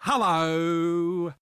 Hello.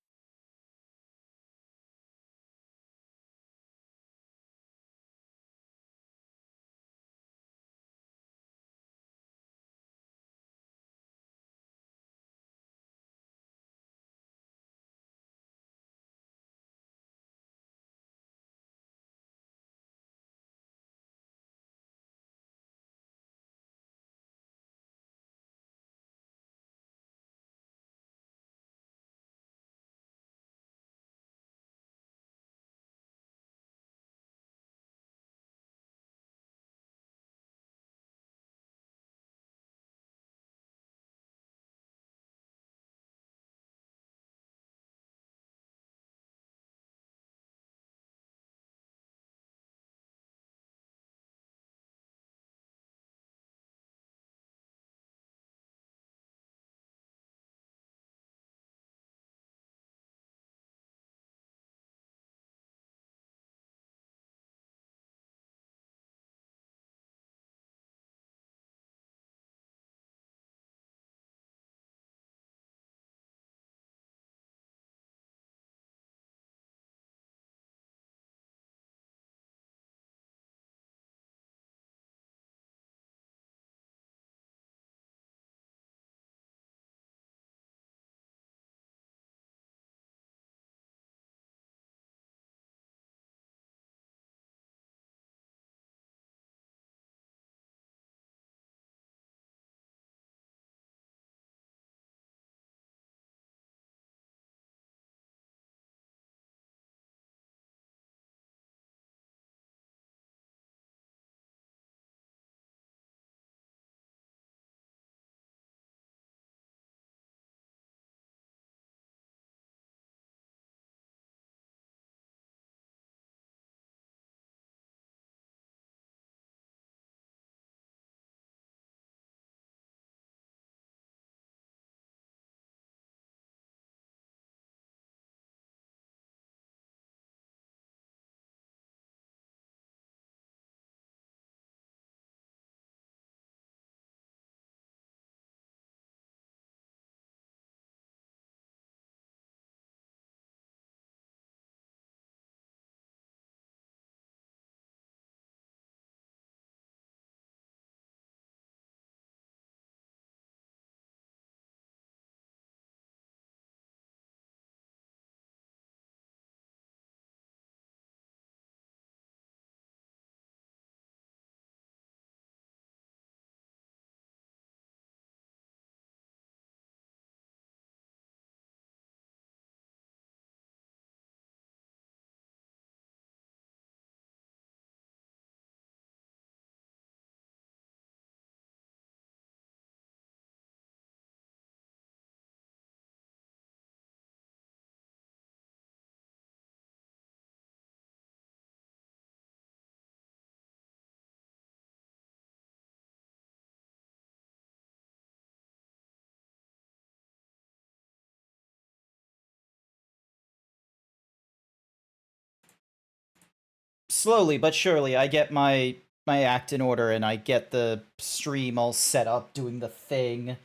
Slowly but surely, I get my act in order and I get the stream all set up, doing the thing,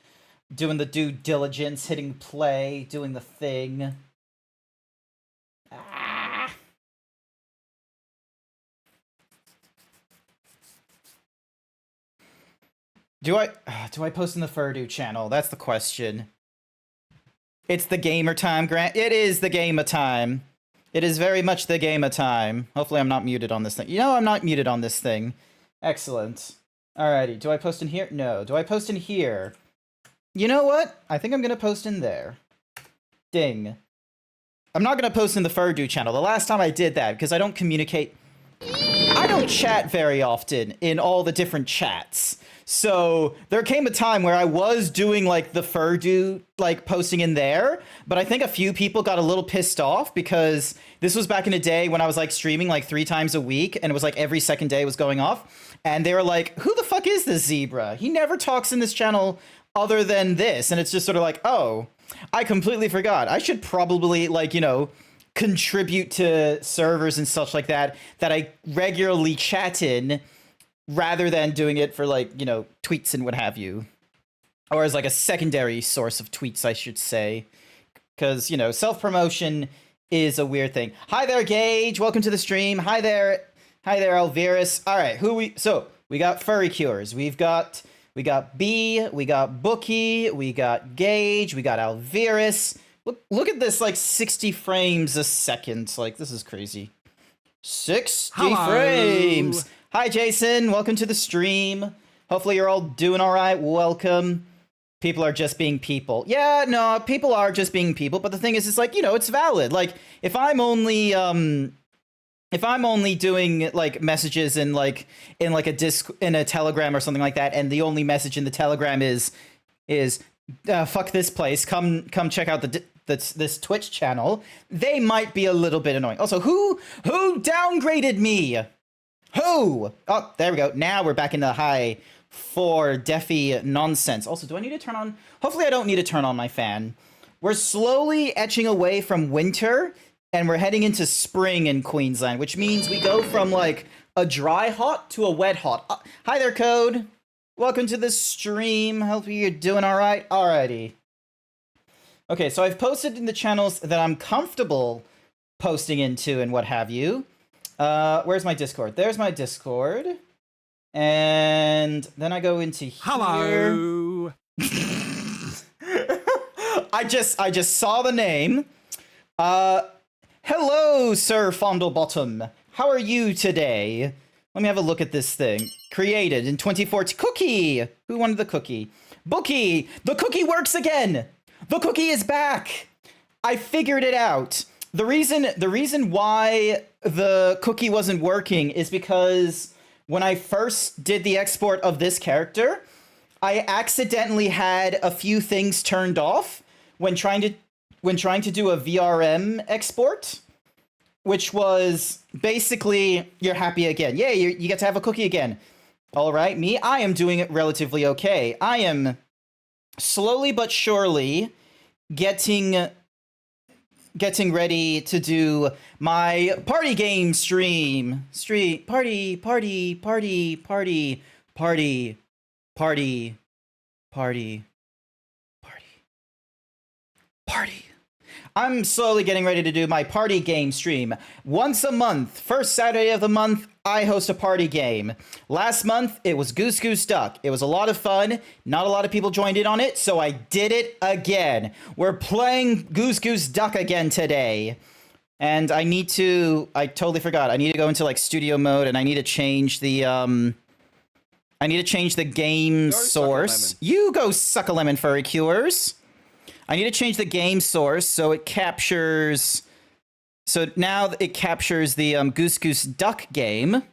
doing the due diligence, hitting play, doing the thing. Ah. Do I post in the Furdu channel? That's the question. It's the gamer time, Grant. It is the gamer time. It is very much the gamer time. Hopefully I'm not muted on this thing. You know I'm not muted on this thing. Excellent. Alrighty, do I post in here? No. Do I post in here? You know what? I think I'm gonna post in there. Ding. I'm not gonna post in the Furdu channel. The last time I did that, because I don't communicate... I don't chat very often in all the different chats. So there came a time where I was doing like the Furdu like posting in there, but I think a few people got a little pissed off because this was back in a day when I was like streaming like 3 times a week and it was like every second day was going off. And they were like, who the fuck is this zebra? He never talks in this channel other than this. And it's just sort of like, oh, I completely forgot. I should probably like, you know, contribute to servers and such like that I regularly chat in rather than doing it for like, you know, tweets and what have you. Or as like a secondary source of tweets, I should say. because, you know, self-promotion is a weird thing. Hi there, Gage. Welcome to the stream. Hi there, Alvirus. All right, we got Furry Cures. We got B, we got Bookie, we got Gage, we got Alvirus. Look at this, like 60 frames a second. Like, this is crazy. 60 frames. Hi, Jason. Welcome to the stream. Hopefully you're all doing all right. Welcome. People are just being people. Yeah, no, people are just being people. But the thing is, it's like, you know, it's valid. Like, if I'm only doing like messages in a Telegram or something like that, and the only message in the Telegram is fuck this place, come check out this Twitch channel, they might be a little bit annoying. Also, who downgraded me? Who? Oh, there we go. Now we're back in the high for Defi nonsense. Also, do I need to turn on? Hopefully I don't need to turn on my fan. We're slowly etching away from winter, and we're heading into spring in Queensland, which means we go from like a dry hot to a wet hot. Hi there, Code. Welcome to the stream. Hopefully you're doing all right. Alrighty. Okay, so I've posted in the channels that I'm comfortable posting into and what have you. Where's my Discord? There's my Discord. And then I go into here. Hello. I just saw the name. Hello, Sir Fondlebottom. How are you today? Let me have a look at this thing. Created in 2014. Cookie! Who wanted the cookie? Bookie! The cookie works again! The cookie is back! I figured it out. The reason why the cookie wasn't working is because when I first did the export of this character, I accidentally had a few things turned off when trying to do a VRM export, which was basically, you're happy again. Yay, you get to have a cookie again. All right, me, I am doing it relatively okay. I am slowly but surely getting ready to do my party game stream. Party. I'm slowly getting ready to do my party game stream. Once a month, first Saturday of the month, I host a party game. Last month, it was Goose Goose Duck. It was a lot of fun. Not a lot of people joined in on it, so I did it again. We're playing Goose Goose Duck again today. And I totally forgot. I need to go into like studio mode and I need to change the game source. You go suck a lemon, Furry Cures. I need to change the game source so it captures. So now it captures the Goose Goose Duck game,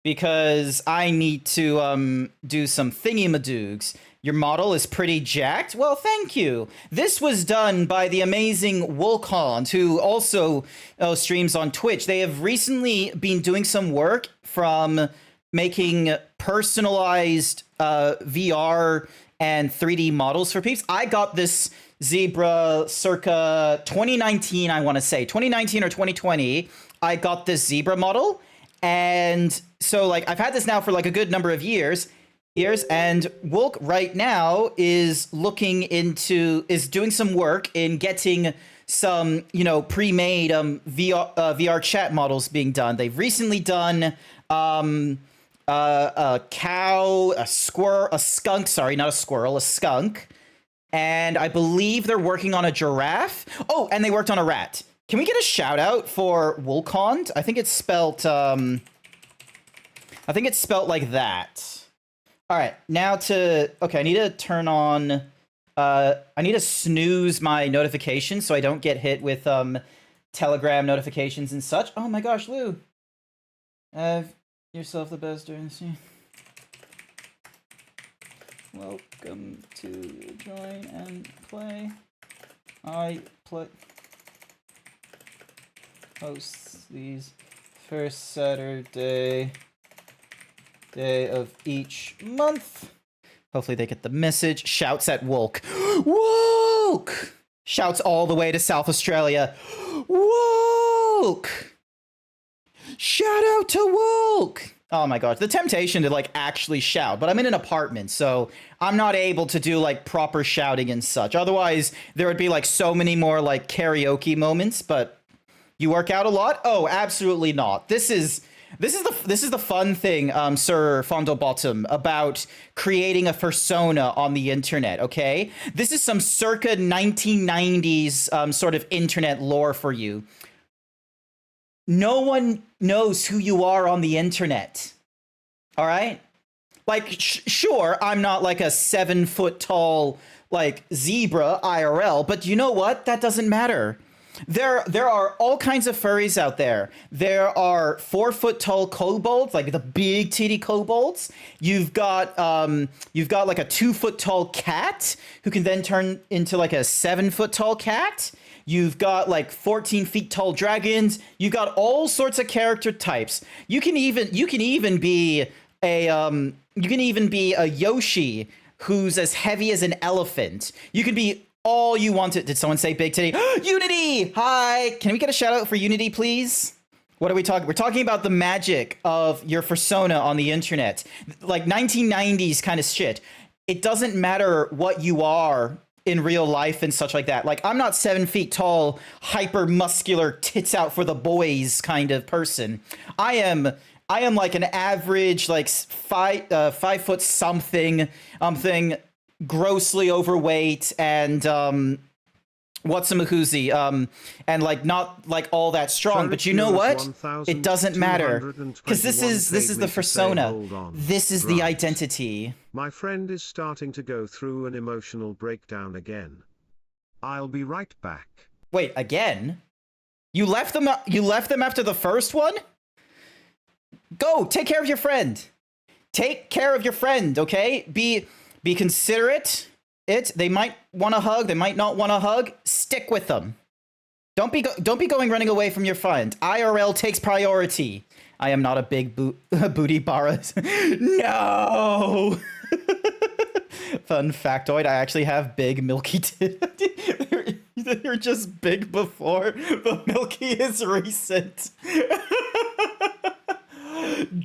because I need to do some thingy-madoogs. Your model is pretty jacked. Well, thank you. This was done by the amazing Wolcond, who also streams on Twitch. They have recently been doing some work from making personalized VR and 3D models for peeps. I got this zebra circa 2019, I want to say. 2019 or 2020, I got this zebra model. And so, like, I've had this now for, like, a good number of years, and Wolk right now is doing some work in getting some, you know, pre-made VR chat models being done. They've recently done a cow, a squirrel, a skunk, sorry, not a squirrel, a skunk. And I believe they're working on a giraffe. Oh, and they worked on a rat. Can we get a shout out for Wolcond? I think it's spelt like that. All right, now okay, I need to turn on, I need to snooze my notifications so I don't get hit with Telegram notifications and such. Oh my gosh, Lou. Have yourself the best during the scene. Welcome to join and play. I host these first Saturday of each month. Hopefully they get the message. Shouts at Wolk. Wolk! Shouts all the way to South Australia. Wolk! Shout out to Wolk! Oh my gosh, the temptation to like actually shout, but I'm in an apartment, so I'm not able to do like proper shouting and such. Otherwise, there would be like so many more like karaoke moments, but you work out a lot? Oh, absolutely not. This is the fun thing, Sir Fondlebottom, about creating a persona on the internet, okay? This is some circa 1990s sort of internet lore for you. No one knows who you are on the internet. All right? Like, sure, I'm not like a 7-foot tall, like, zebra IRL, but you know what? That doesn't matter. There are all kinds of furries out there. There are 4-foot tall kobolds, like the big titty kobolds. You've got like a 2-foot tall cat who can then turn into like a 7-foot tall cat. You've got like 14 feet tall dragons. You've got all sorts of character types. You can even be a Yoshi who's as heavy as an elephant. You can be all you want to. Did someone say big titty? Unity! Hi! Can we get a shout out for Unity, please? What are we talking? We're talking about the magic of your persona on the internet. Like 1990s kind of shit. It doesn't matter what you are in real life and such like that. Like, I'm not 7 feet tall, hyper muscular, tits out for the boys kind of person. I am like an average, like 5 foot something thing, grossly overweight, and whatsamahoozy, and like not like all that strong. But you know what? It doesn't matter, because this is the persona. This is the identity. My friend is starting to go through an emotional breakdown again. I'll be right back. Wait, again? You left them after the first one? Go, take care of your friend. Take care of your friend, okay? Be considerate. They might want a hug, they might not want a hug. Stick with them. Don't be running away from your friend. IRL takes priority. I am not a big booty bara. No. Fun factoid, I actually have big milky tits. They're just big before, but milky is recent.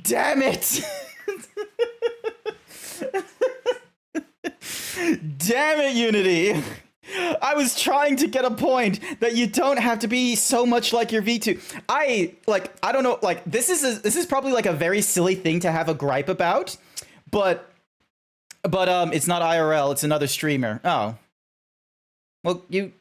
Damn it. Damn it, Unity. I was trying to get a point that you don't have to be so much like your V2. I don't know, like this is probably like a very silly thing to have a gripe about, but it's not IRL, it's another streamer. Oh. Well, you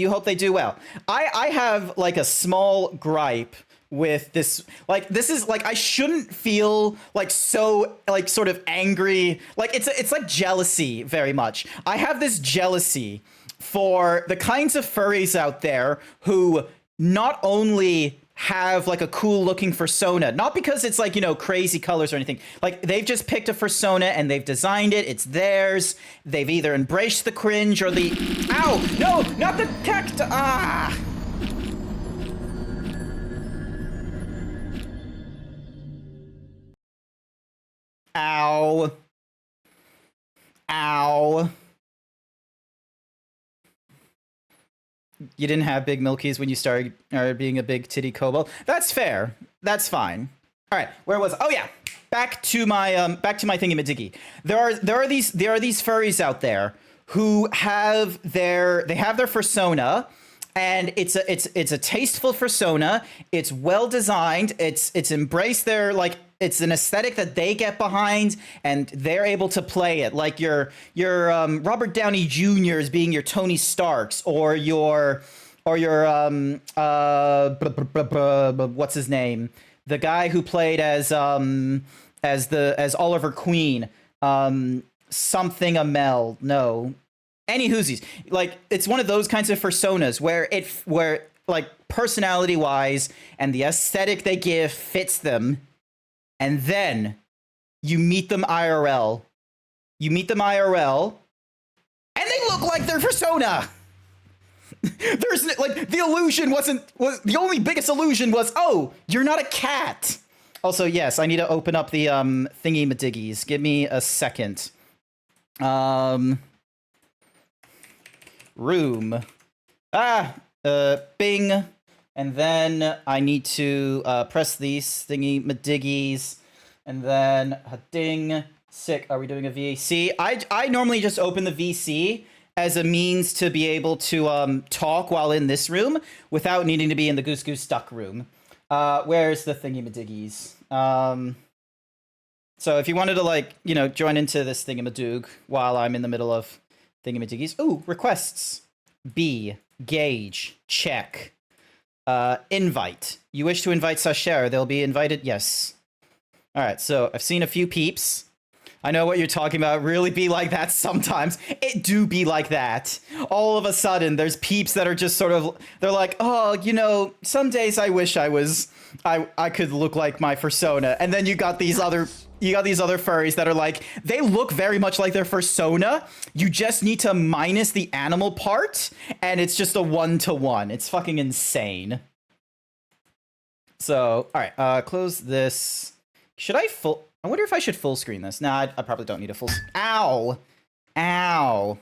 hope they do well. I have like a small gripe with this. Like, this is like, I shouldn't feel like so like sort of angry. Like, it's like jealousy very much. I have this jealousy for the kinds of furries out there who not only have like a cool looking persona, not because it's like, you know, crazy colors or anything. Like, they've just picked a persona and they've designed it. It's theirs. They've either embraced the cringe or the, ow, no, not the cacti. Ah. Ow. Ow. You didn't have big milkies when you started being a big titty kobold. That's fair. That's fine. All right, where was? Oh yeah, back to my thingy-majiggy. There are these furries out there who have their persona, and it's a tasteful persona. It's well designed. It's embraced their, like, it's an aesthetic that they get behind, and they're able to play it. Like your Robert Downey Jr.'s being your Tony Starks, or your what's his name? The guy who played as Oliver Queen, something Amell. No, any whoosies. Like, it's one of those kinds of personas where like personality wise and the aesthetic they give fits them. And then you meet them IRL. And they look like their persona. There's like, the illusion was the only biggest illusion was, oh, you're not a cat. Also, yes, I need to open up the thingy-madiggies. Give me a second. Room. Bing. And then I need to press these thingy-madiggies. And then ding, sick. Are we doing a VC? I normally just open the VC as a means to be able to talk while in this room without needing to be in the Goose Goose Duck room. Where's the thingy-madiggies? So if you wanted to, like, you know, join into this thingamadoog while I'm in the middle of thingy-madiggies. Ooh, requests. B. Gauge. Check. Invite. You wish to invite Sasher. They'll be invited. Yes. All right, so I've seen a few peeps. I know what you're talking about. Really be like that sometimes. It do be like that. All of a sudden, there's peeps that are just sort of, they're like, oh, you know, some days I wish I could look like my persona. And then you got these other furries that are like, they look very much like their persona. You just need to minus the animal part, and it's just a 1-to-1. It's fucking insane. So, all right, close this. Should I I wonder if I should full screen this. Nah, I probably don't need a full. Ow! Ow!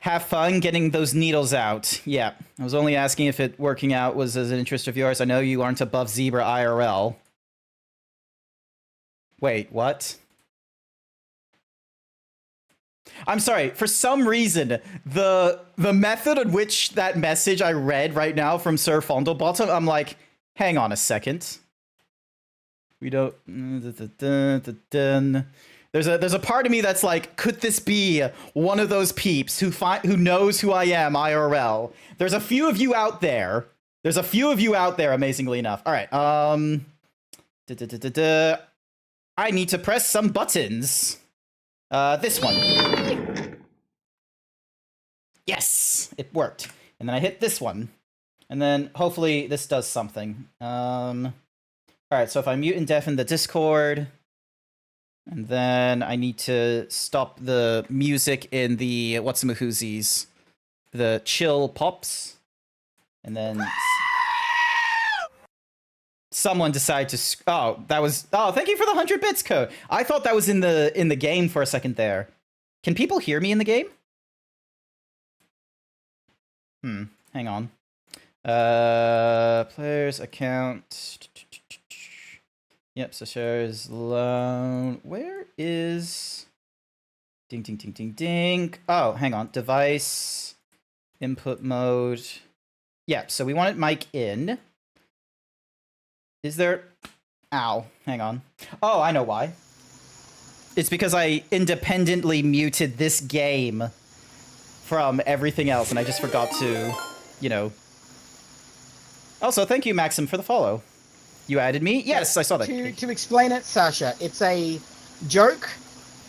Have fun getting those needles out. Yeah, I was only asking if it working out was as an interest of yours. I know you aren't above Zebra IRL. Wait, what? I'm sorry, for some reason, the method in which that message I read right now from Sir Fondlebottom, I'm like, hang on a second. We don't. There's a part of me that's like, could this be one of those peeps who knows who I am IRL? There's a few of you out there. Amazingly enough. All right. I need to press some buttons. This one. Yes, it worked. And then I hit this one, and then hopefully this does something. All right, so if I mute and deafen the Discord, and then I need to stop the music in the whatsamahoozies, the chill pops, and then someone decided to. Oh, that was. Oh, thank you for the 100 bits code. I thought that was in the game for a second there. Can people hear me in the game? Hang on. Players account. Yep, so shares loan. Where is ding ding ding ding ding? Oh, hang on. Device input mode. Yeah, so we wanted mic in. Is there ow, hang on. Oh, I know why. It's because I independently muted this game from everything else, and I just forgot to, you know. Also, thank you, Maxim, for the follow. You added me? Yes, I saw that. To explain it, Sasha, it's a joke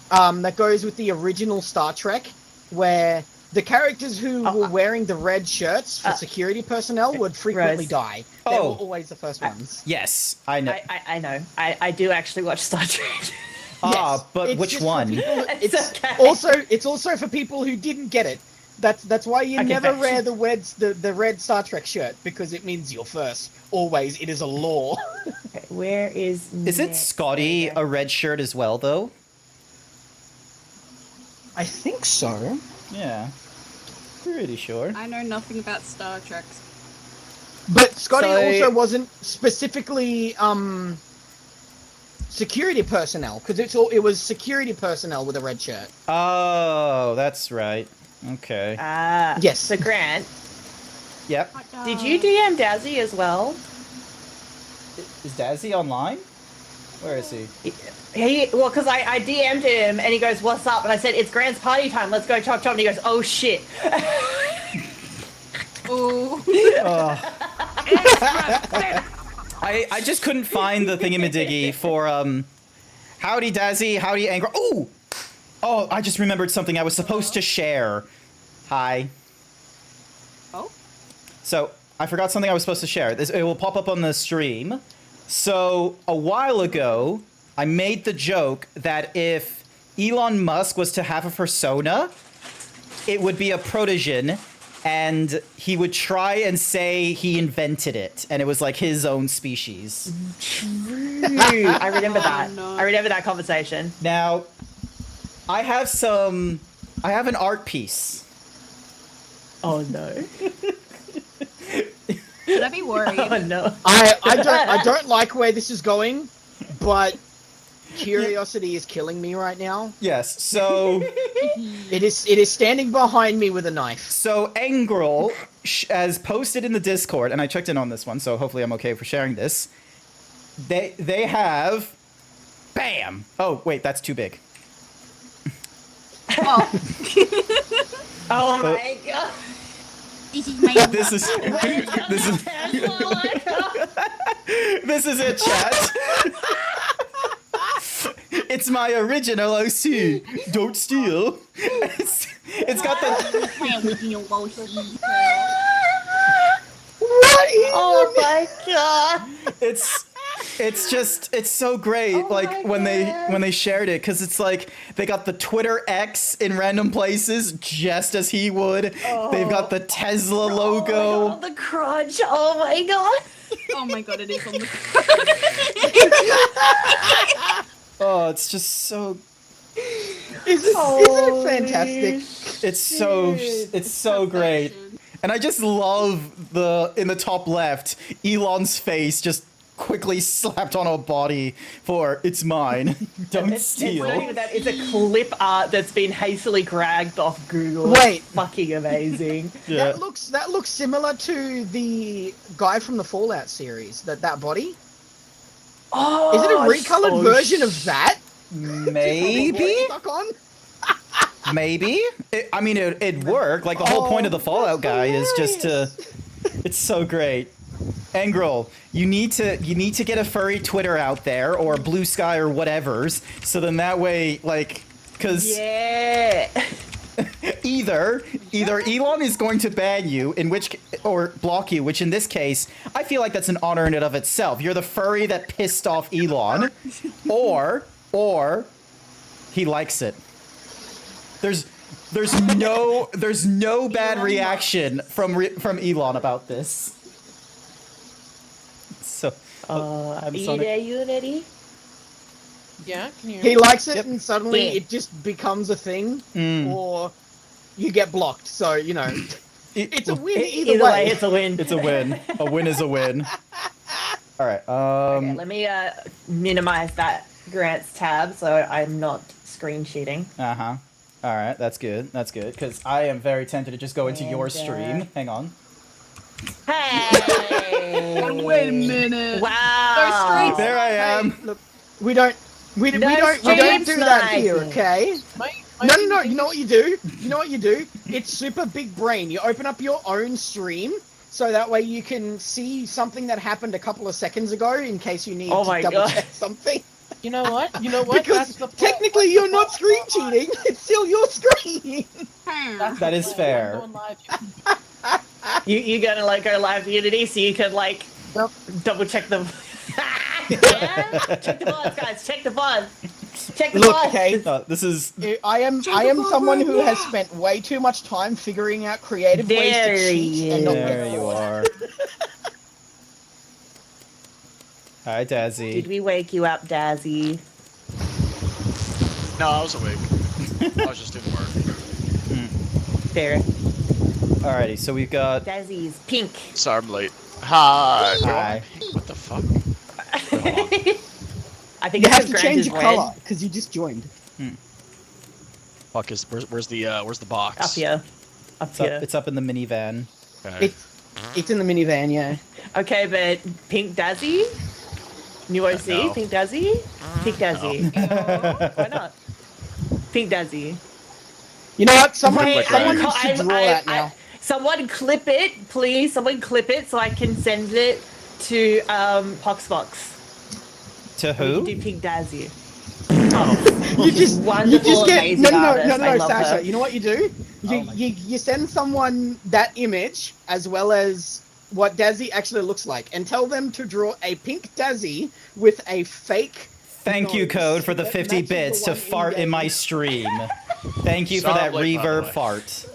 that goes with the original Star Trek, where the characters who were wearing the red shirts for security personnel would frequently die. They were always the first ones. Yes, I know. I know. I do actually watch Star Trek. Yes, but which one? It's also for people who didn't get it. That's why you never wear the red Star Trek shirt, because it means you're first. Always, it is a law. Okay, where is it Scotty a red shirt as well, though? I think so. Yeah, pretty sure. I know nothing about Star Trek. But Scotty also wasn't specifically security personnel, because it was security personnel with a red shirt. Oh, that's right. Okay. Yes. So Grant. Yep. Did you DM Dazzy as well? Is Dazzy online? Where is he? Well, because I DM'd him and he goes, "What's up?" And I said, "It's Grant's party time. Let's go chop chop." And he goes, "Oh shit." Ooh. I just couldn't find the thingamadiggy for howdy Dazzy, howdy Angry. Oh, I just remembered something I was supposed to share. Hi. Oh? So, I forgot something I was supposed to share. It will pop up on the stream. So, a while ago, I made the joke that if Elon Musk was to have a persona, it would be a protogen, and he would try and say he invented it, and it was like his own species. I remember that. No. I remember that conversation. Now, I have an art piece. Oh no. Should I be worried? Oh no. I don't like where this is going, but curiosity is killing me right now. Yes. So It is standing behind me with a knife. so Engrel has posted in the Discord, and I checked in on this one, so hopefully I'm okay for sharing this. They have, bam. Oh wait, that's too big. Oh, Oh my god. this is my. This is this is this is it, chat. It's my original OC. Don't steal. It's got the. My original OC. What is Oh my god. It's so great. Oh like my when God. they shared it, because it's like they got the Twitter X in random places, just as he would. They've got the Tesla logo. Oh my god, the crunch. Oh my god. Oh my god, it is on the. Oh, it's just so. isn't it fantastic? It's so great. And I just love in the top left, Elon's face just quickly slapped on a body for "it's mine, don't It's steal." not even that. It's a clip art that's been hastily grabbed off Google. Wait. Fucking amazing. Yeah. That looks similar to the guy from the Fallout series. That body. Oh, Is it a recolored oh, version of that? Maybe, Stuck on? maybe. I mean, it'd work. Like the whole point of the Fallout guy is just to. It's so great. Engrel, you need to get a furry Twitter out there or Blue Sky or whatever's, so then that way, like, because Yeah. either Elon is going to ban you, or block you, which in this case, I feel like that's an honor in and of itself. You're the furry that pissed off Elon, or he likes it. There's no bad reaction from Elon about this. So I'm sorry. Are you ready? Yeah, can you? He likes it, Yep. and suddenly Yeah. it just becomes a thing, Mm. or you get blocked. So you know, it's a win either, Either way, way. it's a win. It's a win. A win is a win. All right. Okay, let me minimize that Grant's tab so I'm not screen sheeting. Uh huh. All right. That's good. That's good. Because I am very tempted to just go into your And, stream. Hang on. Hey! Wait a minute. Wow! There I Hey, am. look, we don't do stream that here, sniping. okay? No. You know what you do? It's super big brain. You open up your own stream, so that way you can see something that happened a couple of seconds ago in case you need Oh to my double God. check something. You know what? Because technically you're not screen cheating. It's still your screen. That is fair. You gonna like go live Unity so you can like double check them. Yeah? Check the VODs, guys. Check the VODs. Check the Look, VODs. okay. This is. I am someone who has spent way too much time figuring out creative ways There to cheat he and not There get you caught. are. Hi, Did Dazzy. we wake you up, Dazzy? No, I was awake. I was just doing work. There. Alrighty, so we've got. Dazzy's pink. Sorry, I'm late. Hi. Hi. What the fuck? I think You it's have to Grant change is your red. color because you just joined. Fuck is where's the box? Up here. Up It's up, here. it's up in the minivan. Okay. It's in the minivan, yeah. Okay, but Pink Dazzy? New OC? No. Pink Dazzy? Pink Dazzy. Why not? Pink Dazzy. You know what? Someone Right. needs to draw that now. Someone clip it, please. Someone clip it so I can send it to Poxbox. To We can who? do Pink Dazzy. You just Wonderful, get amazing no, artist. I love Sasha. her. You know what you do? You send someone that image as well as what Dazzy actually looks like, and tell them to draw a pink Dazzy with a fake. Thank you, noise Code, for the that 50 matches the bits to one fart in my game. stream. Thank you for Sound that like, by the reverb way. fart.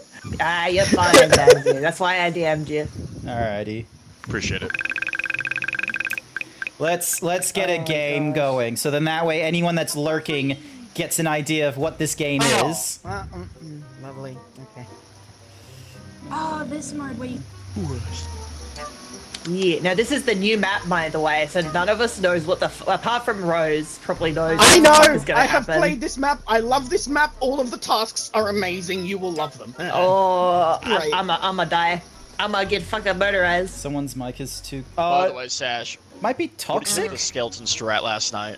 Ah, you're fine, Dazzy. That's why I DM'd you. Alrighty. Appreciate it. Let's get a game going. So then that way anyone that's lurking gets an idea of what this game is. Lovely. Okay. Oh, this mode where you. Yeah. Now this is the new map, by the way, so none of us knows what the apart from Rose probably knows. I what the fuck know! is gonna I have happen. played this map. I love this map. All of the tasks are amazing. You will love them. Oh, Great. I'm a die. I'm gonna get fucking murderized. Someone's mic is too. By the way, Sash, Might be what did you toxic. think of the skeleton strat last night?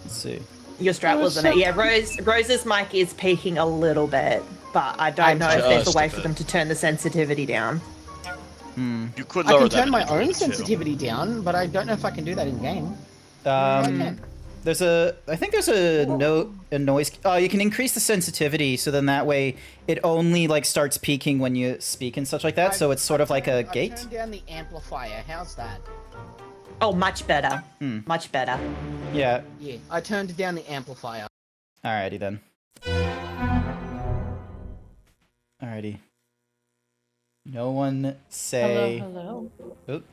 Let's see. Your strat wasn't it? Yeah, Rose's mic is peaking a little bit, but I don't know if there's Just a way a for bit. them to turn the sensitivity down. You could I lower can that turn my individually, own too. sensitivity down, but I don't know if I can do that in game. I can. There's a. I think there's a noise. Oh, you can increase the sensitivity, so then that way it only like starts peaking when you speak and such like that. So it's sort of like a I gate. turned down the amplifier. How's that? Oh, much better. Much better. Yeah. Yeah, I turned down the amplifier. Alrighty then. Alrighty. No one say. Hello. Oop.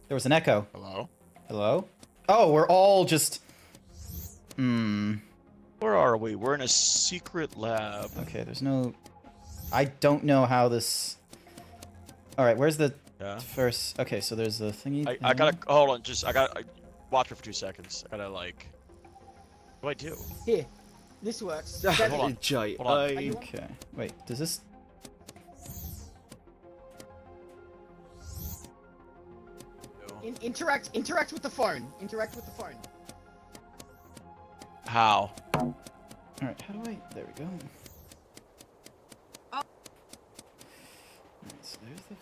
There was an echo. Hello? Hello? Oh, we're all just. Where are we? We're in a secret lab. Okay, there's no. I don't know how this. Alright, where's the Yeah. first. Okay, so there's the thingy. I gotta hold on. Watch me for 2 seconds. I gotta like. What do I do? Here, this works. Hold on. Enjoy. Hold on. Okay. Wait, does this. Interact with the phone. Interact with the phone. How? Alright, how do I. There we go. Alright, so there's the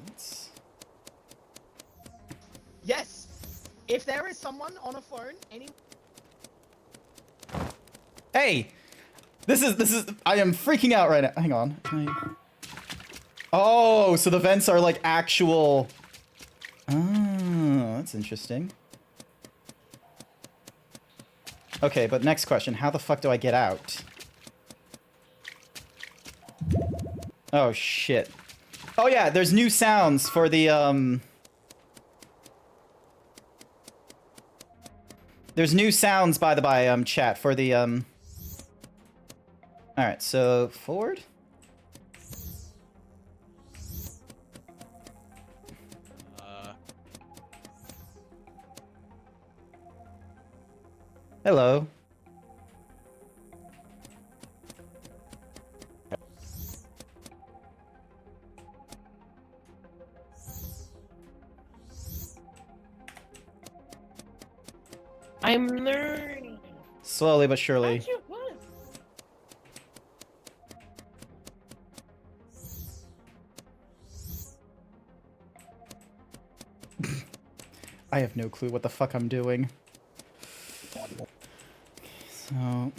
vents. Yes. If there is someone on a phone, any. Hey! This is. I am freaking out right now. Hang on. Can I... Oh, so the vents are like actual. Oh, that's interesting. Okay, but next question. How the fuck do I get out? Oh, shit. Oh, yeah, there's new sounds for the, There's new sounds, by the by, chat, for the, Alright, so, forward? Hello. I'm learning. Slowly but surely. How'd you what? I have no clue what the fuck I'm doing. So...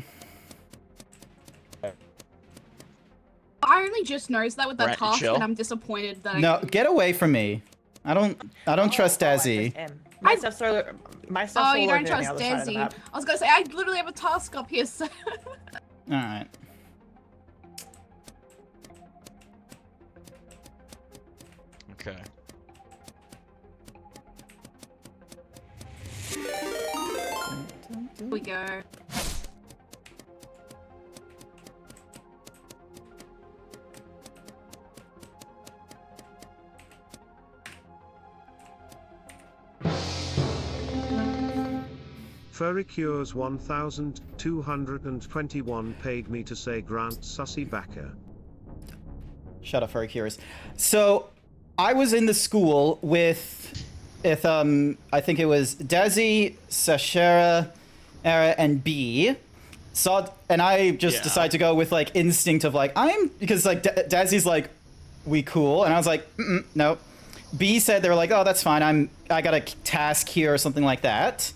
I only just noticed that with that Brant, you task, chill? and I'm disappointed that No, get away from me. I don't trust Dazzy. My stuff's all Oh, you over don't on the trust other side of the Desi. map. I was gonna say, I literally have a task up here, so... Alright. Okay. Here we go. Furry Cures 1221 paid me to say Grant Sussy Backer. Shut up, Furry Cures. So, I was in the school with I think it was Desi, Sashera, Era, and B. And I just decided to go with, like, instinct of, like, because, like, Desi's like, we cool, and I was like, no. B said, they were like, oh, that's fine, I got a task here or something like that.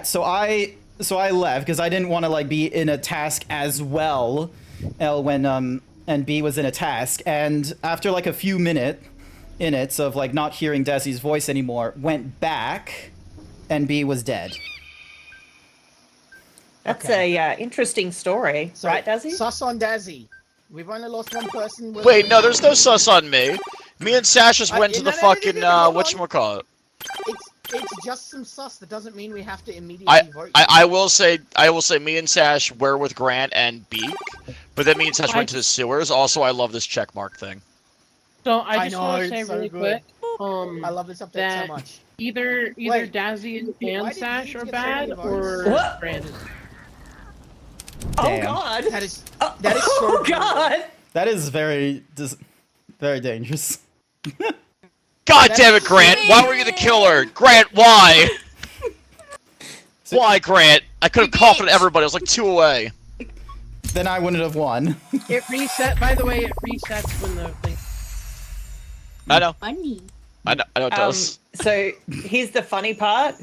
So I left, because I didn't want to, like, be in a task as well, when, and B was in a task, and after, like, a few minutes of, like, not hearing Desi's voice anymore, went back, and B was dead. That's a interesting story, So, right, Dazzy? Sus on Dazzy. We've only lost one person. Wait, no, there's no sus on me. Me and Sash just went to no, the no, no, no, fucking, no, no, hold on. whatchamacallit. It's just some sus. That doesn't mean we have to immediately vote. I will say me and Sash were with Grant and Beak, but then me and Sash went to the sewers. Also, I love this checkmark thing. So I just know, want to it's say so really good. quick. I love this update so that much. either Wait, Dazzy why and did Sash Zeebs are get so bad, many votes? or What? Brandon. Oh Damn. god. That is so Oh god. That is very dangerous. God damn it, Grant! Why were you the killer? Grant, why? Why, Grant? I could have coughed on everybody. I was like 2 away. Then I wouldn't have won. It reset. By the way, it resets when the thing. I know. Funny. I know it does. So here's the funny part.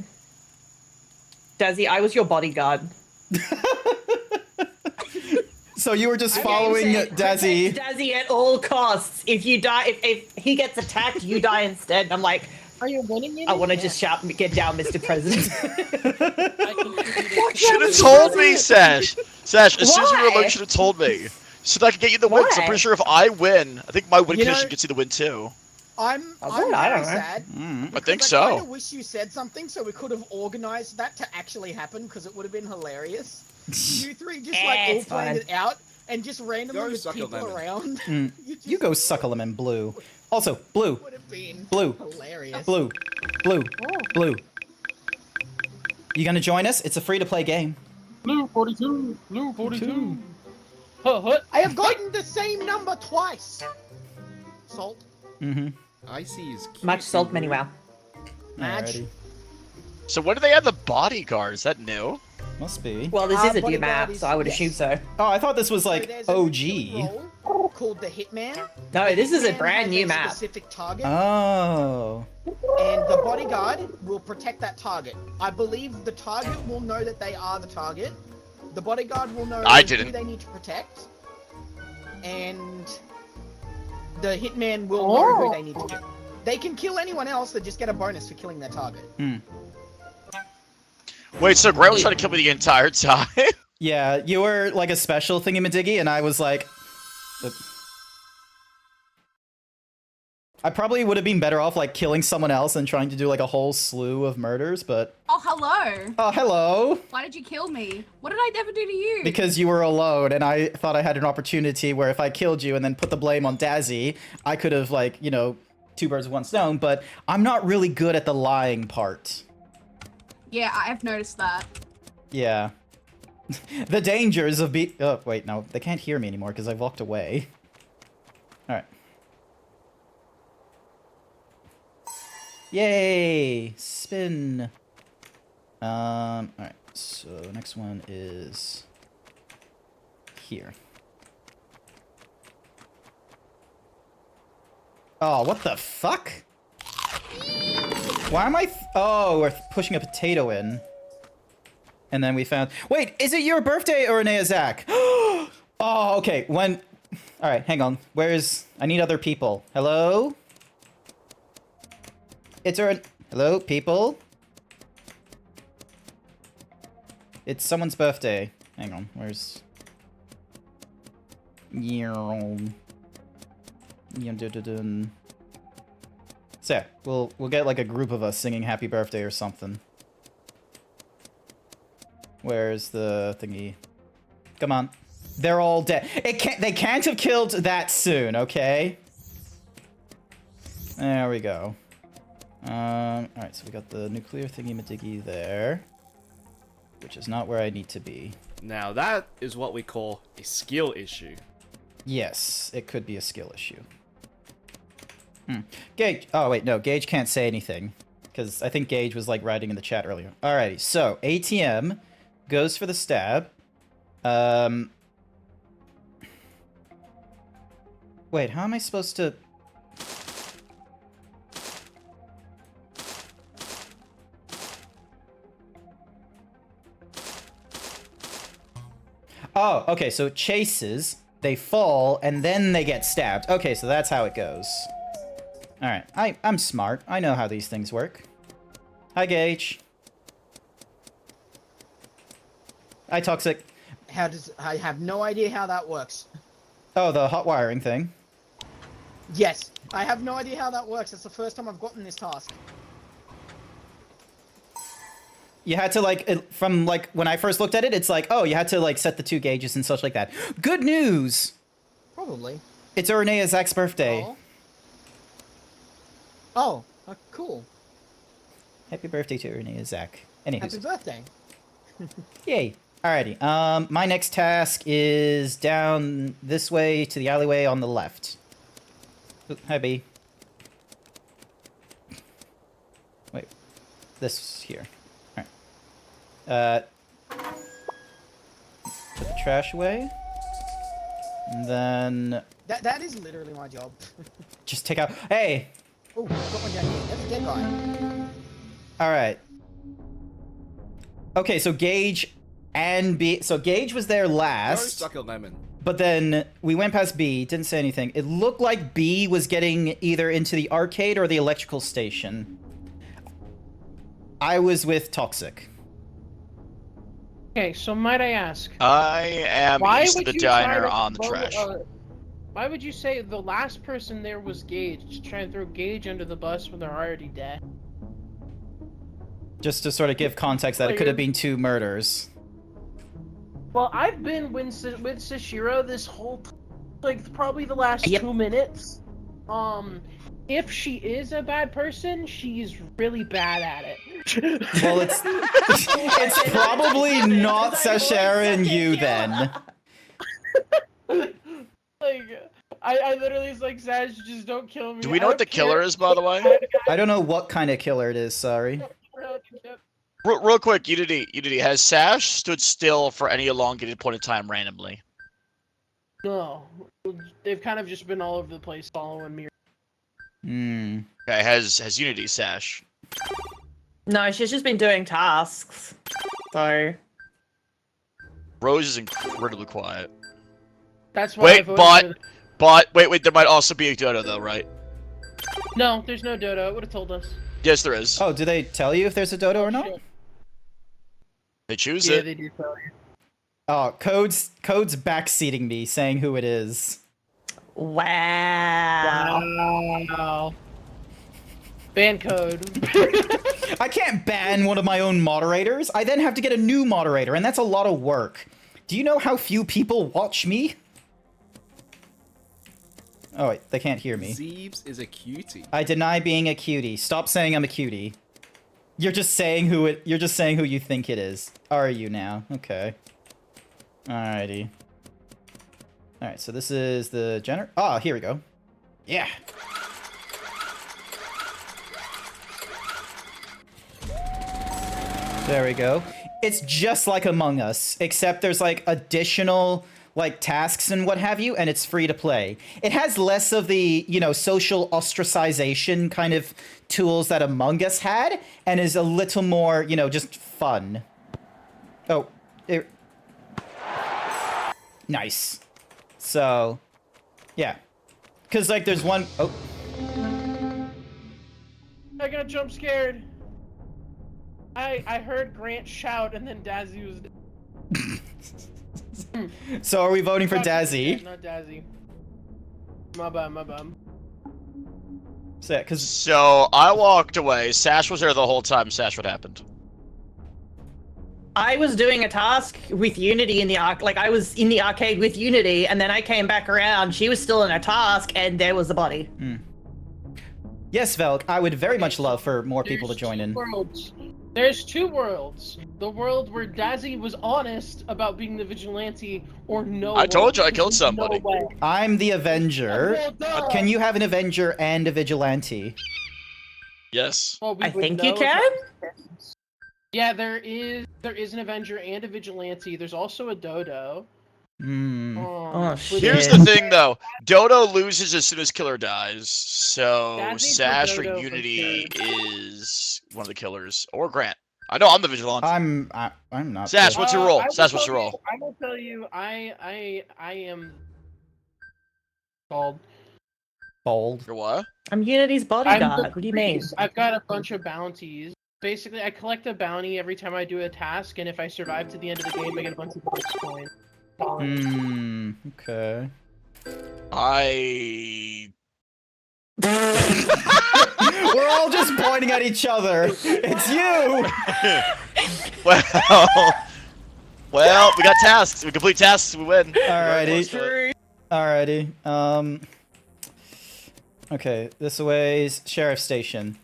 Dazzy, I was your bodyguard. So you were just I'm following saying, Dazzy. protect Dazzy at all costs. If you die, if he gets attacked, you die instead. And I'm like, Are you winning it? I want to just shout, "Get down, Mr. President." You should have told me, Sash. Sash, as soon as we were alone, Why? you should have told me. So that I could get you the win. 'Cause I'm Why? pretty sure if I win, I think my win You know- condition gets you the win too. I'm I very don't know. sad. I think because I kind so. of wish you said something so we could have organized that to actually happen because it would have been hilarious. You three just like all It's planned fine. it out and just randomly Go with suck a people lemon. around. just You go suckle him in blue. Also, blue, would have been blue, hilarious. blue, blue, blue. You gonna join us? It's a free-to-play game. Blue 42. Blue 42. Huh. I have gotten the same number twice. Salt. Mm-hmm. Icy is cute. Much salt, many wow. Match. Alrighty. So when do they add the bodyguard? Is that new? Must be. Well, this is a new bodyguard map, is- so I would yes. assume so. Oh, I thought this was So like there's a OG. new role called the Hitman. No, this is a Hitman brand has new a map. Specific target. Oh. And the bodyguard will protect that target. I believe the target will know that they are the target. The bodyguard will know I who didn't. they need to protect. And the hitman will know who they need to kill. They can kill anyone else, they just get a bonus for killing their target. Wait, so Grant was trying to kill me the entire time? Yeah, you were like a special thingy-majiggy, and I was like... I probably would have been better off like killing someone else and trying to do like a whole slew of murders, but... Oh, hello. Oh, hello! Why did you kill me? What did I ever do to you? Because you were alone, and I thought I had an opportunity where if I killed you and then put the blame on Dazzy, I could have, like, you know, 2 birds with 1 stone, but I'm not really good at the lying part. Yeah, I've noticed that. Yeah. The dangers of oh, wait, no, they can't hear me anymore because I've walked away. Alright. Yay! Spin! Alright, so next one is... here. Oh, what the fuck? Why am I... oh, we're pushing a potato in. And then we found... wait, is it your birthday, Uranea Zach? Oh, okay, when... alright, hang on. Where's... I need other people. Hello? It's hello, people? It's someone's birthday. Hang on, where's... So, we'll get like a group of us singing happy birthday or something. Where's the thingy? Come on. They're all dead. They can't have killed that soon, okay? There we go. Alright, so we got the nuclear thingy-majiggy there. Which is not where I need to be. Now that is what we call a skill issue. Yes, it could be a skill issue. Gage. Oh, wait, no. Gage can't say anything. Because I think Gage was, like, writing in the chat earlier. Alrighty, so ATM goes for the stab. Wait, how am I supposed to... oh, okay, so it chases, they fall, and then they get stabbed. Okay, so that's how it goes. Alright, I'm smart. I know how these things work. Hi, Gage. Hi, Toxic. How does... I have no idea how that works. Oh, the hot wiring thing. Yes, I have no idea how that works. It's the first time I've gotten this task. You had to, like, from, like, when I first looked at it, it's like, oh, you had to, like, set the 2 gauges and such like that. Good news! Probably. It's Uranea Zach's birthday. Oh. cool. Happy birthday to Ernie and Zach. Anywho. Happy birthday. Yay. Alrighty. My next task is down this way to the alleyway on the left. Oop, hi, B. Wait. This here. Alright. Put the trash away. And then That is literally my job. just take out. Hey! Oh, got one down here. That's a dead guy. Alright. Okay, so Gage and B. So Gage was there Go last. suck a lemon. But then we went past B, didn't say anything. It looked like B was getting either into the arcade or the electrical station. I was with Toxic. Okay, so might I ask, I am why east of would the you try diner to on the throw, trash. why would you say the last person there was Gage? To try and throw Gage under the bus when they're already dead? Just to sort of give context that it could have been 2 murders. Well, I've been with Sashiro this whole, like, probably the last 2 minutes. If she is a bad person, she's really bad at it. Well, it's probably not Sashara and you then. Like, I literally was like, Sash, just don't kill me. Do we know what the killer is, by the way? I don't know what kind of killer it is, sorry. Real quick, Unity, has Sash stood still for any elongated point of time randomly? No, they've kind of just been all over the place following me. Hmm. Okay, has Unity Sash? No, she's just been doing tasks. So. Rose is incredibly quiet. That's why. Wait, there might also be a Dodo though, right? No, there's no Dodo. It would have told us. Yes, there is. Oh, do they tell you if there's a dodo or not? Shit. They choose Yeah, it. they do tell you. Oh, Code's backseating me, saying who it is. Wow. Wow. Ban code. I can't ban one of my own moderators. I then have to get a new moderator, and that's a lot of work. Do you know how few people watch me? Oh, wait, they can't hear me. Zeebs is a cutie. I deny being a cutie. Stop saying I'm a cutie. You're just saying who you think it is. Are you now? Okay. Alrighty. Alright, so this is the generator. Ah, here we go. Yeah. There we go. It's just like Among Us, except there's like additional like tasks and what have you, and it's free to play. It has less of the, you know, social ostracization kind of tools that Among Us had, and is a little more, you know, just fun. Oh, nice. So, yeah. Because, like, there's one... Oh. I got jump scared. I heard Grant shout, and then Dazzy was... So are we voting for Dazzy? Not Dazzy. My bad. So, yeah, because... So, I walked away. Sash was there the whole time. Sash, what happened? I was doing a task with Unity in the I was in the arcade with Unity, and then I came back around. She was still in a task, and there was the body. Yes, Velk, I would very much love for more people to join in. There's 2 worlds. The world where Dazzy was honest about being the vigilante, or no. I told you I killed somebody. No way. I'm the Avenger. Well, duh. But can you have an Avenger and a Vigilante? Yes. Well, we I would think you know can. Yeah, there is an Avenger and a vigilante. There's also a Dodo. Oh, but shit. Here's the thing, though. Dodo loses as soon as Killer dies, so Dazzy for Sash or Dodo for Unity sure. is one of the killers, or Grant. I know I'm the vigilante. I'm not. Sash, the- what's your role? I will Sash, what's tell your you- role? I will tell you, I am called. Bold. Your what? I'm Unity's I'm bodyguard. the What do you mean? priest. I've got a bunch of bounties. Basically, I collect a bounty every time I do a task, and if I survive to the end of the game, I get a bunch of bonus coins. Okay. We're all just pointing at each other. It's you. Well, we got tasks. We complete tasks, we win. Alrighty. Alrighty. Okay, this way's Sheriff Station.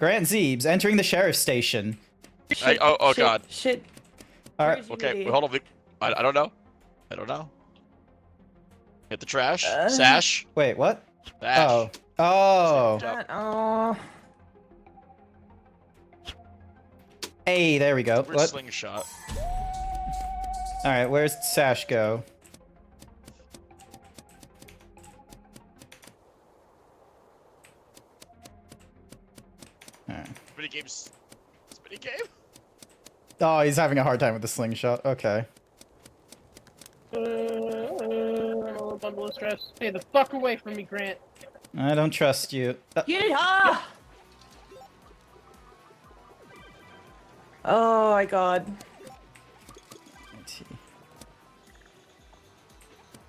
GrantZeebs entering the sheriff's station. Oh god. Shit. All right. Where's Okay, Unity? wait, hold on. I don't know. I don't know. Hit the trash. Sash. Wait, what? Sash. Oh. Oh. Yep. Oh. Hey, there we go. Where's What? slingshot? All right, where's Sash go? All right. Mini games. Mini game. Oh, he's having a hard time with the slingshot. Okay. I'm a bundle of stress. Stay the fuck away from me, Grant. I don't trust you. Yeah. Oh my god. Let's see.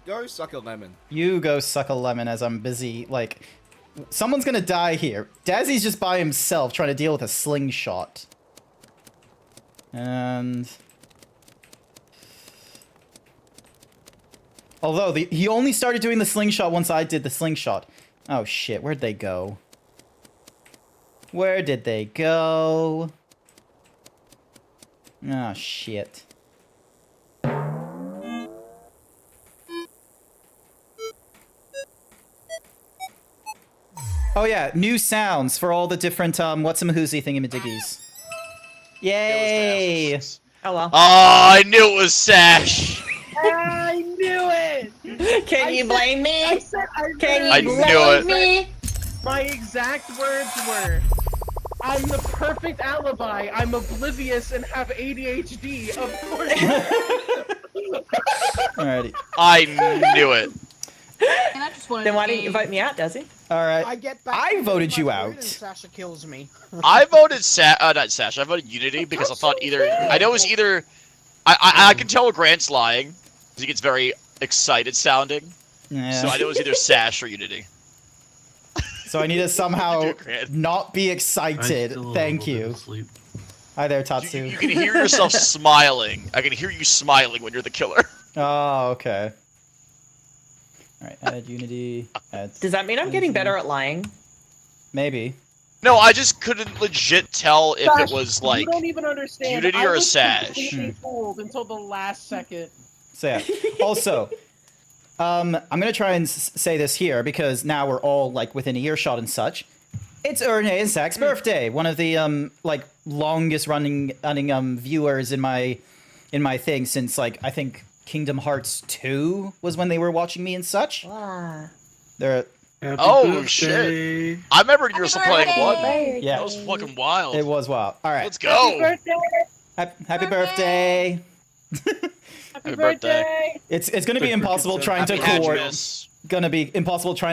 Go suck a lemon. You go suck a lemon as I'm busy, like... Someone's gonna die here. Dazzy's just by himself trying to deal with a slingshot. And... Although, he only started doing the slingshot once I did the slingshot. Oh shit, where'd they go? Where did they go? Oh shit. Oh yeah, new sounds for all the different whatsamahoozy thingamadiggies. Yay! Oh well. Oh, I knew it was Sash. I knew it! Can you blame me? I said I Can I you knew blame it. me? My exact words were, I'm the perfect alibi. I'm oblivious and have ADHD. Of course. Alrighty. I knew it. And I just wanted Then why to didn't you vote me out, Desi? Alright. I get back. I to voted my you food out. And Sasha kills me. I voted not Sash. I voted Unity because I thought either. I know it was either. I can tell Grant's lying because he gets very excited sounding. Yeah. So I know it was either Sash or Unity. So I need to somehow You do, Grant. not be excited. Thank you. Hi there, Tatsu. You can hear yourself smiling. I can hear you smiling when you're the killer. Oh, okay. Alright, add Unity. Add... Does that mean I'm getting better at lying? Maybe. No, I just couldn't legit tell if Sash, it was like. you don't even understand. Unity I or a was Sash? completely fooled until the last second. So yeah. Also, I'm gonna try and say this here because now we're all like within earshot and such. It's Erne and Zach's birthday. One of the like longest running viewers in my thing since like I think Kingdom Hearts 2 was when they were watching me and such. Ah. They're Oh shit! I remember you were still playing one. yeah. That was fucking wild. It was wild. All right. Let's go. Happy birthday. Happy birthday! It's gonna be impossible trying to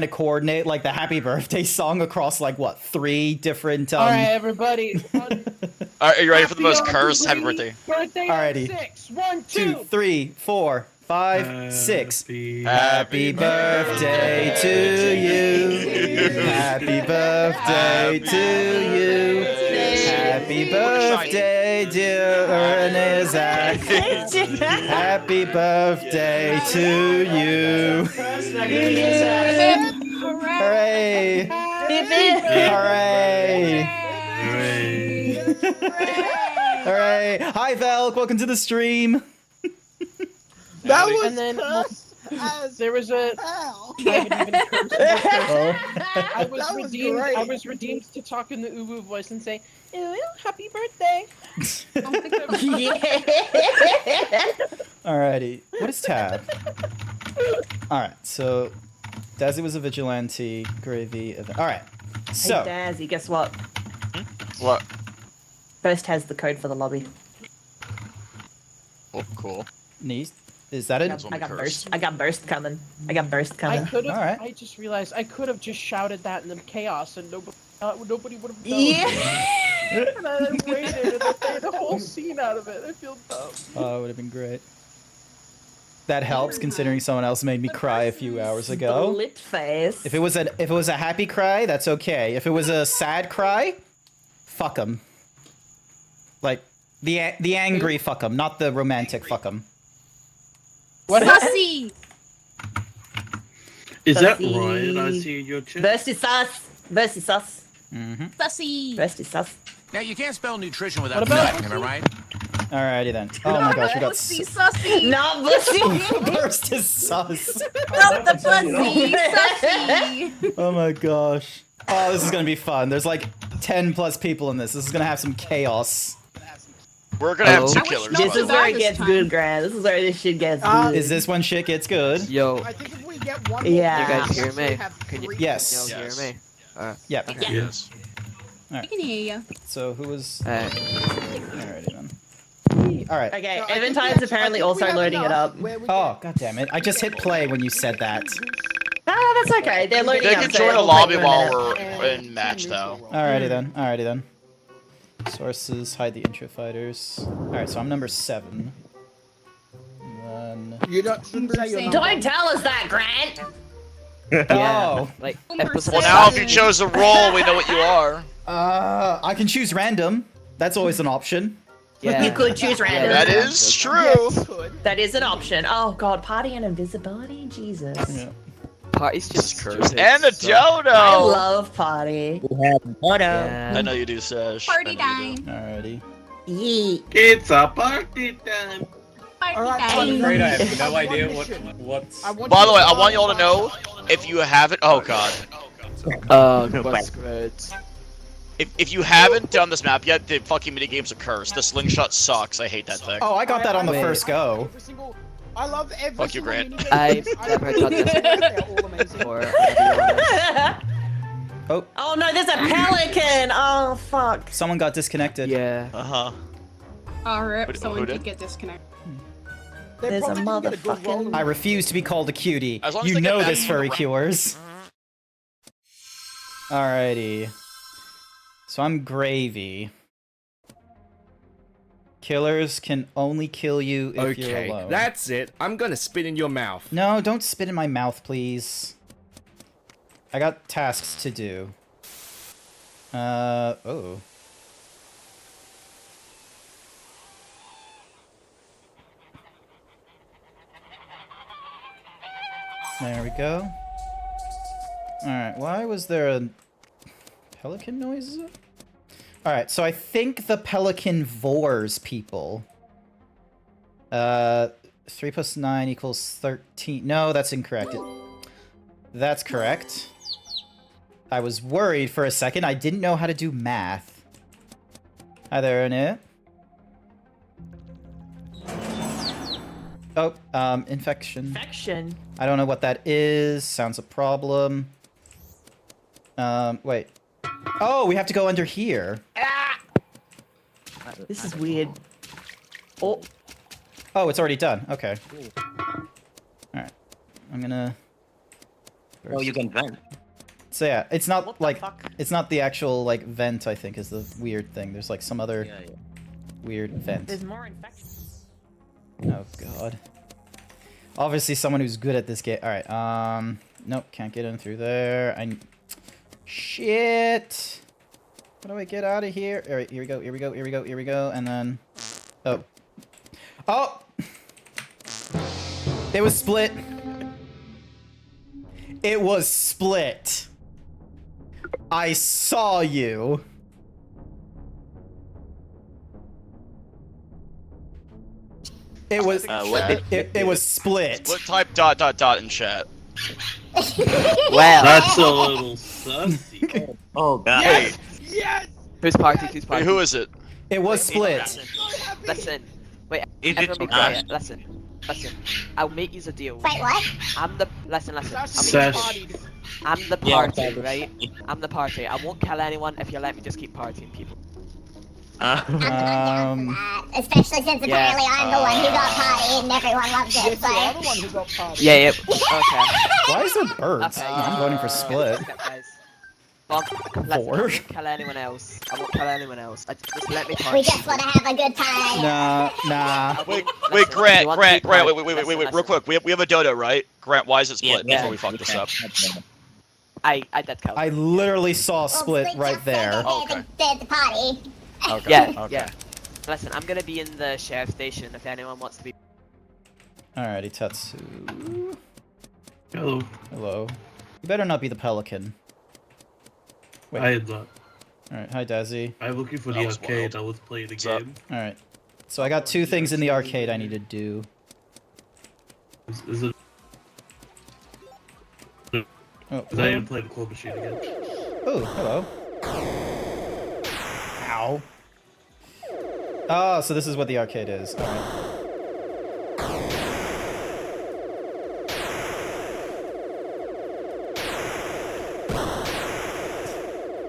coordinate like the happy birthday song across like what 3 different All right, everybody. Are you ready for the most cursed happy birthday? Alrighty. 6. 1, 2, 2. 3, 4, 5, 6. Happy birthday to you. Happy birthday to you. Happy birthday, dear Erne Zach. Happy birthday to you. Hooray! Hooray! Hooray! Hi, Velk. Welcome to the stream. That was And then cursed as there was a. hell. I haven't even cursed. I was That was redeemed. great. I was redeemed to talk in the uwu voice and say, "Ooh, happy birthday!" Alrighty. What is tab? Alright, so Dazzy was a vigilante, Gravy event. Alright. So Hey, Dazzy, guess what? What? First has the code for the lobby. Oh, cool. Nice. Is that it? I got burst. I got burst coming. I got burst I coming. could have. Alright. I just realized I could have just shouted that in the chaos and nobody would have known. Yeah. And I waited and I made a whole scene out of it. I feel dumb. Oh, it would have been great. That helps considering someone else made me cry a few hours ago. Lit face. If it was a happy cry, that's okay. If it was a sad cry, fuck 'em. Like the angry fuck 'em, not the romantic fuck 'em. What? Sussy! Is that Sussy. Ryan I see in your chat? Versus us. Versus us. Sussy. Best is sus. Now you can't spell nutrition without What about- nut, am I right? Alrighty then. Oh my gosh, we got Pussy, sussy. Not pussy. Burst is sus. Not the pussy, sussy. Oh my gosh. Oh, this is gonna be fun. There's like 10 plus people in this. This is gonna have some chaos. We're gonna have two I wish killers. not This so is where bad it this gets time. good, Grant. This is where this shit gets good. Is this when shit gets good? Yo, I think if we get one Yeah. more you guys hear we me? have Can you, three Yes. you Yes. hear me? Yep. Okay. Yes. I can hear you. So who was? Alright. Alrighty then. Alright. Okay, So I think Evan we Times actually- apparently I think also we have loading it enough up. where we Oh, get- god damn it. I just hit play when you said that. Ah, that's okay. They're loading They up. can so join a it'll lobby take them a while minute. we're in match, though. Alrighty then. Alrighty then. Sources, hide the intro fighters. Alright, so I'm number 7. And then... You don't shouldn't say your number. Don't tell us that, Grant. Oh! Like, Number episode Well, now if seven. you chose a role, we know what you are. I can choose random. That's always an option. Yeah. You could choose random. That is true. Yes, good. That is an option. Oh god, party and invisibility? Jesus. Yeah. Party's just stupid, And a so- dodo. I love party. Yeah. I know you do, Sash. Party I know you time. Alrighty. Yeet. It's a party time. Party Alright, time. so Afraid I have I no want idea mission. what's. I want By you the way, to I want y'all to know, find- if you haven't... Oh, God. What's good? If you haven't done this map yet, the fucking minigame's a curse. The slingshot sucks. I hate that thing. Oh, I got that on the Wait. first go. Every single- I love every Fuck you, single Grant. minigame. I've I never really done do. this They're all amazing. before, I'm gonna be honest. Oh, Oh no, there's a pelican! Oh fuck. someone got disconnected. Yeah. Uh-huh. Oh, rip. Who Someone did? did get disconnected. They There's a probably didn't get good roll motherfucking- in I the- refuse to be called a cutie. As long as You they get know back this, to furry the- cures. Alrighty. So I'm Gravy. Killers can only kill you if you're Okay, alone. that's it. I'm gonna spit in your mouth. No, don't spit in my mouth, please. I got tasks to do. Oh. There we go. Alright, why was there a pelican noise? Alright, so I think the pelican vores people. 3 plus 9 equals 13. No, that's incorrect. That's correct. I was worried for a second. I didn't know how to do math. Hi there, Annette. Oh, infection. Infection. I don't know what that is. Sounds a problem. Wait. Oh, we have to go under here. This is weird. Oh. Oh, it's already done. Okay. Alright. I'm gonna... Oh, you can vent. So yeah, it's What not the like... fuck? It's not the actual, like, vent, I think, is the weird thing. There's, like, some other weird vent. There's more infection. Oh, God. Obviously someone who's good at this game. Alright, nope, can't get in through there. Shit! How do I get out of here? Alright, here we go, here we go, here we go, here we go, and then... Oh. Oh! It was split. It was split. I saw you. It was it was split. What type ... in chat? Well. That's a little sussy. Oh god. Wait, Yes! Who's party? Who's wait, party? who is it? It was split. Listen. Wait, Is everyone it be quiet. Listen. Listen. I'll make you a deal. Wait, what? I'm the listen. I'll make you Sash. Partied. I'm the Yeah, party, Sash. right? I'm the party. I won't kill anyone if you let me just keep partying people. Especially since Yeah. apparently I'm the one who got party and everyone loves it. Yes, So. you are the one who got partied. Yeah. Yep. Okay. Why is there birds? Okay. I'm voting for split. Guys. Well, listen, I Four? won't kill anyone else. I won't kill anyone else. Just let me party. We just want to have a good time. Nah, nah. Wait, Listen, wait, Grant, you want Grant, to Grant, be wait, party- real listen. quick. We have a dodo, right? Grant, why is it split Yeah. before we fuck this up? I did kill. I literally saw split right there. Okay. The party. Okay. Yeah. Okay. Yeah. Listen, I'm gonna be in the sheriff station if anyone wants to be. Alrighty, Tetsu. Hello. Hello. You better not be the pelican. Wait. I had that. Alright, hi Dazzy. I'm looking for the arcade. I was playing the game. Alright. So I got 2 things in the arcade I need to do. Is it? Oh, I didn't play the claw machine again. oh, hello. Ow. Oh, so this is what the arcade is. Alright.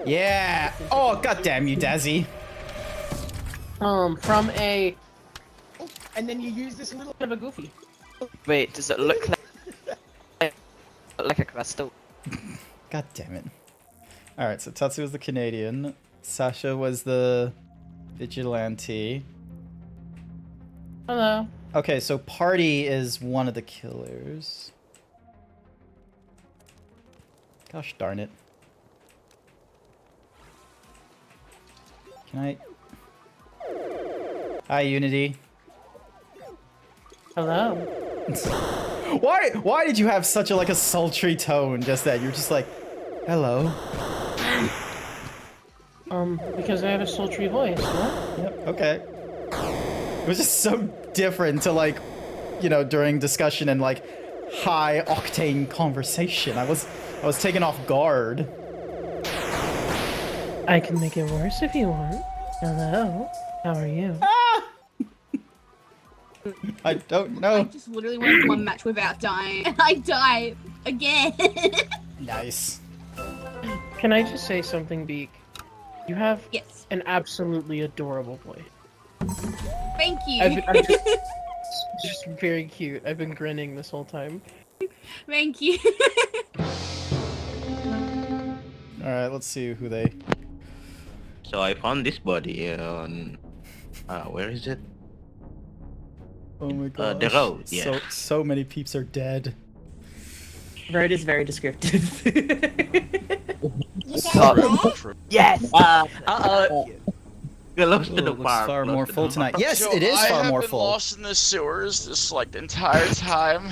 Yeah! Oh, goddamn you, Dazzy. From a... And then you use this little of a goofy. Wait, does it look like a crystal? God damn it. Alright, so Tatsu was the Canadian. Sasha was the vigilante. Hello. Okay, so Party is one of the killers. Gosh darn it. Can I... Hi, Unity. Hello. Why did you have such a, like, a sultry tone just then? You're just like, hello. Because I have a sultry voice, huh? Yep, okay. It was just so different to, like, you know, during discussion and, like, high octane conversation. I was taken off guard. I can make it worse if you want. Hello. How are you? I don't I know. just literally went 1 match without dying, and I died again. Nice. Can I just say something, Beak? You have Yes. an absolutely adorable voice. Thank you. I'm just very cute. I've been grinning this whole time. Thank you. Alright, let's see who they... So I found this body on... where is it? Oh my god. The road, yeah. So many peeps are dead. Road is very descriptive. Yes! Uh-oh. Close to Ooh, the looks farm. far more full tonight. Yes, So it is far more I have been full. lost in the sewers this, like, the entire time.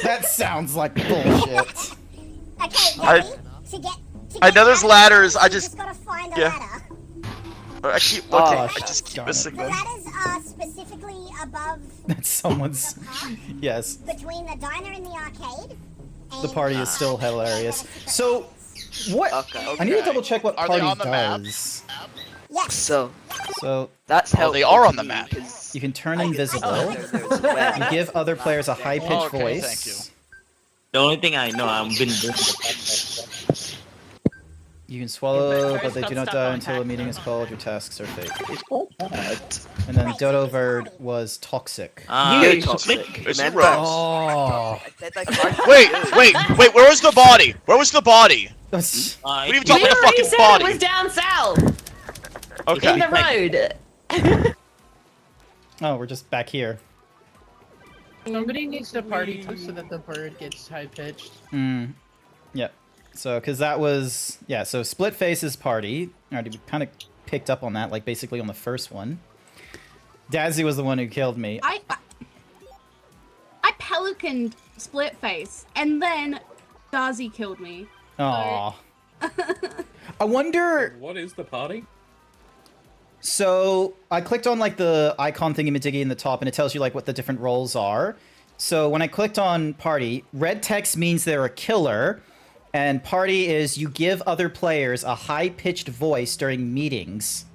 That sounds like bullshit. I know there's ladders, I just... gotta find a yeah. ladder. I keep looking, I gosh, just keep darn it. missing The them. ladders are specifically above That's someone's... Yes. between the diner and the arcade. The party is still hilarious. So, what... Okay. I need to double check what Are they party on the map? does. Yes. So, So, that's how they are on the map. you can turn invisible. Invisible. You give other players a high-pitched Okay, voice. thank you. The only thing I know, I've been doing You can swallow, but they do not Stuck die on until a pack. meeting is called. Your tasks are fake. It's all bad. And then Dodo Bird was toxic. You're toxic. toxic. It's Remember? gross. Oh. I said I can't Wait, do. wait, where was the body? Where was the body? That's- We didn't even It's talk We about the already fucking said body. it was down south. Okay. In the road. Oh, we're just back here. Somebody needs to party so that the bird gets high pitched. Yep. So, because that was... Yeah, so Split Face's party. Already kind of picked up on that, like, basically on the first one. Dazzy was the one who killed me. I pelicaned Split Face, and then Darcy killed me. Aww. I wonder... What is the party? So, I clicked on, like, the icon thingy-majiggy in the top, and it tells you, like, what the different roles are. So, when I clicked on party, red text means they're a killer, and party is you give other players a high-pitched voice during meetings.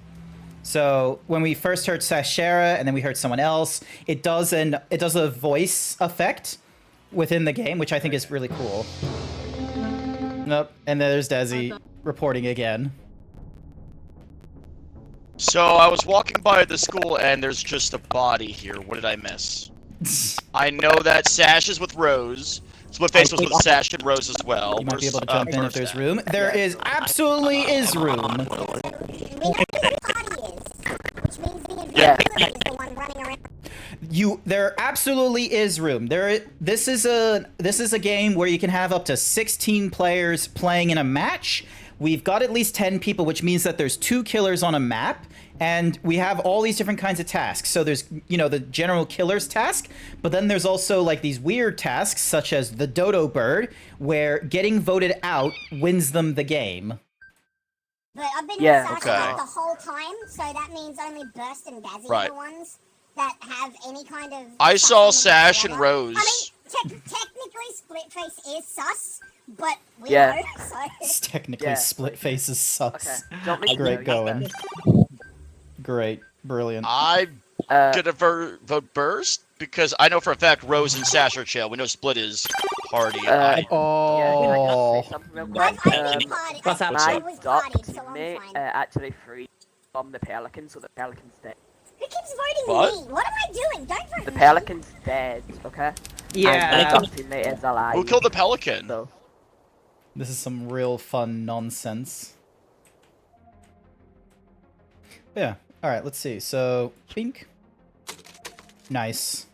So, when we first heard Sashera, and then we heard someone else, it does a voice effect within the game, which I think is really cool. Nope, and there's Dazzy reporting again. So I was walking by the school and there's just a body here. What did I miss? I know that Sash is with Rose. Splitface was with Sash and Rose as well. You might be Where's, able to jump in if where's there's that? room. There is absolutely is room. We know who the party is, which means the invisible is the one running around. There absolutely is room. This is a game where you can have up to 16 players playing in a match. We've got at least 10 people, which means that there's 2 killers on a map, and we have all these different kinds of tasks. So there's, you know, the general killer's task, but then there's also like these weird tasks, such as the Dodo Bird, where getting voted out wins them the game. But I've been Yeah. with Sasha Okay. the whole time, so that means only Burst and Dazzy Right. are the ones that have any kind of... I saw sus Sash and whatsoever. Rose. I mean, technically Splitface is sus, but we Yeah. know, so... It's technically Yeah. split faces sus. Okay. Don't make Great me going. Great. Brilliant. I'm gonna vote Burst because I know for a fact Rose and Sash are chill. We know Split is party. Oh. What's up? I was Doc partied, so I'm teammate fine. actually freed from the Pelican, so the Pelican's dead. Who keeps voting What? me? What am I doing? Don't vote The me. Pelican's dead, okay? Yeah. And the Doc teammate is alive. Who killed the Pelican? So, This is some real fun nonsense. Yeah. Alright, let's see. So, pink. Nice.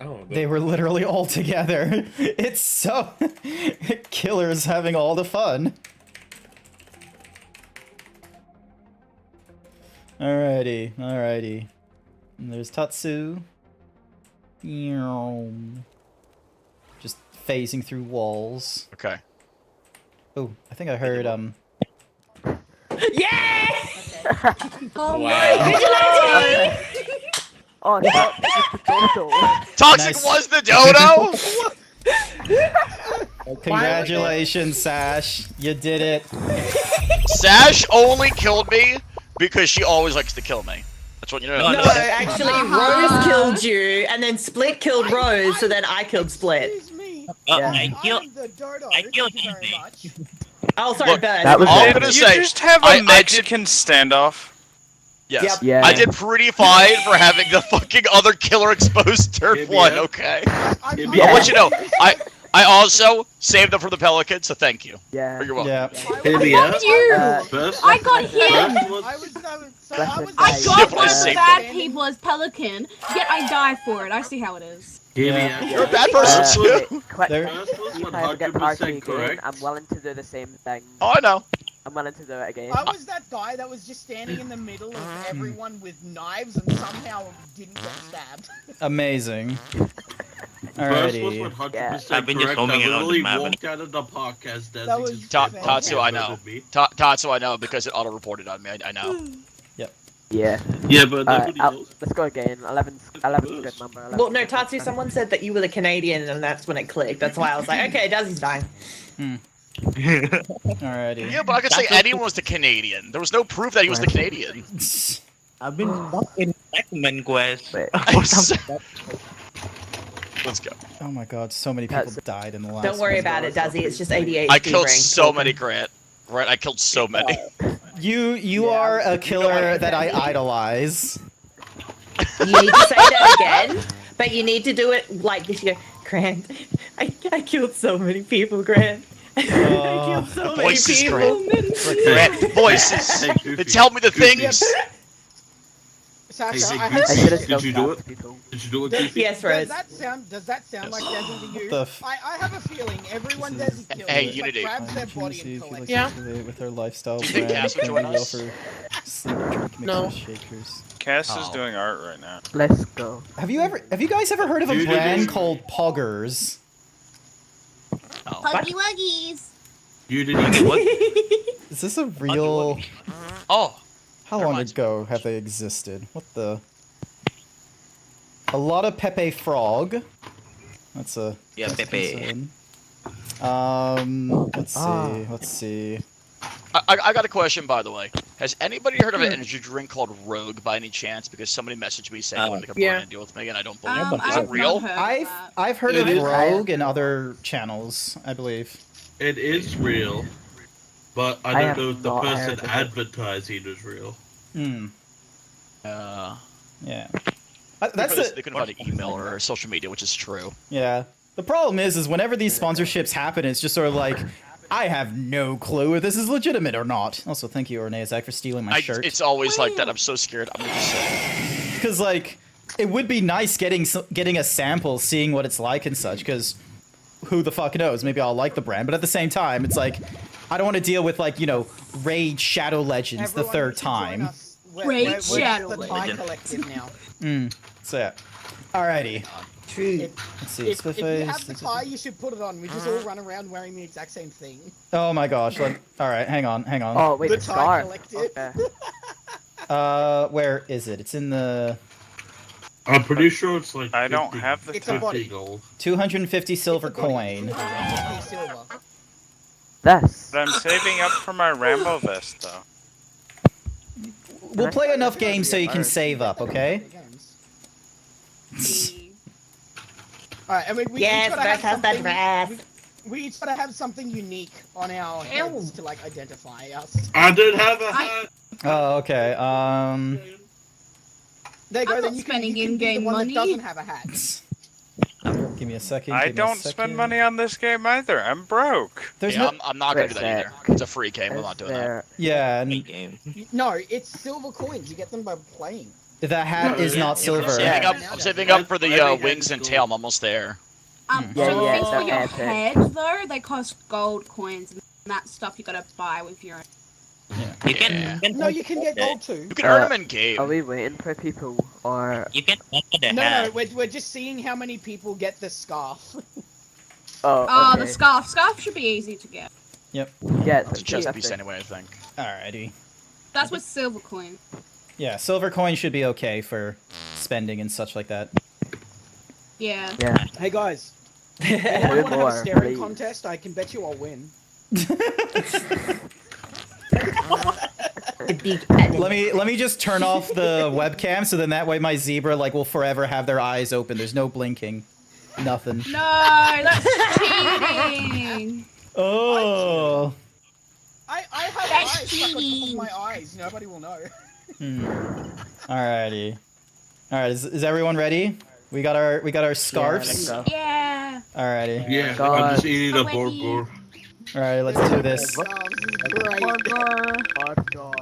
Oh, They were literally all together. It's so... Killer's having all the fun. Alrighty, alrighty. And there's Tatsu. Just phasing through walls. Okay. Oh, I think I heard, Yeah! Oh Wow. oh, no, Toxic Nice. was the dodo? Congratulations, Sash. You did it. Sash only killed me because she always likes to kill me. That's what you know. No, actually, Rose killed you, and then Split killed Rose, so then I killed Split. I killed. I killed Oh, sorry, Look, Burst. that was all I'm it. gonna You say, just have a I Mexican standoff. yes, Yep. Yeah. I did pretty fine for having the fucking other killer exposed turn Maybe, one. yeah. Okay, Yeah. I'll let you know. I also saved them from the Pelican, so thank you. Yeah. Or you're welcome. Yeah. Fuck you! I got hit! I got one of the Saved bad them. people as Pelican, yet I die for it. I see how it is. Yeah. You're a bad person too. There- If I ever get party again, I'm willing to do the same thing. Oh, I know. I'm willing to do it again. I was that guy that was just standing in the middle of everyone with knives and somehow didn't get stabbed. Amazing. Alrighty. I've been just roaming around the map. walked out of the podcast. That was Tatsu, I know. Tatsu, I know because it auto-reported on me. I know. Yeah. Yeah, but nobody knows. Let's go again. 11's a good number. 11's Well, no, a good Tatsu, number. someone said that you were the Canadian, and that's when it clicked. That's why I was like, okay, Dazzy's dying. Alrighty. Yeah, but I could say anyone was the Canadian. There was no proof that he was the Canadian. I've been stuck in Pac-Man quest. Let's go. Oh my god, so many people died in the last Don't worry one. about it, Dazzy. It's just ADHD. I killed brain so talking. many, Grant. Right, I killed so many. You are a killer that I idolize. You need to say that again, but you need to do it like this. You go, Grant, I killed so many people, Grant. I killed so many Voices, people. Grant, voices. They tell me the things. Sasha, Hey, I Goofy, have did you do it? Did you do it, Goofy? Yes, Rose. Does that sound like Desi to you? The I have a feeling everyone Desi kills Hey, like, Unity. grabs their body and collects Yeah. With her lifestyle Do you think brand, Cass would join currently us? offer sleep drink mixers, shakers. Cass is Oh. doing art right now. Let's go. Have you guys ever heard of a Dude, brand dude. called Poggers? Huggy Wuggies! You didn't. What? Is this a real? Oh, How long ago have they existed? What the? A lot of Pepe Frog. That's a. Yeah, that's a Pepe. concern. Let's see. I got a question, by the way. Has anybody heard of an energy drink called Rogue by any chance? Because somebody messaged me saying they wanted to come Yeah. and deal with me, and I don't believe it. Is I've it real? not heard of that. I've heard It of is- Rogue and other channels, I believe. It is real, but I I don't have know if the not heard person of it. advertising is real. Hmm. Yeah. That's They the couldn't find an email or social media, which is true. yeah. The problem is whenever these sponsorships happen, it's just sort of like, I have no clue if this is legitimate or not. Also, thank you, Orneazak, for stealing my shirt. It's always like that. I'm so scared. I'm gonna just say. Because like, it would be nice getting a sample, seeing what it's like and such. Because who the fuck knows? Maybe I'll like the brand, but at the same time, it's like, I don't want to deal with like, you know, Raid Shadow Legends the third time. Raid Shadow the Thai collective now. So yeah. Alrighty. True. Let's see. If Split you face. have the car, you should put it on. We just all run around wearing the exact same thing. Oh my gosh. All right, hang on. Oh wait, The the tie scarf. collective. Okay. Where is it? It's in the I'm pretty sure it's like. I don't 50 have the It's a body. gold. 250 silver It's a body. coin. 250 silver. That's. But I'm saving up for my Rambo vest, though. We'll play enough games so you can save up, okay? Alright, I mean, we Yes, each gotta Rex has have that something. dress. We each gotta have something unique on our heads to like identify us. I did have a hat. Oh, okay. There you go. I'm Then not you can, spending you can be the in-game one money. that doesn't have a hat. Give me a second. I give me a don't second. spend money on this game either. I'm broke. There's Yeah, no. I'm not gonna do that either. It's a free game. I'm not doing that. Yeah, and Game. No, it's silver coins. You get them by playing. the hat is not silver. I'm saving up for the wings and tail. I'm almost there. Yeah, So yeah, things for it's your epic. head, though, they cost gold coins, and that stuff you gotta buy with your own. You can. No, you can get gold too. You can earn them in game. Are we waiting for people or? You can get the No, hat. no, we're just seeing how many people get the scarf. Oh, Oh, okay. the scarf. Scarf should be easy to get. Yep. Yeah, It's a chest piece anyway, I think. Alrighty. That's with silver coin. Yeah, silver coin should be okay for spending and such like that. Yeah. Yeah. Hey guys, anyone want to have a more, staring please. contest? I can bet you I'll win. Let me just turn off the webcam so then that way my zebra will forever have their eyes open. There's no blinking. Nothing. No, that's cheating. Oh. I have That's eyes stuck on top of cheating. my eyes. Nobody will know. Alrighty. Alright, is everyone ready? We got our scarves. Yeah. Alrighty. Yeah, God. I'm just eating a Already. burger. Alright, let's do this. Great. Burger. Oh god.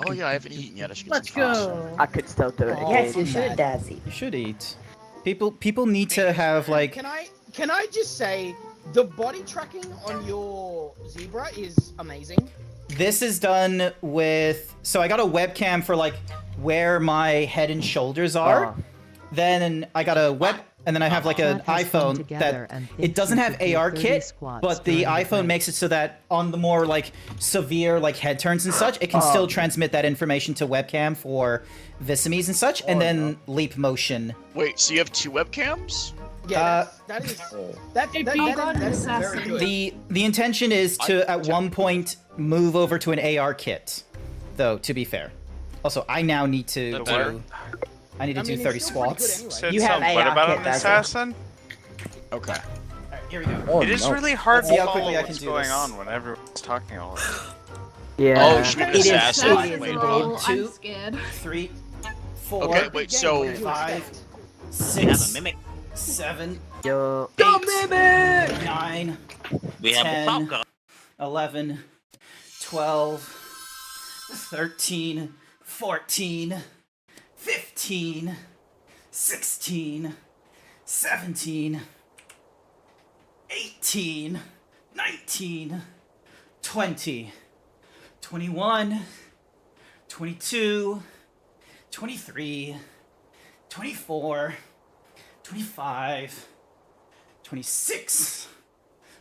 Oh yeah, I haven't eaten yet. I should get Let's some pasta. go. I could still do it. Oh, Yes, you I'm should, bad. Dazzy. You should eat. People need to have Can I just say the body tracking on your zebra is amazing. this is done with so I got a webcam for where my head and shoulders are. Then I got a web and then I have an iPhone that it doesn't have AR kit, but the iPhone makes it so that on the more severe head turns and such, it can still transmit that information to webcam for Visamies and such, and then leap motion. Wait, so you have two webcams? Yeah, that is that is very good. The intention is to at one point move over to an AR kit, though. To be fair, also I now need to do. I need to do 30 squats. Said You have something. What AR about kit, an doesn't it? assassin? Okay. Here we go. It is really hard Let's see to how follow quickly I what's can do going this. on when everyone's talking all of it. Yeah. Oh, you should be an It is assassin. so easy. Wait. Roll. I'm Two. scared. 3, 4, Okay, wait, so 5, We have a 6, mimic. 7, Yo. 8, 9, We have 10, a falcon. 11, 12, 13, 14, 15, 16, 17, 18, 19, 20, 21, 22, 23, 24, 25, 26,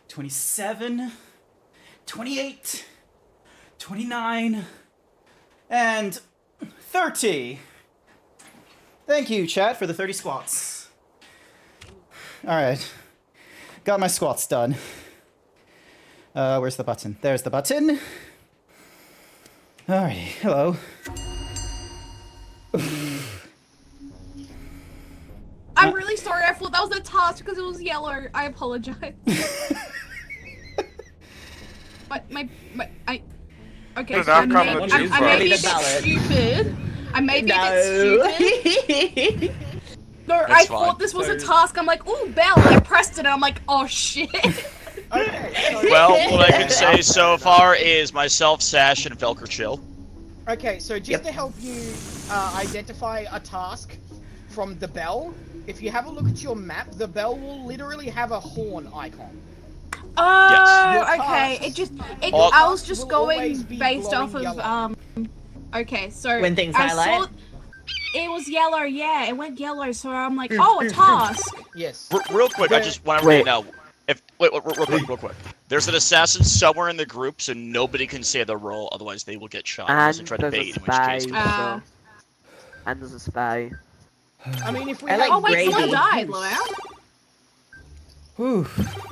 27, 28, 29, and 30. Thank you, chat, for the 30 squats. Alright. Got my squats done. Where's the button? There's the button. Alright, hello. I'm really sorry. I thought that was a task because it was yellow. I apologize. Okay, Did so not come with I cheese may be a fries. bit stupid. I may be a bit stupid. No, I That's thought fine. this was a task. I'm like, ooh, bell. I pressed it and I'm like, oh shit. Okay, so, Well, what I can say so far is myself, Sash, and Velker Chill. okay, so just to help you identify a task from the bell, if you have a look at your map, the bell will literally have a horn icon. Oh, Your okay. tasks- I was just will going always be based glowing off of yellow. Okay, so When things I highlight? saw It was yellow, yeah. It went yellow, so I'm like, oh, a task. Yes. Real quick, I just want everybody to know. Wait, real quick. There's an assassin somewhere in the group, so nobody can say the role, otherwise they will get shot. And Unless they try to there's bait, a in which case. spy. And there's a spy. I mean, if we Oh, wait, someone died, Loa. Whew.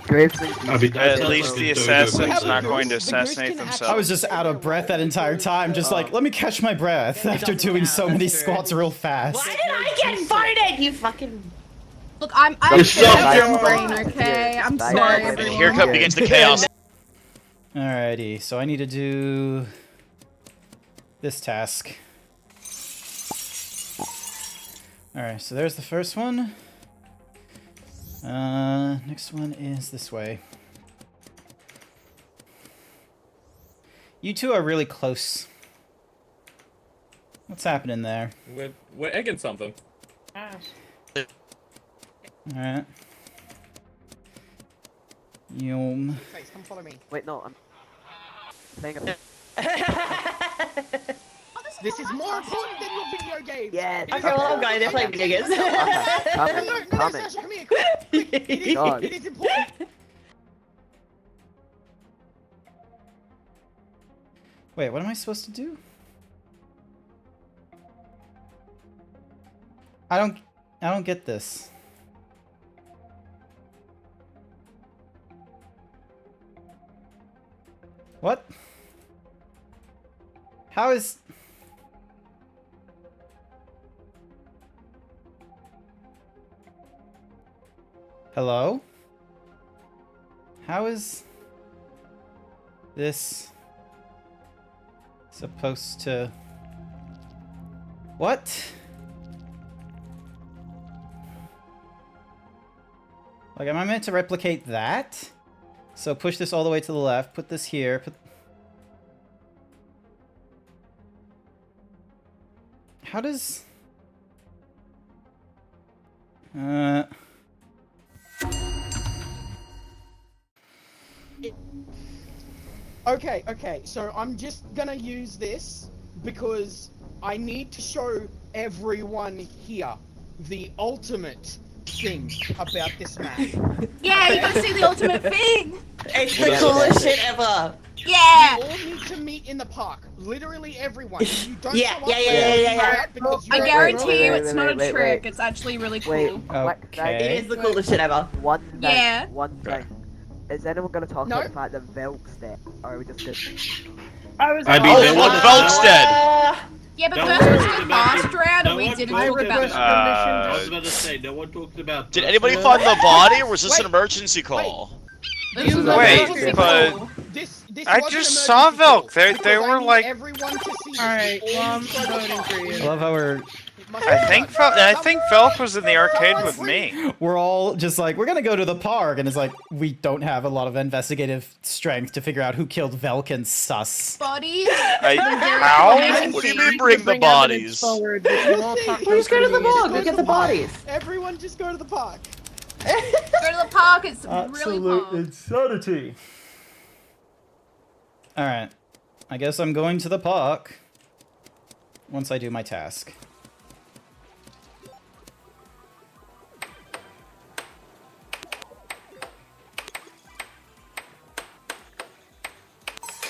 At least the assassin's not going to assassinate themselves. I was just out of breath that entire time, just like, let me catch my breath after doing so many squats real fast. Why did I get voted? You fucking. Look, I'm dumb brain, okay? I'm sorry. And here begins the chaos. Alrighty, so I need to do this task. Alright, so there's the first one. Next one is this way. You two are really close. What's happening there? We're egging something. Alright. Yum. Come follow me. Wait, no, I'm playing a... This is more important than your video game. Yeah. Okay, well, I'm going to play video games. Come here, quick. It is important. Wait, what am I supposed to do? I don't get this. What? How is... Hello? How is this supposed to... What? Like, am I meant to replicate that? So push this all the way to the left, put this here, How does... Okay, so I'm just gonna use this because I need to show everyone here the ultimate thing about this map. Yeah, you gotta see the ultimate thing! It's the coolest shit ever! Yeah! You all need to meet in the park. Literally everyone. If you don't Yeah, show up, yeah. I guarantee you it's not a trick, it's actually really cool. Okay. It is the coolest shit ever. One thing. Yeah. One thing. Is anyone going to talk about the fact that Velk's dead? Or are we just good? Velk's dead! Yeah, but first was the last round and we didn't talk about it. I was about to say, no one talked about. Did anybody find the body, or was this an emergency call? Wait, but I just saw Velk. They were like. Alright, well, I'm voting for you. I love how we're... I think Velk was in the arcade with me. We're all just like, we're gonna go to the park, and it's like, we don't have a lot of investigative strength to figure out who killed Velk and sus. Bodies? How? What do you mean bring the bodies? We'll just go to the park, we'll get the bodies. Everyone just go to the park. Go to the park, it's really fun. insanity. Alright. I guess I'm going to the park. Once I do my task.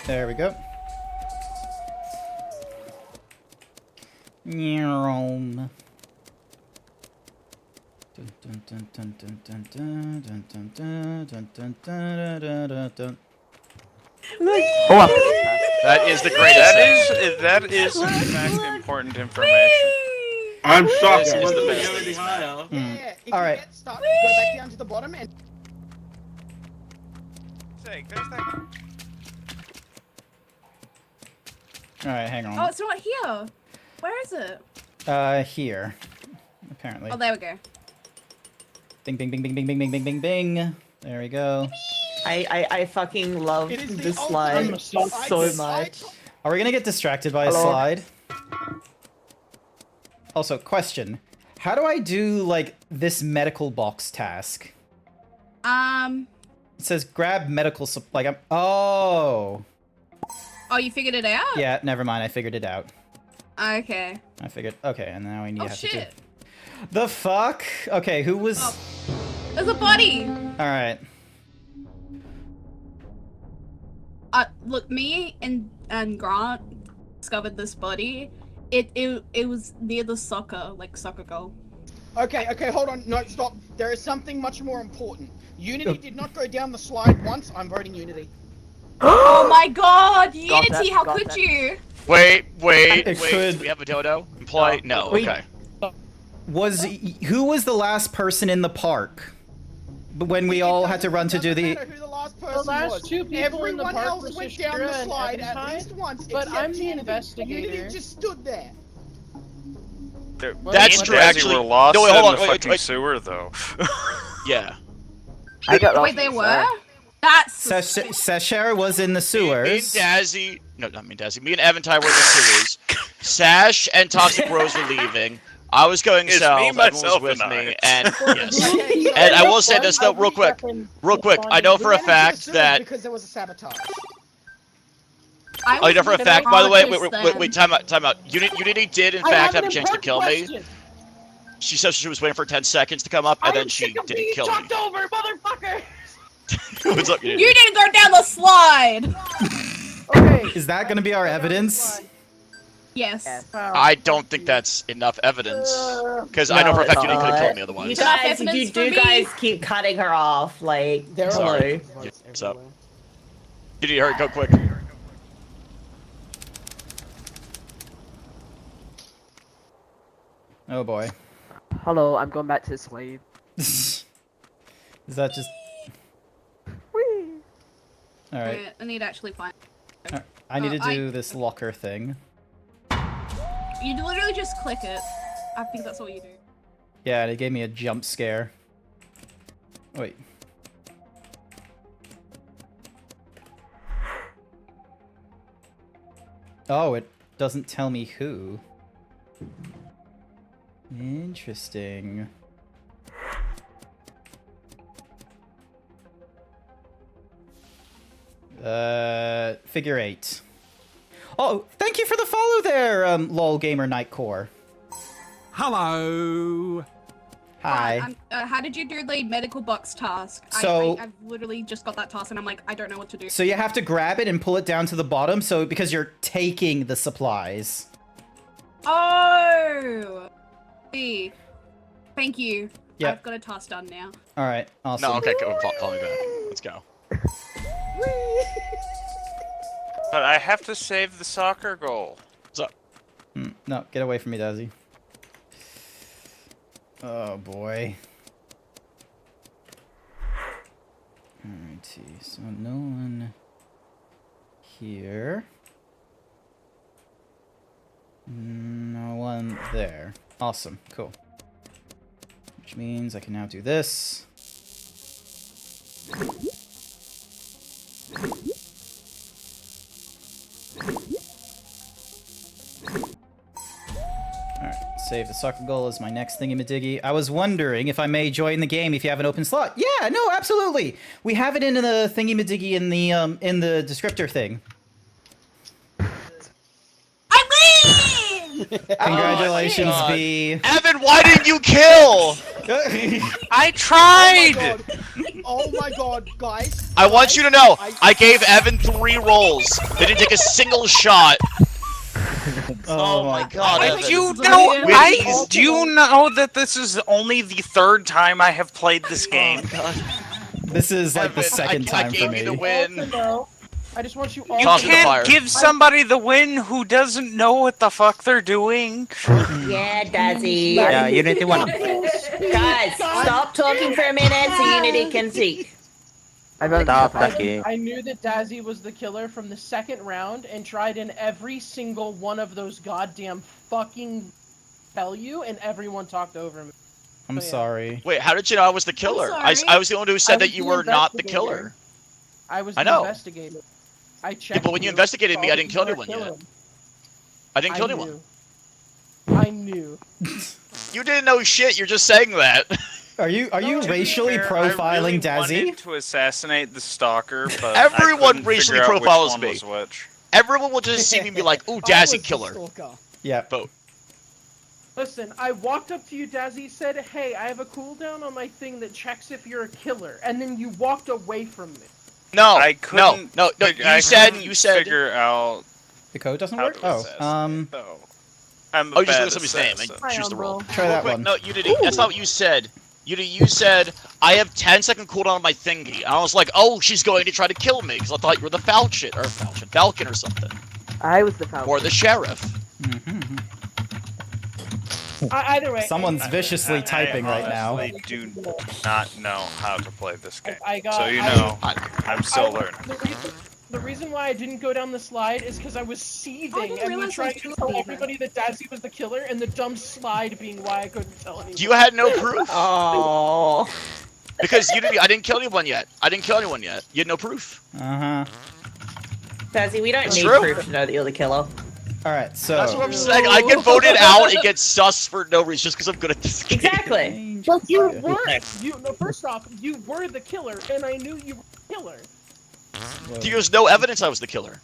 There we go. Nyom. That is the greatest. That is in fact important information. I'm shocked. This It is the wasn't best. go any higher. Yeah, if All you right. get stuck, go back down to the bottom and... Alright, hang on. Oh, it's not here. Where is it? Here. Apparently. Oh, there we go. Bing, bing, bing, bing, bing, bing, bing, bing, bing, bing. There we go. I fucking love this slide so much. Are we gonna get distracted by a slide? Also, question. How do I do, like, this medical box task? It says grab medical Oh, you figured it out? Yeah, never mind. I figured it out. Okay. I figured. Okay, and now we need to have to do. Shit. The fuck? Okay, who was? Oh. There's a body. All right. Look, me and Grant discovered this body. It was near the soccer goal. Okay, hold on. No, stop. There is something much more important. Unity did not go down the slide once. I'm voting Unity. Oh my god! Unity, how could you? Wait. Could... Do we have a dodo? Employee? No. Okay. Who was the last person in the park? When we all had to run to do the. Who the last person The last was. two people in the Everyone park else was went just down the Shira and slide at Eventide, least once. but except I'm the Unity. investigator. Unity just stood there. That's true. Actually, were lost no, wait, hold in on, the wait, fucking sewer, though. Yeah. I got lost. Wait, they were? That's Sashera was in the sewers. Me and Dazzy, no, not me and Dazzy. Me and Eventide were in the sewers. Sash and Toxic Rose were leaving. I was going It's south. me, Everyone was myself, with and me, I. and yes. And I will say this though, real quick. I know for a fact that. Because there was a sabotage. I know for a fact. By the way, wait, time out. Unity did in fact have a chance to kill me. She said she was waiting for 10 seconds to come up, and then she didn't kill me. Talked over, motherfucker. What's up, you didn't go down the slide. Okay. Is that gonna be our evidence? Yes. I don't think that's enough evidence, because I know for a fact Unity could have killed me otherwise. You guys, you do guys keep cutting her off, like, Sorry. What's up? Unity, hurry, go quick. Oh boy. Hello, I'm going back to sleep. Is that just? All right. I need to actually find. I need to do this locker thing. You literally just click it. I think that's all you do. Yeah, and it gave me a jump scare. Wait. Oh, it doesn't tell me who. Interesting. Figure 8. Oh, thank you for the follow there, lol gamer nightcore. Hello. Hi. How did you do the medical box task? So I've literally just got that task and I'm like, I don't know what to do. So you have to grab it and pull it down to the bottom, so because you're taking the supplies. Oh. See. Thank you. Yep. I've got a task done now. All right. Awesome. No, okay, go, call me back. Let's go. But I have to save the soccer goal. What's up? No, get away from me, Dazzy. Oh boy. Alrighty, so no one here. No one there. Awesome, cool. Which means I can now do this. Alright, save the soccer goal as my next thingy-majiggy. I was wondering if I may join the game if you have an open slot. Yeah, no, absolutely! We have it in the thingy-majiggy in the descriptor thing. Congratulations, B. Evan, why didn't you kill? I tried! Oh my god, guys. I want you to know, I gave Evan 3 rolls. They didn't take a single shot. Oh my god, Evan. Do you know that this is only the 3rd time I have played this game? This is like Evan, the second time for me. I gave you the win. I just want you all. You can't give somebody the win who doesn't know what the fuck they're doing. Yeah, Dazzy. Yeah, Unity won. Guys, stop talking for a minute so Unity can see. I knew that Dazzy was the killer from the 2nd round and tried in every single one of those goddamn fucking tell you, and everyone talked over me. I'm sorry. Wait, how did you know I was the killer? I was the one who said that you were not the killer. I was the investigator. I checked. Yeah, but when you investigated me, I didn't kill anyone yet. I didn't kill anyone. I knew. You didn't know shit. You're just saying that. Are you racially profiling Dazzy? I wanted to assassinate the stalker, but everyone I racially figure out profiles which me. one was which. Everyone will just see me and be like, "Ooh, Dazzy killer." Yeah. Vote. Listen, I walked up to you, Dazzy, said, hey, I have a cooldown on my thing that checks if you're a killer, and then you walked away from me. No, I couldn't. no. I couldn't figure out. The code doesn't how work? to assassinate, though. I'm a Oh, you just bad look at somebody's name assassin. and choose the role. Try Real that quick, one. No, Unity, that's not what you said. Unity, you said, I have 10-second cooldown on my thingy. I was like, oh, she's going to try to kill me, because I thought you were the Falcon or something. I was the Falcon. Or the Sheriff. Either way. Someone's viciously typing right now. I do not know how to play this game. I got, so you know, I'm still learning. The reason why I didn't go down the slide is because I was seething and we tried to tell everybody that Dazzy was the killer, and the dumb slide being why I couldn't tell anyone. You had no proof. Oh. Because Unity, I didn't kill anyone yet. You had no proof. Dazzy, we don't That's need true. proof to know that you're the killer. Alright, so... That's what I'm saying. I get voted out and get sus for no reason just because I'm good at this game. Exactly. But you were. No, first off, you were the killer, and I knew you were the killer. There's no evidence I was the killer.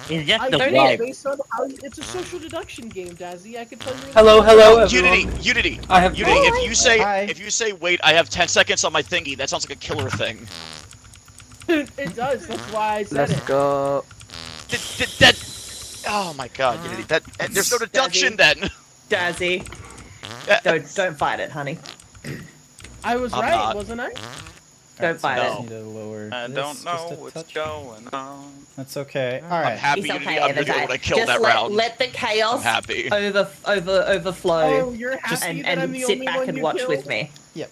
It's just I the don't way. based on how it's a social deduction game, Dazzy. I can tell you. Hello, everyone. Unity. I have. Unity, if you say wait, I have 10 seconds on my thingy, that sounds like a killer thing. It does. That's why I said Let's go. Oh my god, Unity. There's no deduction then. Dazzy. Don't fight it, honey. I was I'm right, not. wasn't I? Don't fight I it. don't know what's going on. That's okay. I'm Alright. happy It's Unity. okay, I'm gonna Evertide. when I killed Just that let, round. let the chaos I'm happy. overflow. Oh, you're happy that I'm and the sit only back one and you watch killed? with me. Yep.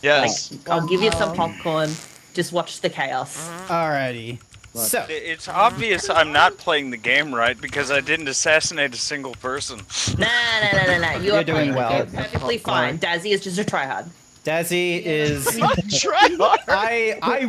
Yes. I'll give you some popcorn. Just watch the chaos. Alrighty. So. It's obvious I'm not playing the game right because I didn't assassinate a single person. Nah. You're doing playing well. the game perfectly fine. Dazzy is just a tryhard. Dazzy is. Tryhard. I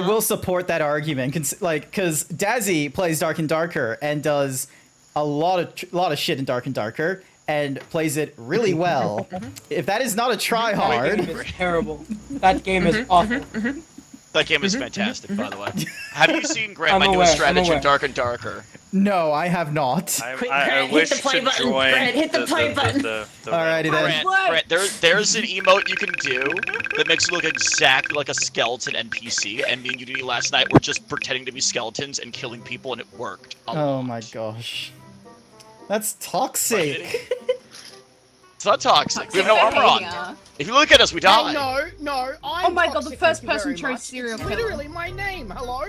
will support that argument, because Dazzy plays Dark and Darker and does a lot of shit in Dark and Darker and plays it really well. If that is not a tryhard, That game is terrible. That game is awful. That game is fantastic, by the way. Have you seen Grant, I'm my aware, newest I'm strategy, aware. Dark and Darker? no, I have not. I wish hit the play to button. join Grant, hit the play button. Alrighty then. Grant, there's an emote you can do that makes you look exactly like a skeleton NPC, and me and Unity last night were just pretending to be skeletons and killing people, and it worked. Oh my gosh. That's toxic. It's not toxic. We have no armor on. If you look at us, we die. No, I'm Oh my god, the toxic, first thank you person very chose much. serial It's killer. literally my name, hello?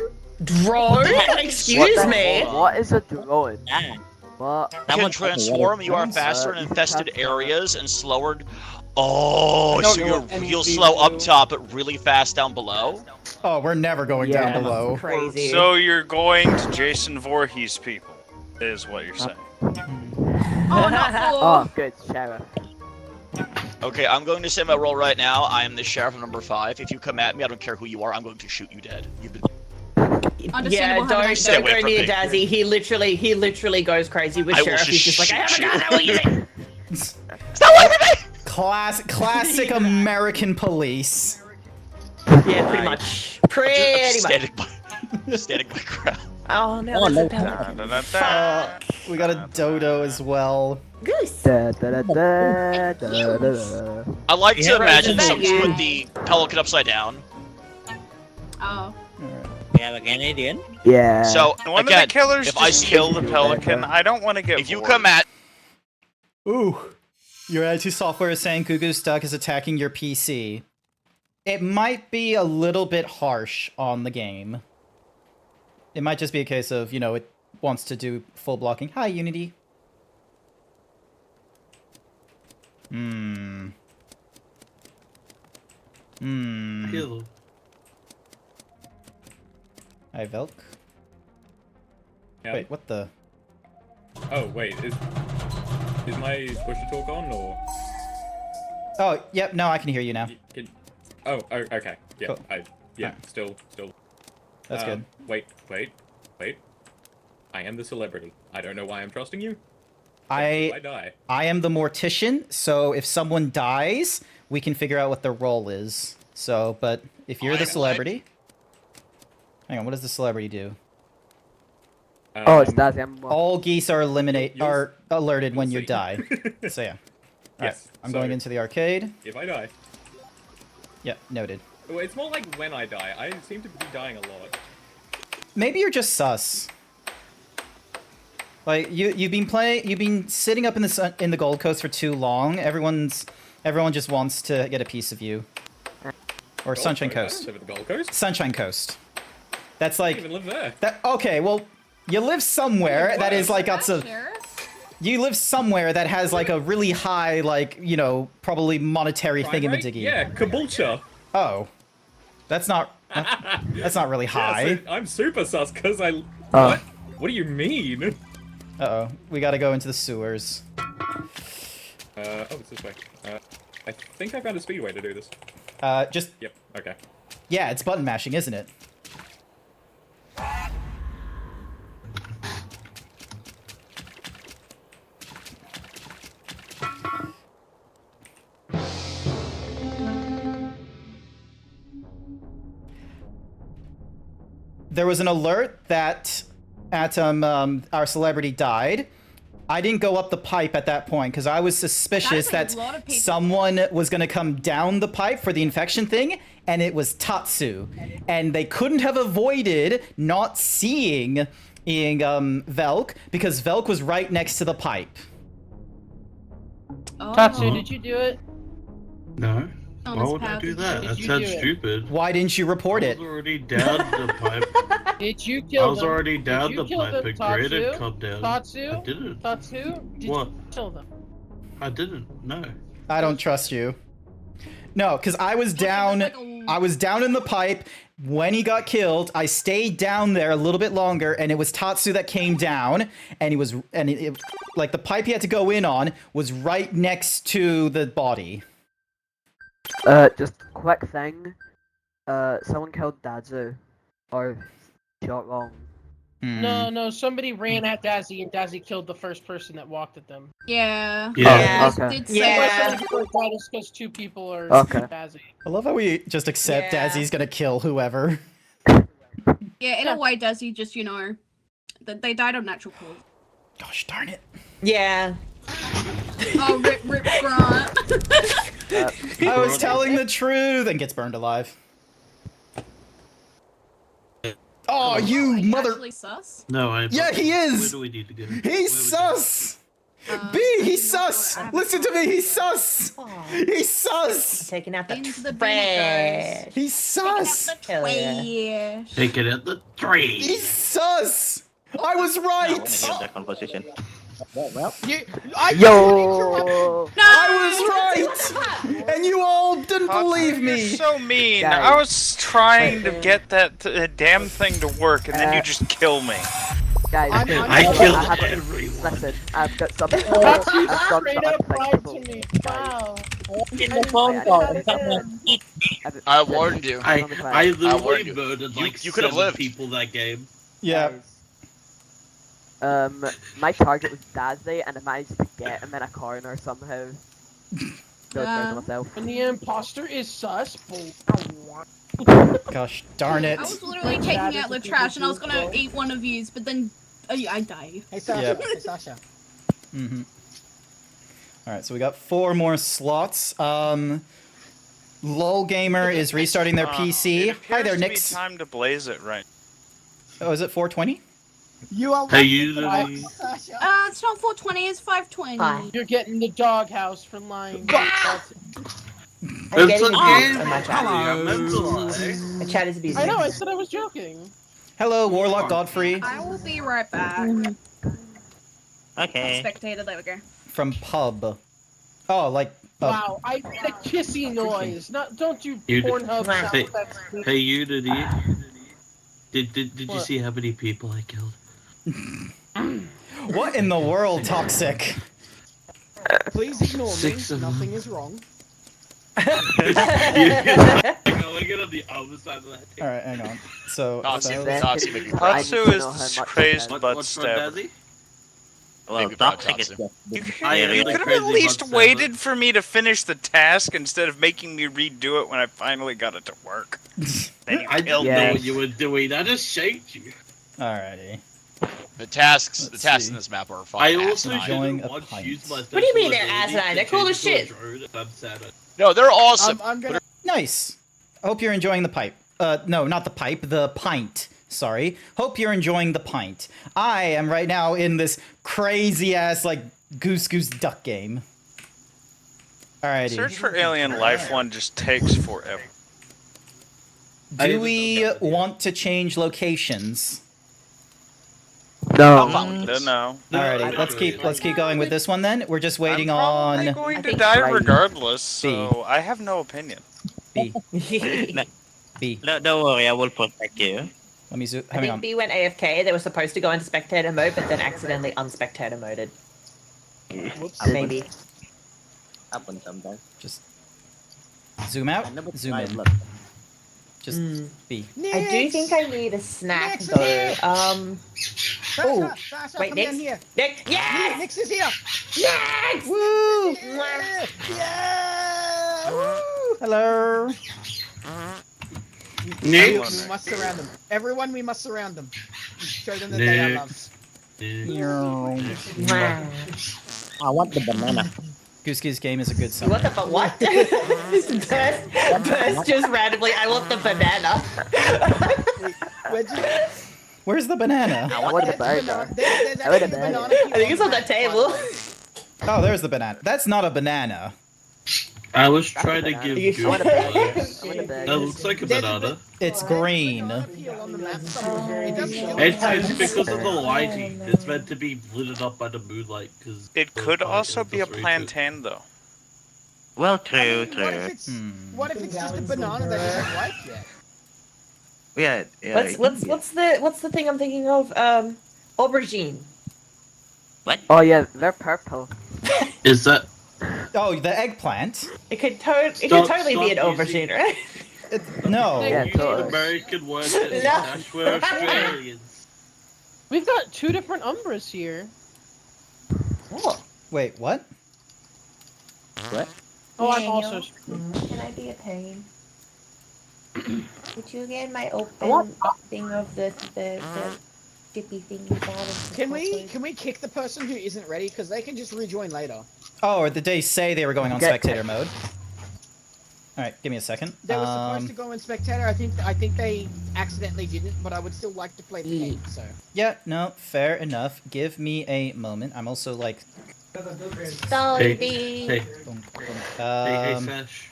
Drone? Excuse me? What is a drone? What? You can transform, you are faster in infested areas and slower. Oh, so you're real slow up top, but really fast down below? Oh, we're never going down below. Crazy. So you're going to Jason Voorhees people, is what you're saying. Oh, not full. Oh, good, Sheriff. Okay, I'm going to say my role right now. I am the sheriff of number 5. If you come at me, I don't care who you are, I'm going to shoot you dead. You've been... Yeah, don't Stay away go from near me. Dazzy. He literally goes crazy with I will Sheriff. He's just like, I have a gun, I will use it. Stop away from me! Classic American police. Yeah, pretty much. Pretty much. Standing my ground. Oh no, Oh, there's no. a pelican. We got a dodo as well. Goose. Da, da, da, da, da, da. I like to Yeah, imagine right, someone you. put the pelican upside down. Oh. We have a Canadian. Yeah. So, One again, of the killers if I just see kill the pelican. I don't want to get If you bored. come at... Ooh. Your IT software is saying Gugu's Duck is attacking your PC. It might be a little bit harsh on the game. It might just be a case of, it wants to do full blocking. Hi, Unity. Kill. Hi, Velk. Yeah. Wait, what the? Oh, wait, is my push to talk on, or? Oh, yep, no, I can hear you now. Oh, okay. Yeah, Cool. Still. That's good. Wait. I am the celebrity. I don't know why I'm trusting you. I die. I am the mortician, so if someone dies, we can figure out what their role is. So, but if you're the celebrity... Hang on, what does the celebrity do? Oh, it's Dazzy. I'm All geese are alerted when you die. So yeah. Yes. I'm going into the arcade. If I die. Yep, noted. Well, it's more like when I die. I seem to be dying a lot. Maybe you're just sus. Like you've been sitting up in the Gold Coast for too long. Everyone just wants to get a piece of you. Or Sunshine Coast. I don't live at the Gold Coast. Sunshine Coast. That's like. I don't even live there. Okay, well, you live somewhere that is like got some. You live somewhere that has like a really high, like, you know, probably monetary thingamadiggy. Yeah, Caboolture. Oh, that's not really high. Yeah, so I'm super sus because I. What do you mean? Uh-oh, we gotta go into the sewers. Oh, it's this way. I think I found a speedway to do this. Just. Yep. Okay. Yeah, it's button mashing, isn't it? There was an alert that our celebrity died. I didn't go up the pipe at that point because I was suspicious that someone was going to come down the pipe for the infection thing, and it was Tatsu. And they couldn't have avoided not seeing Velk because Velk was right next to the pipe. Oh. Tatsu, did you do it? No. Why would I do that? That sounds stupid. Why didn't you report it? I was already down the pipe. Did you kill them? I was already down the pipe and Grid had Tatsu? come down. Tatsu? I didn't. Tatsu? Did What? you kill them? I didn't. No. I don't trust you. No, because I was down in the pipe when he got killed. I stayed down there a little bit longer, and it was Tatsu that came down, and like the pipe he had to go in on was right next to the body. Just quick thing. Someone killed Dazu. Or shot wrong. No, somebody ran at Dazzy and Dazzy killed the first person that walked at them. Yeah. Yeah. Okay. Did say because two people are Dazzy. I love how we just accept Dazzy's gonna kill whoever. Yeah, in a way, Dazzy just, you know, they died of natural causes. Gosh darn it. Yeah. Oh, rip Grant. I was telling the truth and gets burned alive. Oh, you mother! Actually sus? No, yeah, he is. Where do we need to go? He's sus. He's sus. Listen to me. He's sus. He's sus. Taking out the trash. He's sus. Take it at the tree. He's sus. I was right. That conversation. Yo! I was right, and you all didn't believe me. You're so mean. Guys. I was trying to get that damn thing to work, and then you just kill me. Guys, I killed everyone. Listen, I've got something. Tatsu I've just got straight up lied to me. Wow. I warned you. I literally warned you. murdered like You could have 7 lived. people that game. Yeah. My target was Dazzy, and I managed to get him in a corner somehow. And the imposter is sus. Gosh darn it. I was literally taking out the trash, and I was gonna eat one of yous, but then I died. Hey Sasha. Yep. Hey Sasha. Mm-hmm. Alright, so we got 4 more slots. LOL Gamer is restarting their PC. Hi there, Nix. Time to blaze it right. Oh, is it 420? You are Hey, you Sasha. It's not 420, it's 520. You're getting the doghouse for lying. I'm It's getting okay. abused in my chat. Hello. The chat is abusing. I know, I said I was joking. Hello, Warlock Godfrey. I will be right back. Okay. Spectator, there we go. From Pub. Oh, like... Wow, I did a kissy noise. Don't you Pornhub sound Hey, effects. hey, you did you? Did you see how many people I killed? What in the world, Toxic? Please ignore me. Nothing is wrong. Going on the other side of that. Alright, hang on. So... Tatsu is crazed butt stab. Well, toxic is You could have at least waited for me to finish the task instead of making me redo it when I finally got it to work. Then you I killed didn't know me. what you were doing. I just shaked you. Alrighty. The tasks Let's in see. this map are fun. I also Enjoying didn't a once pint. use my What do you mean special they're ability asinine? to They're cool change as shit. into a drone, and I'm sad. No, they're awesome. I'm gonna. Nice. Hope you're enjoying the pipe. No, not the pipe, the pint. Sorry. Hope you're enjoying the pint. I am right now in this crazy ass like goose duck game. Alrighty. Search for alien life one just takes forever. Do we want to change locations? No. Don't know. Alrighty, let's keep going with this one then. We're just waiting I'm on going to die regardless, so I have no opinion. B. No, B. no, don't worry, I will protect you. Let me zoom. I Hang think on. B went AFK. They were supposed to go into spectator mode, but then accidentally unspectator moded. Maybe. Happens sometimes. Just zoom out, zoom in. Just B. I do think I need a snack though. Oh, Sasha, wait, come Nix? down here. Nix, yes! Nix is here. Yes! Woo! Yeah! Woo! Hello. We must surround them. Everyone, we must surround them. Show them that they are loved. I want the banana. Goose game is a good song. What the fuck? What? Burst just randomly. I want the banana. Where's the banana? I want the banana. I think it's on the table. Oh, there's the banana. That's not a banana. I was trying to give you. That looks like a banana. It's green. It's because of the lighting. It's meant to be lit up by the moonlight. Cause It could also be a plantain, though. Well, true. What if it's just a banana that isn't ripe yet? Yeah. What's the thing I'm thinking of? Aubergine. What? Oh yeah, they're purple. Is that? Oh, the eggplant. It could totally be an aubergine, right? No. Yeah, totally. American word that we're Australians. We've got 2 different Umbras here. Oh. Wait, what? What? Oh, I'm also. Can I be a pain? Would you get my open thing of the dippy thing you bought? Can we kick the person who isn't ready? Because they can just rejoin later. Oh, or did they say they were going on spectator mode? Alright, give me a second. They were supposed to go in spectator. I think they accidentally didn't, but I would still like to play the game. So. Yeah, no, fair enough. Give me a moment. I'm also like. Sorry, Hey, Sash.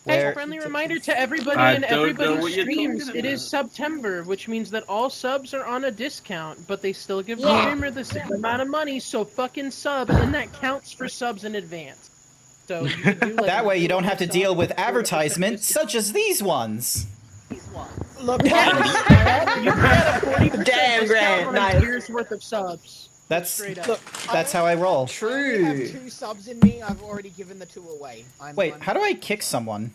Hey, friendly reminder to everybody I and don't know everybody what who you're streams. talking It is September, which means that all subs are on a discount, but they still give the Yeah. streamer the same amount of money, so fucking sub, and that counts for subs in advance. So you can do, like, That way you don't have to deal with advertisements such as these ones. Look, you get a 40% Damn, discount Grant, on nice. a year's worth of subs. That's Straight up. Look, that's how I roll. I have 2 subs in me. I've already given the 2 away. Wait, how do I kick someone?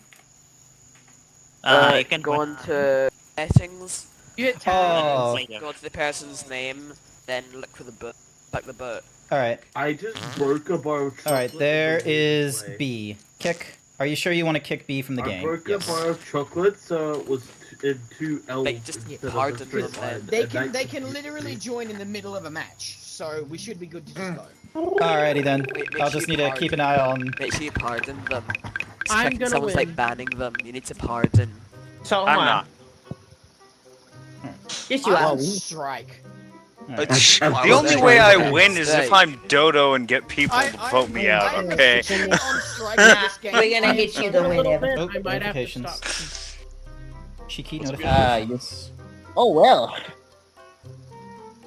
You can go on to settings. You hit Oh. Go to the person's name, then look for the book, like the book. Alright. I just broke a bar of chocolate. Alright, there is Anyway. B. Kick. Are you sure you want to kick B from the I game? broke a bar of chocolate, so it was in 2 L's. Like, just instead of pardon a straight them line, then. and They can literally join in the middle of a match, so we should be good to just go. Alrighty then. Make I'll sure just you need to keep an eye on. Make sure you pardon them. I'm Expect gonna someone's win. like banning them. You need to pardon. So I'm not. Yes, you are. Strike. The only way I win is if I'm Dodo and get people to vote me out, okay? On strike in this game. We're gonna hit you the whenever. Oh, I might have to notifications. stop. Cheeky notifications. yes. Oh well.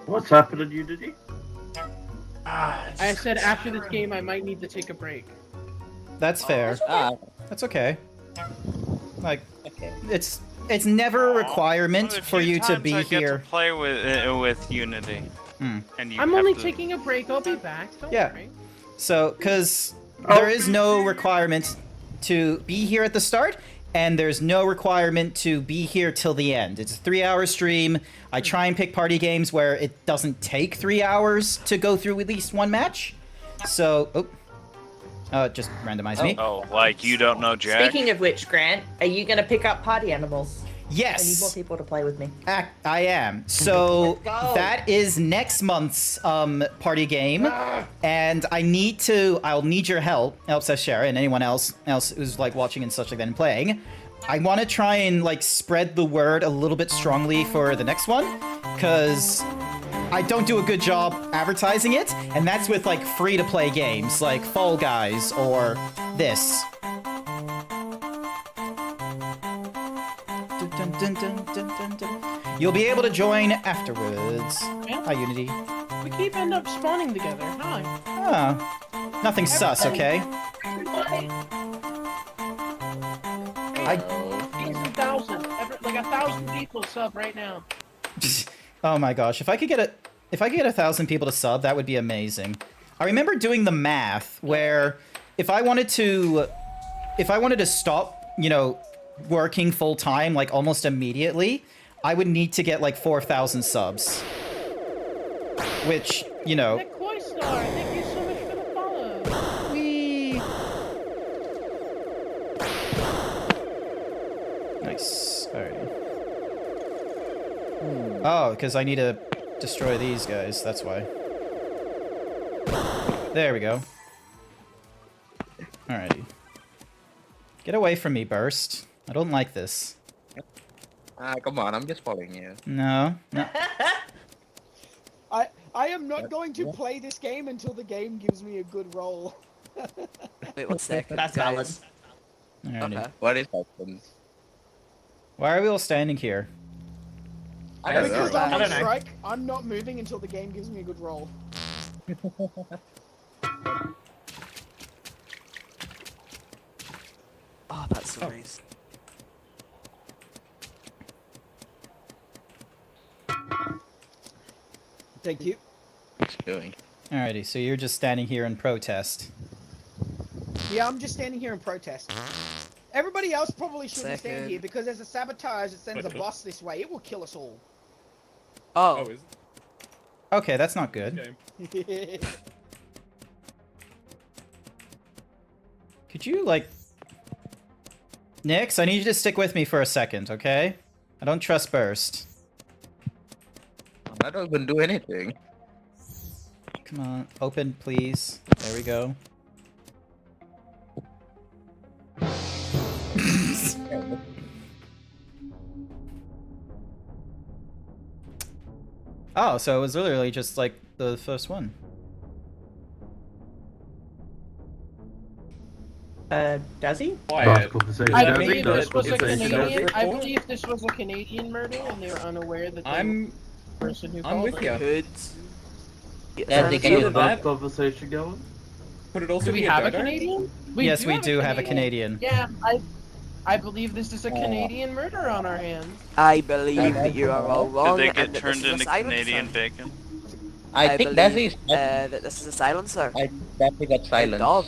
What's happening, Unity? I said after this game, I might need to take a break. That's fair. That's okay. Like, it's never a requirement for you to be I get here. to play with Unity. And you I'm have only to- taking a break. I'll be back. Don't Yeah. worry. So, because there is no requirement to be here at the start, and there's no requirement to be here till the end. It's a 3-hour stream. I try and pick party games where it doesn't take 3 hours to go through at least one match. So, just randomize me. Oh, like you don't know Jack? Speaking of which, Grant, are you gonna pick up party animals? Yes. I need more people to play with me. I am. So Let's go. that is next month's party game, and I'll need your help, Elsa Shara, and anyone else who's like watching and such like that and playing. I want to try and like spread the word a little bit strongly for the next one, because I don't do a good job advertising it, and that's with like free-to-play games like Fall Guys or this. Dun, dun, dun, dun, dun, dun. You'll be able to join afterwards. Yeah. Hi, Unity. We keep end up spawning together. Hi. Ah, nothing sus, okay? He's 1,000. Like 1,000 people sub right now. Oh my gosh, if I could get 1,000 people to sub, that would be amazing. I remember doing the math where if I wanted to stop, you know, working full time like almost immediately, I would need to get like 4,000 subs. Which, you know. Nick Coystar, thank you so much for the follow. Whee! Nice. Alright. Oh, because I need to destroy these guys, that's why. There we go. Alrighty. Get away from me, Burst. I don't like this. Come on, I'm just following you. No. I am not going to play this game until the game gives me a good roll. Wait 1 second. That's valid. Alrighty. Okay. What is happening? Why are we all standing here? Because I'm I on don't know. strike, I'm not moving until the game gives me a good roll. Oh, that's so nice. Thank you. What's doing? Alrighty, so you're just standing here in protest. Yeah, I'm just standing here in protest. Everybody else probably shouldn't stand Second. here because there's a sabotage that sends a boss this way. It will kill us all. Oh. is it? Okay, that's not good. Okay. Could you, like... Nix, I need you to stick with me for a second, okay? I don't trust Burst. I don't even do anything. Come on, open, please. There we go. Oh, so it was literally just like the first one. Does he? I believe this was a Canadian. I believe this was a Canadian murder, and they were unaware that the person who called with you. Could. Conversation going? Could it also Do we be have a dodo? Canadian? Yes, we do have a Canadian. Yeah, I believe this is a Canadian murder on our hands. I believe that you are all wrong. Did they get and that turned this is a into silencer. Canadian bacon? I think believe, that is. that this is a silencer. I definitely got silence. Dog.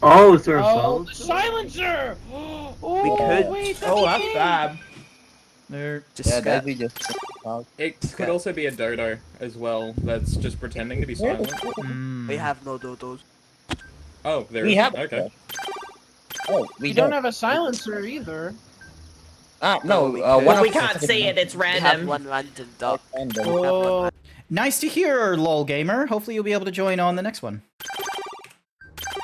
Oh, is there a Oh, silencer? the silencer! Oh, We could. wait, That's okay. bad. There. Just Yeah, scat. Desi just. It could also be a dodo as well. That's just pretending to be silent. We have no dodos. Oh, there We is. have. Okay. Oh, We don't have a silencer either. No. we One could. of We can't see it, it's We have random. one random dog. Oh, Nice to hear, lol gamer. Hopefully you'll be able to join on the next one.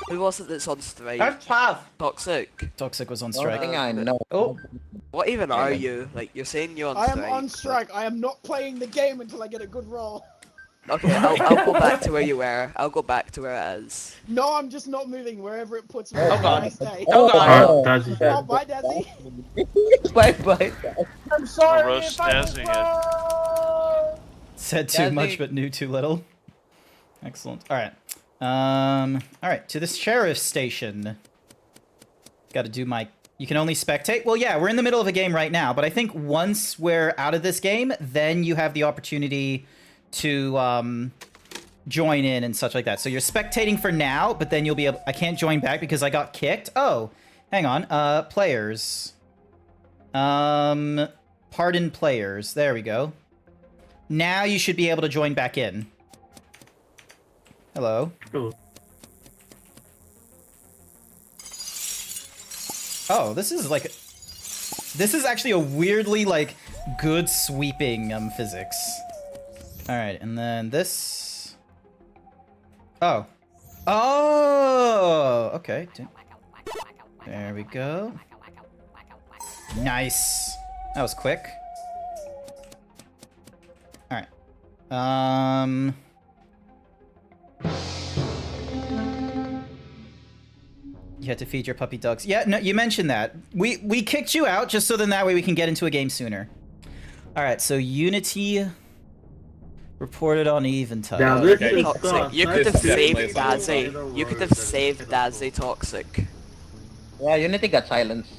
Who was it that's on strike? That's tough. Toxic. Toxic was on I strike. think I know. Oh. What even are you? Like, you're saying you're on I am strike. on strike. I am not playing the game until I get a good roll. Okay, I'll go back to where you were. I'll go back to where it is. No, I'm just not moving. Wherever it puts me, Oh, God. I stay. Oh, God. Desi's Oh, dead. bye, Desi. Bye. I'm sorry roast if I was Desi wrong. Said too much but knew too little. Excellent. Alright. Alright, to the sheriff's station. Gotta do my... You can only spectate? Well, yeah, we're in the middle of a game right now, but I think once we're out of this game, then you have the opportunity to, join in and such like that. So you're spectating for now, but then you'll be able... I can't join back because I got kicked. Oh, hang on. Players. Pardon players. There we go. Now you should be able to join back in. Hello. Cool. Oh, this is like... This is actually a weirdly, like, good sweeping physics. Alright, and then this... Oh. Oh! Okay. There we go. Nice. That was quick. Alright. You had to feed your puppy dogs. Yeah, no, you mentioned that. We kicked you out just so then that way we can get into a game sooner. Alright, so Unity reported on Eventide. Now this is toxic. You could have saved Dazzy. You could have saved Dazzy Toxic. Yeah, Unity got silenced.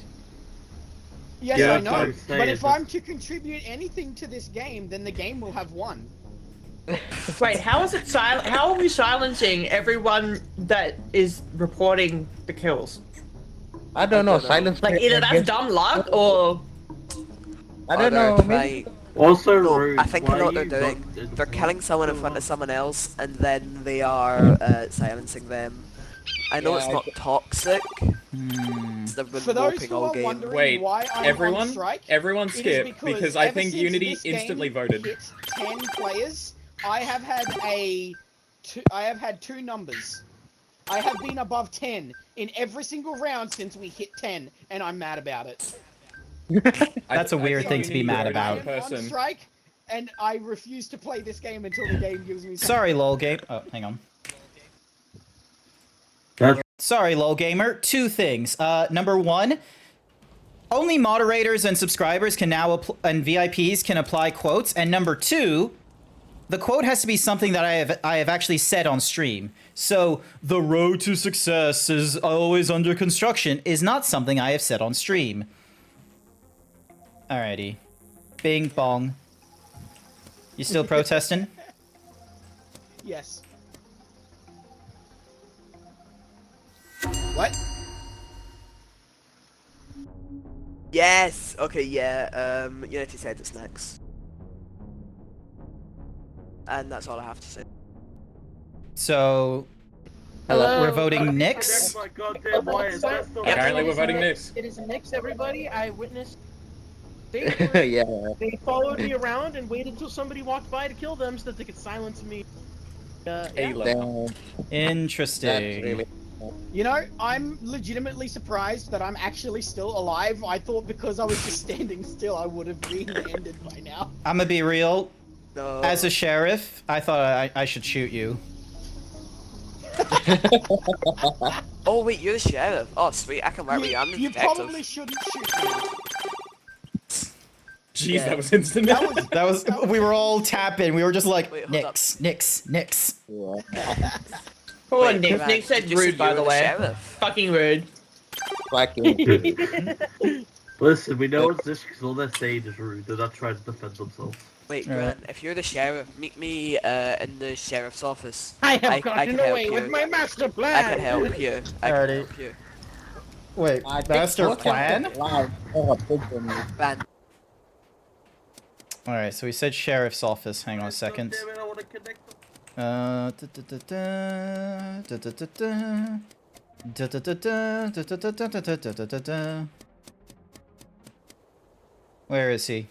Yes, Yeah, I know. I'm But if saying. I'm to contribute anything to this game, then the game will have won. Wait, how is it silent? How are we silencing everyone that is reporting the kills? I don't know. Silence. Like either that's dumb luck or I don't know. Maybe. Also, No, I think I know what why they're you doing. got- They're killing someone in front of someone else, and then they are silencing them. I know Yeah, it's I not get- toxic. They've been For those warping who all are game. wondering Wait, why I'm on everyone strike, it is skip because I ever think since Unity this game instantly voted. hit 10 players, I have had two numbers. I have been above 10 in every single round since we hit 10, and I'm mad about it. That's a weird thing to be mad about. I am on strike, and I refuse to play this game until the game gives me something. Sorry, lol game. Oh, hang on. That's Sorry, lol gamer. Two things. Number one, only moderators and subscribers can now and VIPs can apply quotes. And number two, the quote has to be something that I have actually said on stream. So the road to success is always under construction is not something I have said on stream. Alrighty. Bing bong. You still protesting? Yes. What? Yes. Okay. Yeah. Unity said it's next, and that's all I have to say. So Hello. we're voting Nyx. my goddamn why is that still Apparently we're It is voting Nyx. Nyx. It is Nyx, everybody. I witnessed. Yeah. They followed me around and waited until somebody walked by to kill them so that they could silence me. Yeah. Damn. Interesting. That's really. You know, I'm legitimately surprised that I'm actually still alive. I thought because I was just standing still, I would have been ended by now. I'm gonna be real. No. As a sheriff, I thought I should shoot you. Oh wait, you're the sheriff. Oh sweet, I can work with you. I'm the You detective. probably shouldn't shoot me. Jeez, Yeah. that was instant. That was. We were all tapping. We were just like, Wait, hold up. Nyx, Nyx, Nyx. Poor Wait, Nick. Grant, Nick said did you say rude, by you the were way. sheriff? Fucking rude. Fucking. Listen, we know it's this because all they're saying is rude. They're not trying to defend themselves. Wait, Alright. Grant, if you're the sheriff, meet me in the sheriff's office. I have I gotten can help away you. with my master I plan. can help you. I can Alrighty. help you. Wait, master plan? Ban. All right, so we said sheriff's office. Hang on a second. Damn it, I want to connect them. Where is he?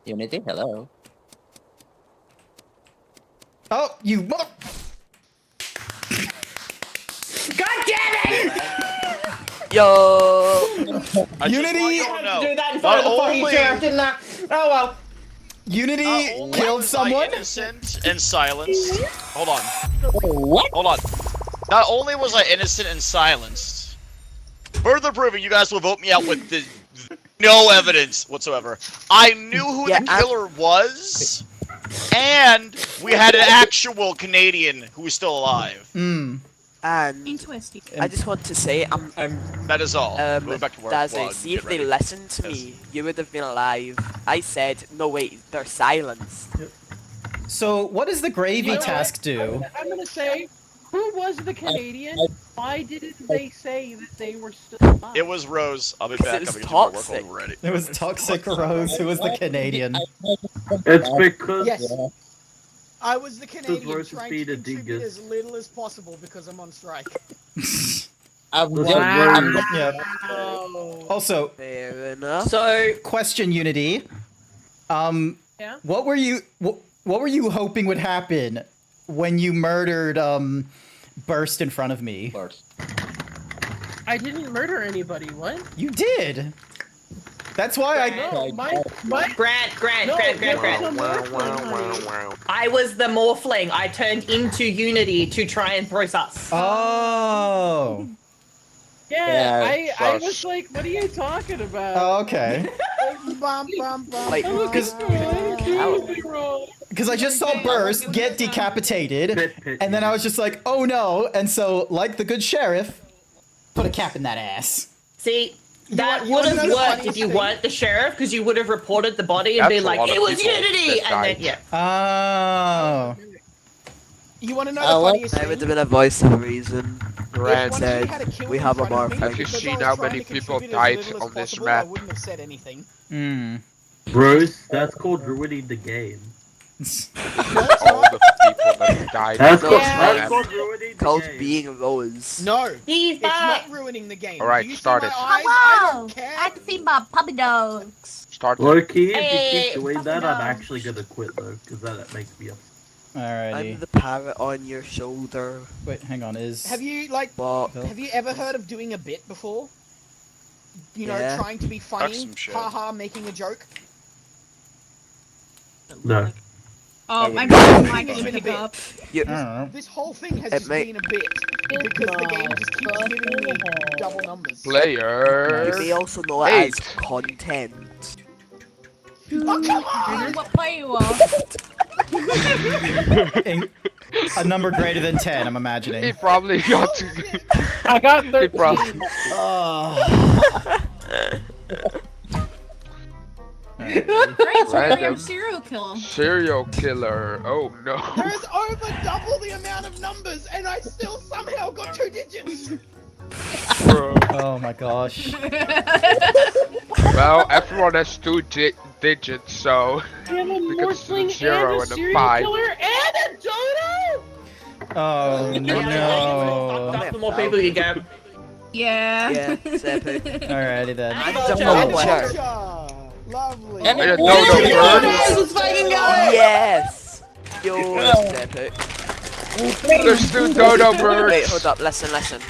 Unity, hello. Oh, you mother... God damn it! Yo! I just Unity! want you to know, Do that in front of the fucking sheriff, didn't I? Oh well. Unity not only killed was I someone? innocent and silenced. Hold on. What? Hold on. Not only was I innocent and silenced, further proving you guys will vote me out with the no evidence whatsoever. I knew who Yeah, the killer was, and we had an actual Canadian who was still alive. Hmm. And Interesting. I just want to say, That is all. Moving back to work. Dazzy, Well, see get if they ready. listened to me, you would have been alive. I said, no wait, they're silenced. So, what does the gravy task do? I'm gonna say, who was the Canadian? Why didn't they say that they were still alive? It was Rose. I'll be Because back. it I'm was gonna get to my work toxic. when we're ready. It was Toxic Rose who was the Canadian. It's because Yes. I was the Canadian Rose is trying being to a contribute dingus. as little as possible because I'm on strike. Yeah. Also, fair enough. So, question, Unity. Yeah? What were you hoping would happen when you murdered Burst in front of me? I didn't murder anybody. What? You did. That's why No, my Grant. No, there was a morphling, honey. I was the morphling. I turned into Unity to try and throw sus. Oh. Yeah, I was like, what are you talking about? Oh, okay. Like, Because I just saw Burst get decapitated, and then I was just like, oh no, and so, like the good sheriff, put a cap in that ass. See, that would have worked if you weren't the sheriff, because you would have reported the body and been like, it was Unity! And then, yeah. Oh. You want to know the funniest I thing? would have been a voice of reason. Grant said, we have a morphling. Have you seen how many people died on this map? I wouldn't have said anything. Bruce, that's called ruining the game. All the people that died. That's called ruining the Called game. being Rose. No, he's it's not ruining the game. Alright, Do you see start my it. eyes? I don't care. I can see my puppy dogs. Start it. Low-key, if Hey, you keep doing that, I'm fucking actually gonna quit though, because that makes me upset. Alrighty. I'm the parrot on your shoulder. Wait, hang on, Have you have you ever heard of doing a bit before? You know, Yeah. trying to be funny, some shit. haha, making a joke. No. Oh, would my not. mic It's is been a pick bit. up. This whole thing has It just may- been a bit because the game just keeps giving me double numbers. Player. You may also know it as content. Oh, come on! What play you are? A number greater than 10, I'm imagining. He probably got to. I got He 13. probably. Great, so Random. you're a serial killer. Serial killer. Oh no. There's over double the amount of numbers, and I still somehow got 2 digits. Bro. Oh my gosh. Well, everyone has 2 digits, so. We have a Because morphling it's a 0 and a and a serial 5. killer and a dodo! Oh no. The more people you get. Yeah. Yeah, it's epic. Alrighty then. Gotcha. Lovely. And a dodo bird. Let's fucking go! Yes! Yo, it's epic. There's 2 dodo birds. Wait, hold up, listen.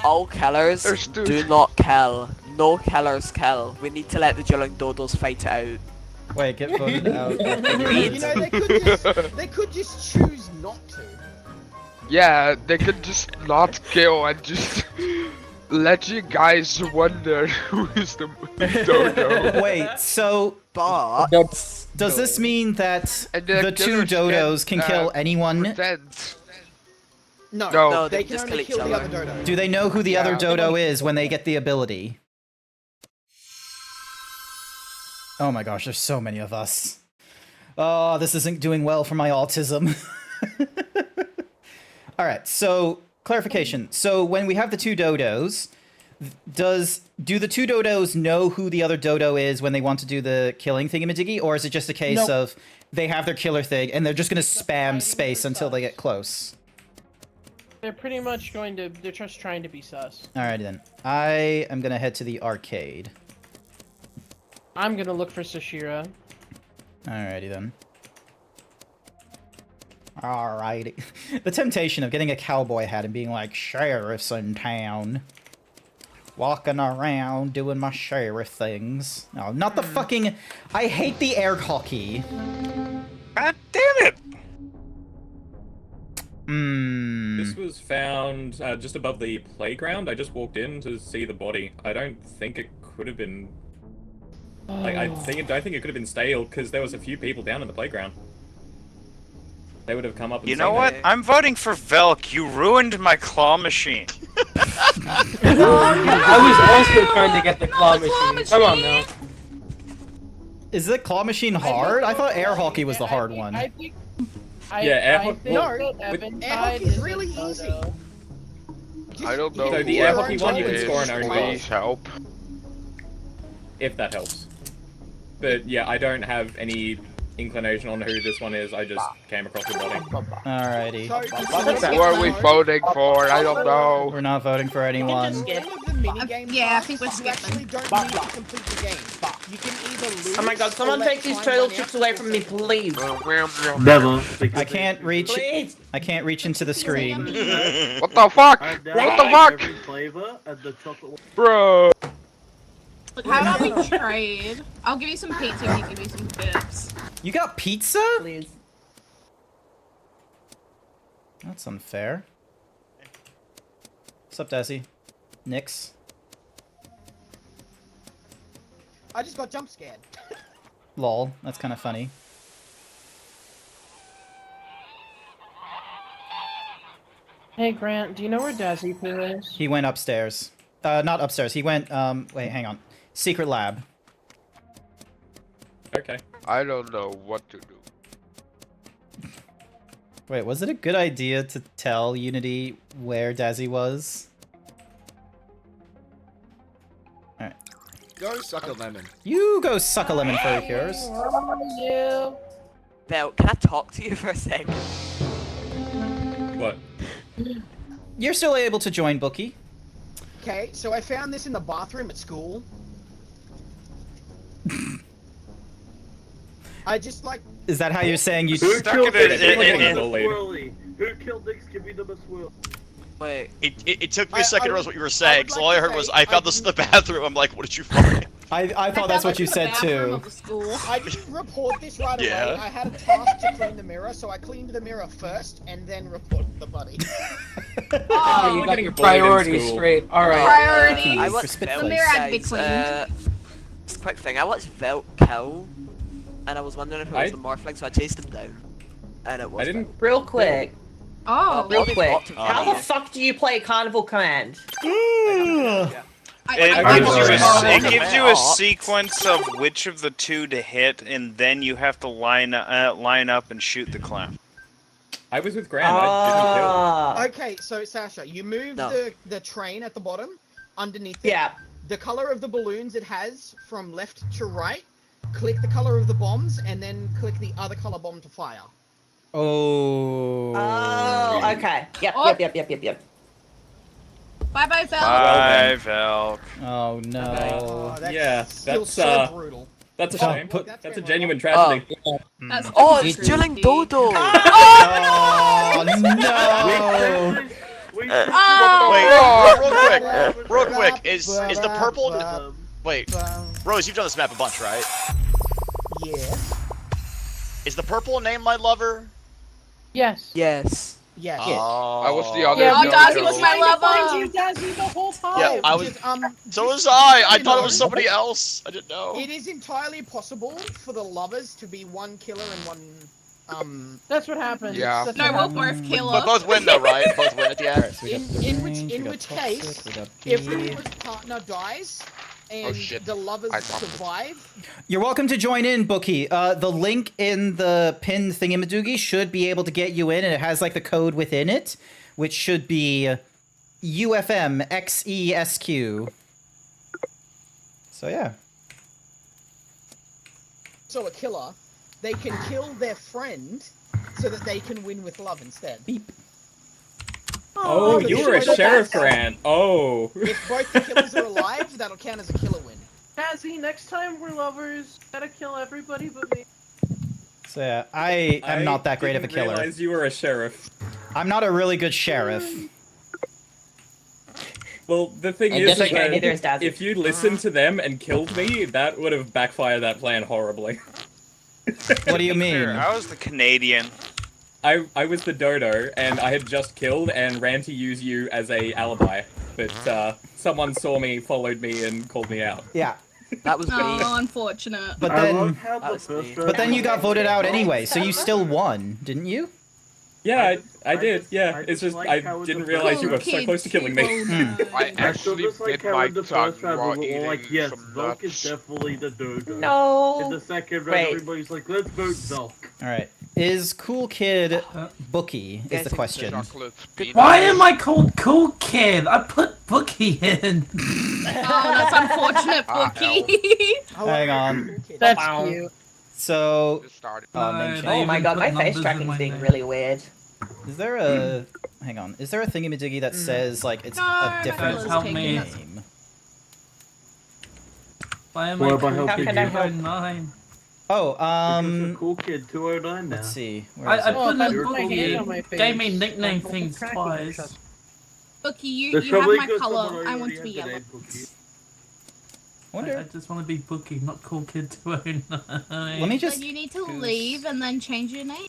All killers There's 2. do not kill. No killers kill. We need to let the dueling dodos fight it out. Wait, get voted out. You know, they could just choose not to. Yeah, they could just not kill and just let you guys wonder who is the dodo. Wait, so But does this mean that And the 2 killers dodos can kill anyone? Pretend. No, No. they they can just only kill kill each the other. other dodo. Do they know who the other Yeah. dodo is when they get the ability? Oh my gosh, there's so many of us. Oh, this isn't doing well for my autism. Alright, so clarification. So when we have the 2 dodos, do the 2 dodos know who the other dodo is when they want to do the killing thingamajiggy, or is it just a case of they have their killer thing and they're just gonna spam space until they get close? They're pretty much going to, they're just trying to be sus. Alrighty then. I am gonna head to the arcade. I'm gonna look for Sashira. Alrighty then. Alrighty. The temptation of getting a cowboy hat and being like, sheriff's in town. Walking around doing my sheriff things. No, not the fucking... I hate the air hockey. God damn it! This was found just above the playground. I just walked in to see the body. I don't think it could have been... Like, I don't think it could have been stale, because there was a few people down in the playground. They would have come up and You seen know what? it. I'm voting for Velk. You ruined my claw machine. I was also trying to get the claw machine. Come on now. Is the claw machine hard? I thought air hockey was the hard one. I think. air I hockey. think No, that Evan air tied hockey's is really a easy. dodo. I don't know. So the who air hockey one, you it can is. score an own goal. Please help. If that helps. But yeah, I don't have any inclination on who this one is. I just came across the body. Alrighty. Who are we voting for? I don't know. We're not voting for anyone. Yeah, I think we're You actually skipping. don't need to complete the game. You can either lose. Oh my god, someone take these turtle chips away from me, please. Never. I can't reach. Please. I can't reach into the screen. What the fuck? What the fuck? Every flavor and the chocolate. Bro. How about we trade? I'll give you some pizza and you give me some chips. You got pizza? Please. That's unfair. What's up, Desi? Nix? I just got jump scared. Lol. That's kind of funny. Hey Grant, do you know where Dazzy is? He went upstairs. Not upstairs. He went, wait, hang on. Secret lab. Okay. I don't know what to do. Wait, was it a good idea to tell Unity where Dazzy was? Alright. Go suck a lemon. You go suck a lemon for yours. You. Vel, can I talk to you for a second? What? You're still able to join, Bookie. Okay, so I found this in the bathroom at school. I just like. Is that how you're saying you Who stuck killed it Nick Swirly? Who killed Nick Skippy the Swirl? Wait. It took me a second to realize what you were saying, because all I heard was, I found this in the bathroom. I'm like, what did you find? I thought that's what you said too. I didn't report this right Yeah. away. I had a task to clean the mirror, so I cleaned the mirror first and then reported the buddy. Oh, you got your priorities straight. Alright. Priorities. I watched spit Vel, The mirror had to be guys, cleaned. just a quick thing. I watched Vel kill, and I was wondering if it was the Morphling, so I chased him down. And it was. I didn't. Real quick. Oh. Real quick. Oh, How yeah. the fuck do you play Carnival Command? It gives you a sequence of which of the two to hit, and then you have to line up and shoot the clown. I was with Grant. I didn't kill. Okay, so Sasha, you move No. the train at the bottom, underneath it. Yeah. The color of the balloons it has from left to right. Click the color of the bombs, and then click the other color bomb to fire. Oh. Oh, okay. Yep, Oh. yep. Bye bye, Val. Bye, Val. Oh no. That Yeah, feels that's so brutal. That's a Oh, shame. put- That's a genuine tragedy. That's Oh, just it's dueling creepy. Dodo! Oh no. Wait, real quick, is the purple? Wait, Rose, you've done this map a bunch, right? Yeah. Is the purple name my lover? Yes. Yes. Yeah. Oh. I was the other. Oh, no, Dazzy no. was my lover. You Dazzy the whole time. Yeah, I was. Just, So was I. I thought it was somebody else. I didn't know. It is entirely possible for the lovers to be one killer and one. That's what happened. Yeah. That's No, what we'll happened. both kill But her. both win though, right? Both win at the end. In which case, if the partner dies and shit. the lovers I dropped it. survive, You're welcome to join in, Bookie. The link in the pinned thingamadoogie should be able to get you in, and it has like the code within it, which should be UFMXESQ. So yeah. so a killer, they can kill their friend so that they can win with love instead. Beep. Oh, but you this were a is what sheriff, that's- Grant. Oh. If both the killers are alive, that'll count as a killer win. Dazzy, next time we're lovers, gotta kill everybody but me. So yeah, I am not that great of a didn't killer. realize you were a sheriff. I'm not a really good sheriff. Well, the thing And is, just like that neither is Dazzy. if you'd listened to them and killed me, that would have backfired that plan horribly. What do you mean? I was the Canadian. I was the dodo, and I had just killed and ran to use you as a alibi. But someone saw me, followed me, and called me out. Yeah. That was me. Oh, unfortunate. But I then, love how the That was first me. but then you got voted out anyway, so you December. still won, didn't you? Yeah, I I did. just- Yeah, I it's just just like I how didn't the realize you were Cool so close to killing me. kids, people I know. actually just like bit how my in the tongue first round while we were all like, eating yes, some Zulk is nuts. definitely the dodo. No. In the second round, Wait. everybody's like, let's vote Zulk. All right. Is Cool Kid Bookie? Is the question. Chocolate Why am I called Cool Kid? I put Bookie in. Oh, that's unfortunate, Bookie. Hang on. That's Wow. cute. So. Oh my god, my face tracking's being really weird. Is there a? Hang on. Is there a thingamajiggy that says like it's a different name? Why am Well, I if I cool help kid you, 209? Oh, Because you're cool kid 209 now. Let's see. I put in You're cool kid. Bookie, gave me nickname things twice. Bookie, you That's have probably my because color. someone I already want to be had the yellow. name Bookie. I just want to be Bookie, not cool kid 209. Let me just. Then you need to leave and then change your name.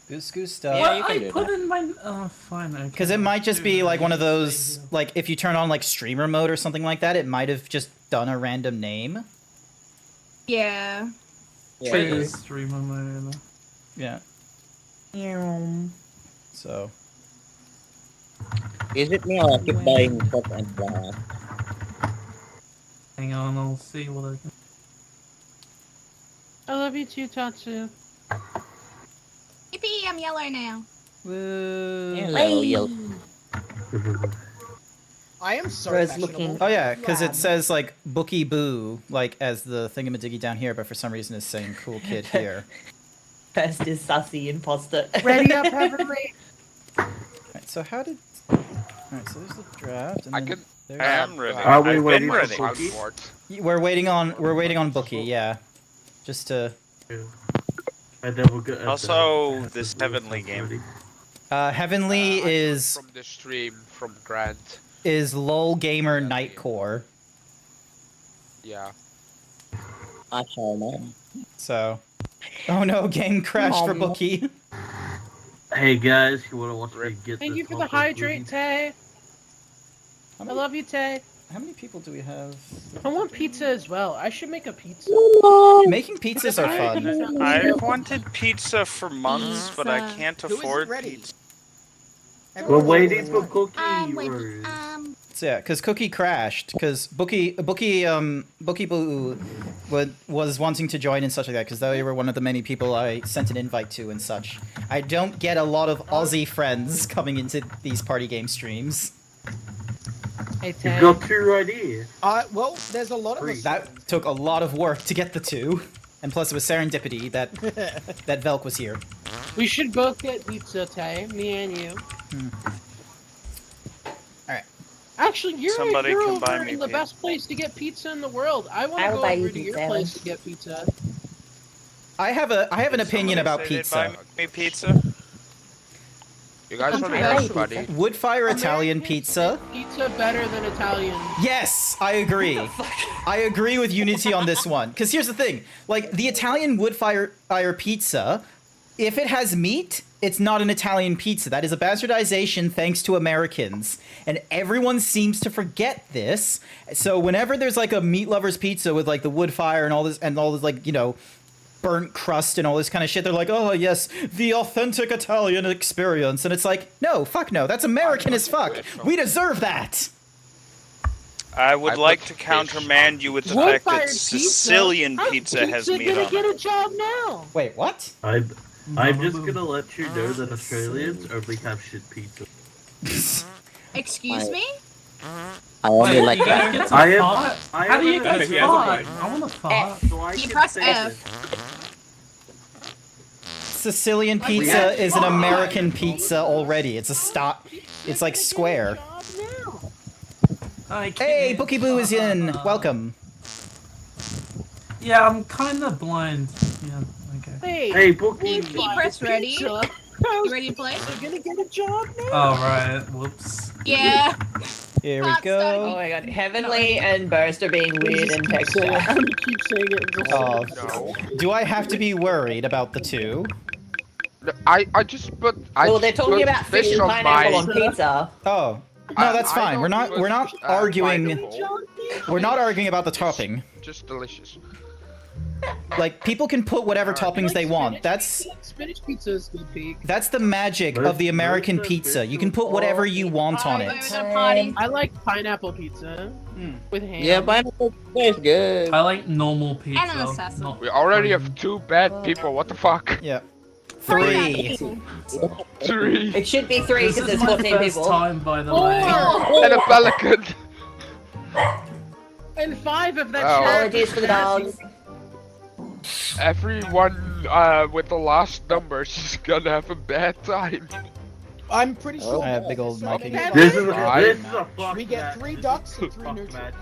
Goose stuff. Well, I put in my. Oh, fine. Okay. Because it might just be like one of those, like if you turn on like streamer mode or something like that, it might have just done a random name. Yeah. True. Streamer mode. Yeah. So. Is it me or I keep dying top and Hang on, I'll see what I can. I love you too, Tatsu. Yippee, I'm yellow now. Woo. Yellow. I am so Rose fashionable. looking. Oh yeah, because it says like Bookie Boo, like as the thingamadiggy down here, but for some reason it's saying cool kid here. First is Sussy Imposter. Ready up, Heavenly. Alright, so how did... Alright, so there's the draft, and then there's... I am ready. Are we I've waiting been for ready. We're waiting on Bookie, yeah. Just to... Also, this Heavenly game. Heavenly is... From the stream from Grant. Is LOL Gamer Nightcore. Yeah. I saw man. So... Oh no, game crashed for Bookie. Hey guys, you wanna watch me get Thank this you for the hot dog hydrate, movie? Tay. I love you, Tay. How many people do we have? I want pizza as well. I should make a pizza. Making pizzas are fun. I've wanted pizza for months, but I can't afford pizza. We're waiting for Cookie. So yeah, because Cookie crashed, because Bookie Boo was wanting to join and such like that, because they were one of the many people I sent an invite to and such. I don't get a lot of Aussie friends coming into these party game streams. Hey, You've got two right here. Well, there's a lot of us. That took a lot of work to get the two, and plus it was serendipity that that Velk was here. We should both get pizza, Tay. Me and you. Alright. Actually, you're Somebody can buy over me in the pizza. best place to get pizza in the world. I want to I'll go buy you over to your pizza, place Alan. to get pizza. I have an opinion about pizza. Buy me pizza. You guys want to I know like buddy? Wood-fire Italian pizza. Pizza better than Italian. Yes, I agree. I agree with Unity on this one. Because here's the thing. Like, the Italian wood-fire pizza, if it has meat, it's not an Italian pizza. That is a bastardization thanks to Americans. And everyone seems to forget this. So whenever there's, like, a meat lover's pizza with, like, the wood fire and all this, like, you know, burnt crust and all this kind of shit, they're like, oh, yes, the authentic Italian experience. And it's like, no, fuck no. That's American as fuck. We deserve that. I would like to countermand you with the fact that Sicilian pizza has meat gonna on get it. a job now. Wait, what? I'm just gonna let you know that Australians only have shit pizza. Excuse me? I only like that. How do you get fart? I want to fart. You press F. Sicilian pizza is an American pizza already. It's a stop. It's like square. Hey, Bookie Boo is in. Welcome. Yeah, I'm kind of blind. Yeah, okay. Hey, Bookie. You press ready. You ready to play? You're gonna get a job now. Oh, right. Whoops. Yeah. Here we go. Oh my god, Heavenly and Burst are being weird in texture. Keep saying it. Oh, do I have to be worried about the two? I just put. Well, they're talking about fish and pineapple on pizza. Oh, no, that's fine. We're not arguing. We're not arguing about the topping. Just delicious. Like, people can put whatever toppings they want. That's Spinach pizza is good, peak. that's the magic of the American pizza. You can put whatever you want on it. I like pineapple pizza with ham. Yeah, pineapple is good. I like normal And an pizza. assassin. not We already have 2 bad people. What the fuck? Yeah. 3. 3. It should be 3 This because is there's my 14 first people. time, by the way. And a pelican. And 5 of that Oh. shit. Apologies for the dogs. Everyone with the last numbers is gonna have a bad time. I'm pretty sure. I have big old mic. This is a fuck We get match. 3 This ducks is and a 3 fuck neutrals. match.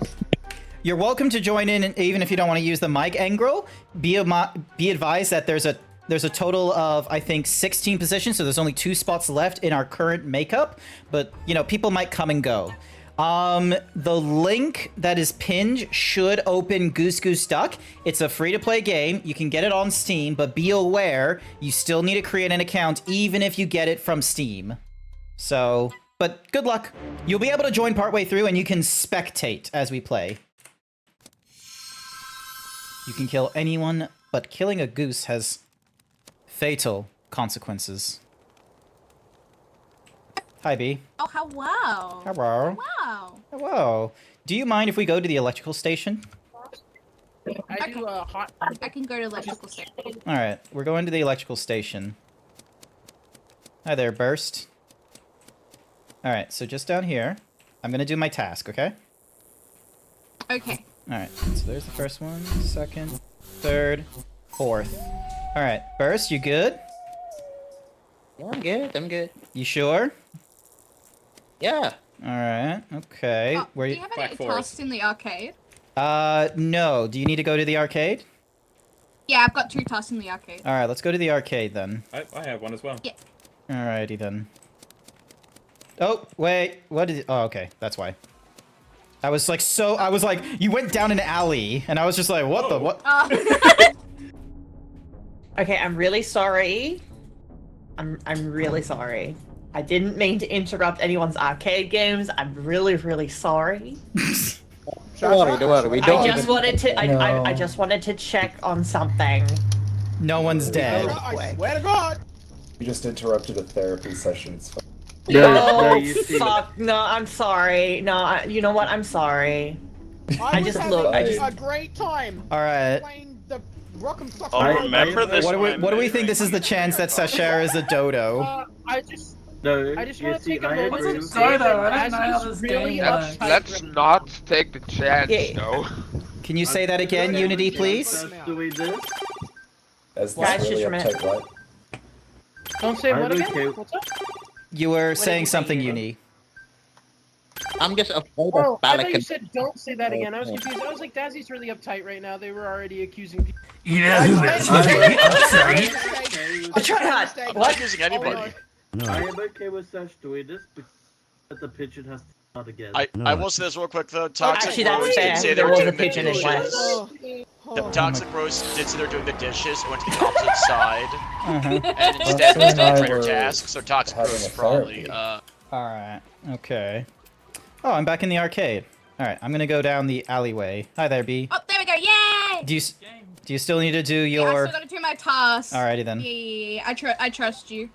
You're welcome to join in, even if you don't want to use the mic, Engrel. Be advised that there's a total of, I think, 16 positions, so there's only 2 spots left in our current makeup, but, you know, people might come and go. The link that is pinned should open Goose Goose Duck. It's a free-to-play game. You can get it on Steam, but be aware, you still need to create an account, even if you get it from Steam. So, but good luck. You'll be able to join partway through, and you can spectate as we play. You can kill anyone, but killing a goose has fatal consequences. Hi, B. Oh, hello. Hello. Wow. Hello. Do you mind if we go to the electrical station? I do a hot. I can go to electrical station. Alright, we're going to the electrical station. Hi there, Burst. Alright, so just down here, I'm gonna do my task, okay? Okay. Alright, so there's the first one, second, third, fourth. Alright, Burst, you good? Yeah, I'm good. I'm good. You sure? Yeah. Alright, okay. Oh, Where do you have any tasks in the arcade? No. Do you need to go to the arcade? Yeah, I've got 2 tasks in the arcade. Alright, let's go to the arcade then. I have one as well. Yeah. Alrighty then. Oh, wait. What is it? Oh, okay. That's why. I was like, you went down an alley, and I was just like, what the, what? Okay, I'm really sorry. I'm really sorry. I didn't mean to interrupt anyone's arcade games. I'm really, really sorry. Don't worry. We don't. I just wanted to check on something. No one's dead. I swear to God. You just interrupted a therapy session. It's fine. No, fuck. No, I'm sorry. No, you know what? I'm sorry. I just was look. having a great time. All right. Playing the Rock'em Sock'em. I'll remember this. What do we think this is the chance that Sashara is a dodo? I just No, want to take a I moment agree to with say you. that I don't know how as this he's really game uptight. Let's not take the chance, though. Can you say that again, Unity, please? Doing this. As Guys, this just really uptight what? Don't say what I'm again? okay. What's up? You were saying something, Uni. I'm just afraid Oh, of I thought you Pelican. said don't say that again. I was confused. I was like, Dazzy's really uptight right now. They were already accusing people. You know who it is. I tried not. I'm not using anybody. I am okay with Sash doing this, but the pigeon has to start again. I will say this real quick though. Toxic Actually, that's Rose fair. did say they There were was a doing the pigeon in dishes. West. Toxic Rose did say they're doing the dishes and went to the opposite side. Uh-huh. And instead Well, it's not so trainer now task, so Toxic having Rose a is probably therapy. Alright, okay. Oh, I'm back in the arcade. Alright, I'm gonna go down the alleyway. Hi there, B. Oh, there we go. Yay! Do you still need to do Yeah, I your... still gotta do my task. Alrighty then. Yeah. I trust you.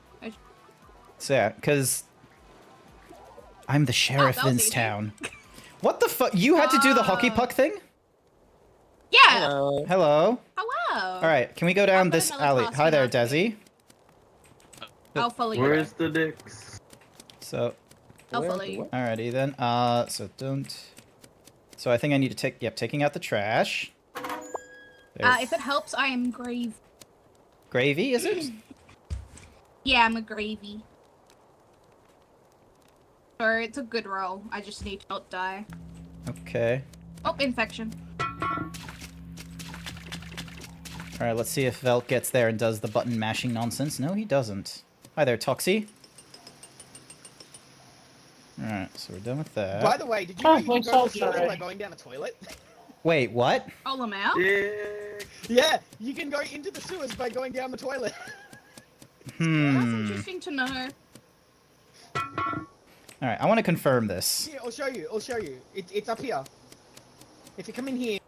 So yeah, because... I'm the sheriff that was in this easy. town. What the fuck? You had to do the hockey puck thing? Yeah. Hello. Hello? Hello. Alright, can we go down this another alley? task Hi there, in our Desi. I'll follow you. Where's the dicks? So... I'll follow you. Alrighty then. So don't... So I think I need to take... Yep, taking out the trash. There's If it helps, I am grave. gravy, is it? Yeah, I'm a gravy. Sorry, it's a good roll. I just need to not die. Okay. Oh, infection. Alright, let's see if Velt gets there and does the button mashing nonsense. No, he doesn't. Hi there, Toxie. Alright, so we're done with that. By the way, did you know you can go to the sewers by going down a toilet? Wait, what? Oh, Lamau? Yeah, you can go into the sewers by going down the toilet. That's Hmm. interesting to know. Alright, I want to confirm this. Yeah, I'll show you. I'll show you. It's up here. If you come in here,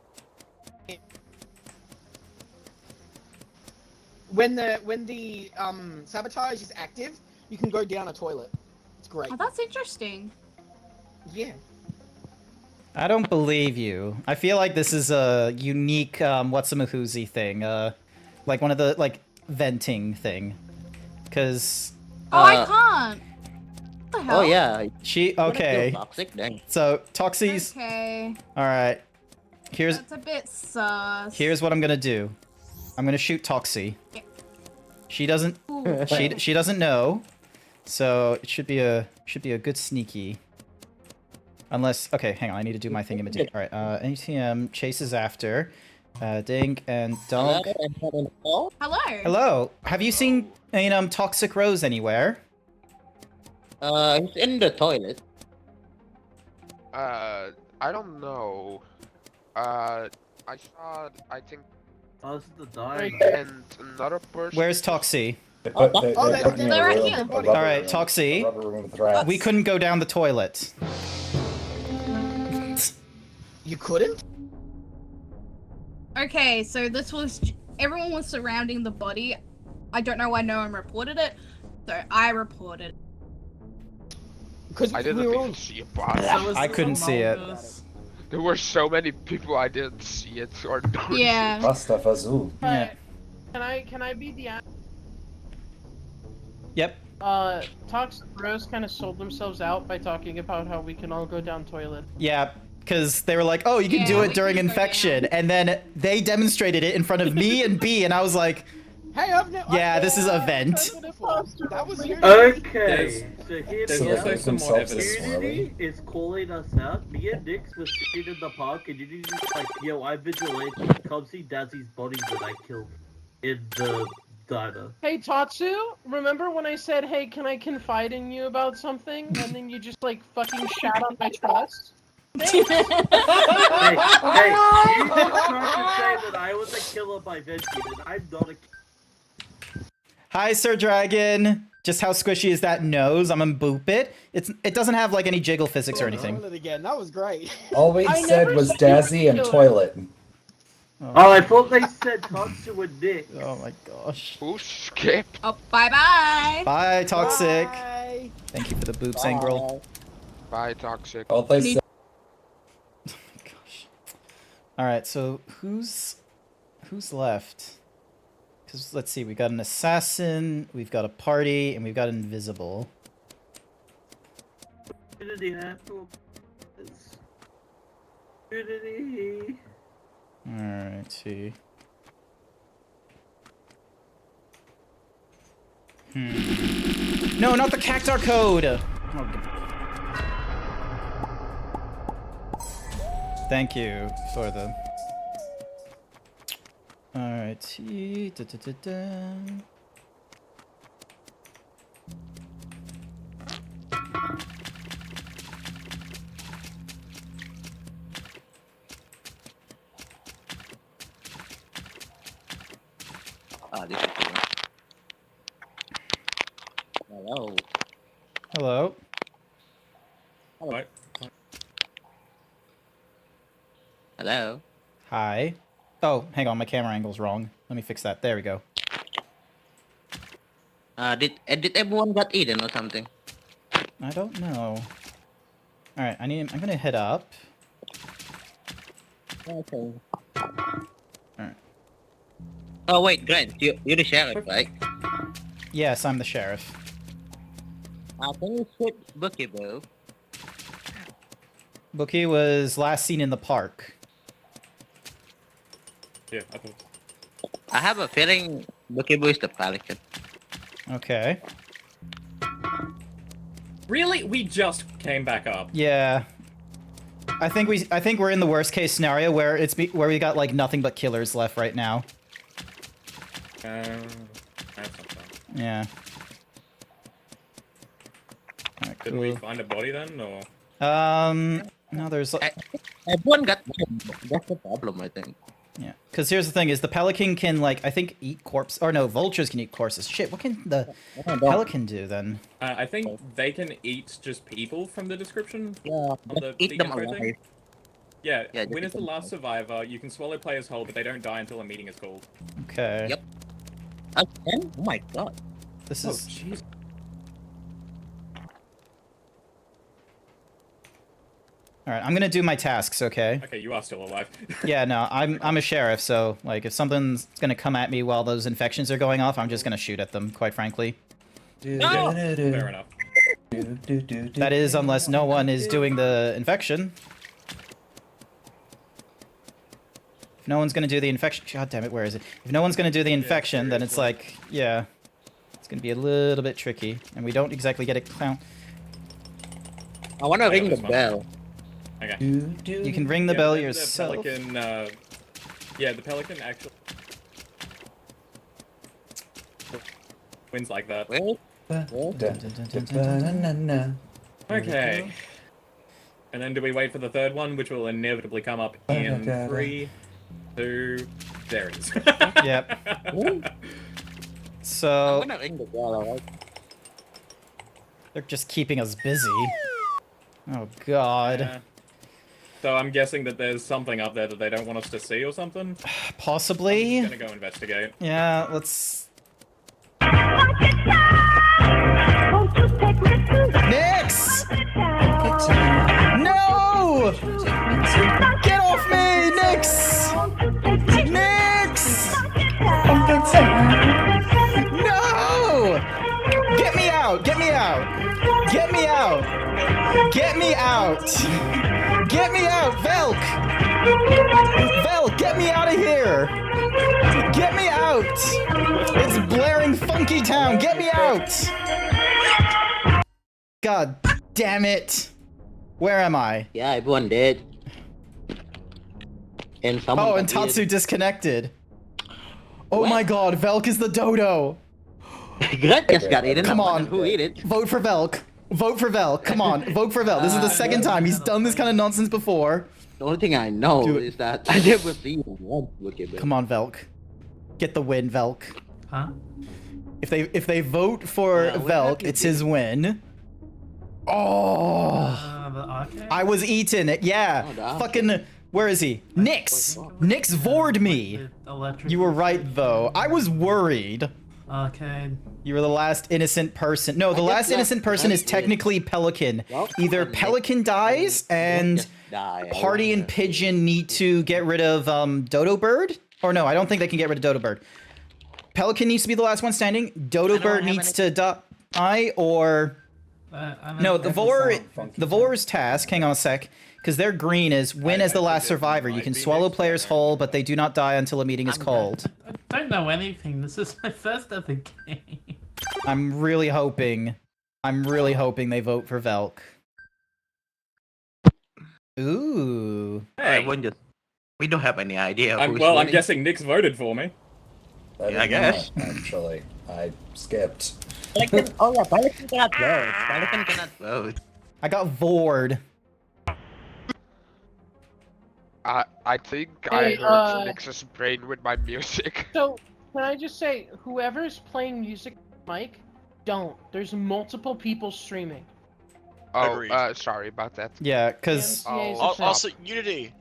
when the sabotage is active, you can go down a toilet. It's great. Oh, that's interesting. Yeah. I don't believe you. I feel like this is a unique, what's-a-mahoozy thing. Like one of the, like, venting thing. Because... Oh, I can't. What the hell? Oh yeah. She... Okay. Toxic then. So, Toxie's... Okay. Alright. Here's... That's a bit sus. Here's what I'm gonna do. I'm gonna shoot Toxie. Yeah. She doesn't. She doesn't know, so it should be a good sneaky. Unless, okay, hang on, I need to do my thing imitate. All right, ATM chases after, Dink and Donk. Hello. Hello. Have you seen Toxic Rose anywhere? He's in the toilet. I don't know. I saw, I think. Oh, this is the dying. And another person. Where's Toxie? They put me in a right room, here. a rubber All right, room, Toxie. a rubber room with rats. We couldn't go down the toilet. You couldn't? Okay, so this was everyone was surrounding the body. I don't know why no one reported it, so I reported. Because I didn't even see it, boss. I couldn't see it. There were so many people I didn't see it or not. Yeah. Pasta Fazul. Yeah. Can I be the Yep. Toxic Rose kind of sold themselves out by talking about how we can all go down toilet. Yeah, because they were like, oh, you can do it during infection, and then they demonstrated it in front of me and B, and I was like, hey, yeah, this is a vent. That was your Okay, so here's There's also some more evidence. Unity is calling us out. Me and Nix was sitting in the park, and Unity's like, yo, I vigilante. Come see Dazzy's body that I killed in the diner. Hey Tatsu, remember when I said, hey, can I confide in you about something? And then you just like fucking shat on my trust? Hey, you just tried to say that I was a killer by venting, and I'm not a killer. Hi, Sir Dragon. Just how squishy is that nose? I'm gonna boop it. It doesn't have like any jiggle physics or anything. Roll it again. That was great. All we said was Dazzy and toilet. Oh, I thought they said Tatsu and Nick. Oh my gosh. Who skipped? Oh, bye-bye. Bye, Toxic. Bye. Thank you for the boops, Angrel. Bye, Toxic. All they said. Oh my gosh. Alright, so who's left? Because let's see, we got an assassin, we've got a party, and we've got invisible. Unity apple. Unity. Alright, see. No, not the Cactar code! Oh, thank you for the... Alrighty. This is the one. Hello. Hello. Hello. Hello. Hi. Oh, hang on, my camera angle's wrong. Let me fix that. There we go. Did everyone got eaten or something? I don't know. Alright, I'm gonna head up. Okay. Alright. Oh wait, Grant, you're the sheriff, right? Yes, I'm the sheriff. Can you shoot Bookie, bro? Bookie was last seen in the park. Yeah, I thought. I have a feeling Bookie Boo is the pelican. Okay. Really? We just came back up. Yeah. I think we're in the worst case scenario where where we got like nothing but killers left right now. That's not fun. Yeah. Alright, Didn't we find a body then, or? No, there's... Everyone got killed. That's the problem, I think. Yeah, because here's the thing, is the pelican can, like, I think eat corpse... Or no, vultures can eat corpses. Shit, what can the pelican do, then? I think they can eat just people from the description. Yeah, on the eat them info alive. thing. Yeah, Yeah, win just is the eat them last survivor. You can swallow players whole, but they don't die until a meeting is called. Okay. Yep. Again? Oh my god. This Oh, is... jeez. Alright, I'm gonna do my tasks, okay? Okay, you are still alive. Yeah, no, I'm a sheriff, so, like, if something's gonna come at me while those infections are going off, I'm just gonna shoot at them, quite frankly. Yeah, fair enough. That is, unless no one is doing the infection. If no one's gonna do the infection, god damn it, where is it? If no one's gonna do the infection, then it's like, yeah, it's gonna be a little bit tricky, and we don't exactly get it count. I wanna ring the bell. Okay. You can ring the bell yourself. The Pelican, yeah, the Pelican actually wins like that. Okay. And then do we wait for the third one, which will inevitably come up in 3, 2, there it is. Yep. So I'm gonna ring the bell, alright? they're just keeping us busy. Oh god. Yeah. So I'm guessing that there's something up there that they don't want us to see or something? Possibly. I'm just gonna go investigate. Yeah, let's... Nix! No! Get off me, Nix! Nix! No! Get me out! Get me out! Get me out! Get me out! Get me out, Velk! Velk, get me out of here! Get me out! It's blaring Funky Town! Get me out! God damn it! Where am I? Yeah, everyone dead. And someone. Oh, and Tatsu disconnected. Oh my god, Velk is the dodo! Grant just got eaten. Come on, Who ate it? vote for Velk. Vote for Velk. Come on, vote for Velk. This is the second time. He's done this kind of nonsense before. The only thing I know is that I never seen one look at it. Come on, Velk. Get the win, Velk. Huh? If they vote for Velk, it's his win. Oh! I was eaten. Yeah. Fucking. Where is he? Nix. Nix vored me. You were right though. I was worried. Okay. You were the last innocent person. No, the last innocent person is technically Pelican. Either Pelican dies and Party and Pigeon need to get rid of Dodo Bird. Or no, I don't think they can get rid of Dodo Bird. Pelican needs to be the last one standing. Dodo Bird needs to die, or no, the Vor's task. Hang on a sec, because their green is win as the last survivor. You can swallow players whole, but they do not die until a meeting is called. I don't know anything. This is my first ever game. I'm really hoping they vote for Velk. Ooh. Hey. We don't have any idea. I'm guessing Nick's voted for me. Yeah, I guess. Actually, I skipped. Pelican, oh yeah, Pelican cannot vote. Pelican cannot vote. I got vored. I think Hey, I heard Nix's brain with my music. So, can I just say, whoever's playing music, Mike, don't. There's multiple people streaming. Oh, sorry about that. Yeah, because... Also, Unity,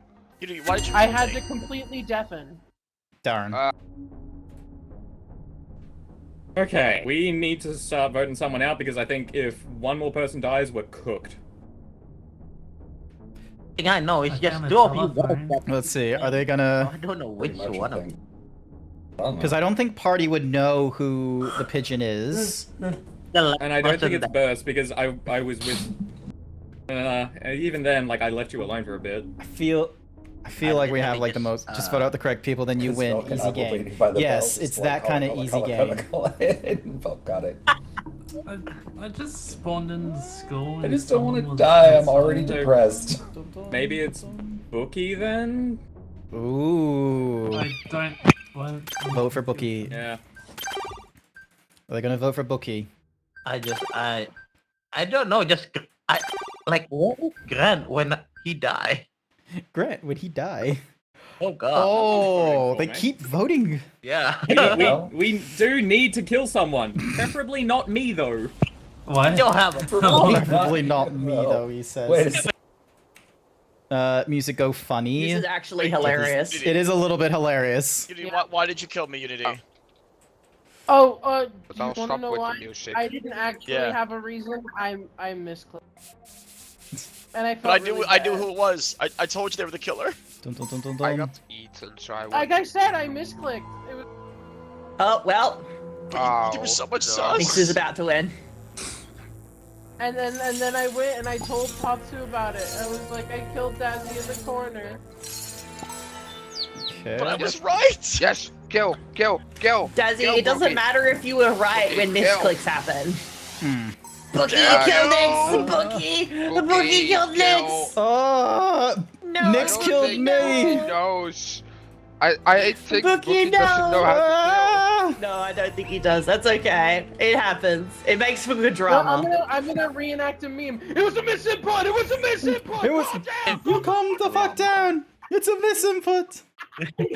why did you... I had to completely deafen. Darn. Okay, we need to start voting someone out because I think if one more person dies, we're cooked. I know, it's just two of you. Let's see, are they gonna... I don't know which one of them. Because I don't think Party would know who the pigeon is. And I don't think it's Burst because I was with... even then, like, I left you alone for a bit. I feel like we have like the most. Just vote out the correct people, then you win. Easy game. Yes, it's that kind of easy game. Vote got it. I just spawned in the school. I just don't want to die. I'm already depressed. Maybe it's Bookie then? Ooh. I don't vote for Bookie. Yeah. Are they gonna vote for Bookie? I don't know. Grant when he died. Grant, would he die? Oh god. Oh, they keep voting. Yeah. we do need to kill someone. Preferably not me though. What? You don't have a problem. Preferably not me though, he says. Wait a second. Music go funny. This is actually hilarious. It is a little bit hilarious. Unity, why did you kill me, Unity? Oh, do you I'll want to stop know with the why? music. I didn't actually have a reason. I misclicked. And I felt But I knew really who it was. I told you they were the killer. Dun, dun, dun, dun, I dun. got eaten, so I Like I said, I misclicked. It was... Oh, well. You were so much This sus. is about to win. And then I went and I told Tatsu about it. I was like, I killed Dazzy in the corner. Okay. But I was right! Yes! Kill! Dazzy, Kill it doesn't Bookie. matter if you were right when Kill. misclicks happen. Hmm. Bookie Yeah. killed Nix! Bookie killed Nix! Oh, No, Nix Bookie, killed me! He knows. I think Bookie, Bookie doesn't know how to No, I don't think he does. That's okay. It happens. It makes for good Well, drama. I'm gonna reenact a meme. It was a misinput! It was a misinput! It was. You calm the fuck down! It's a misinput!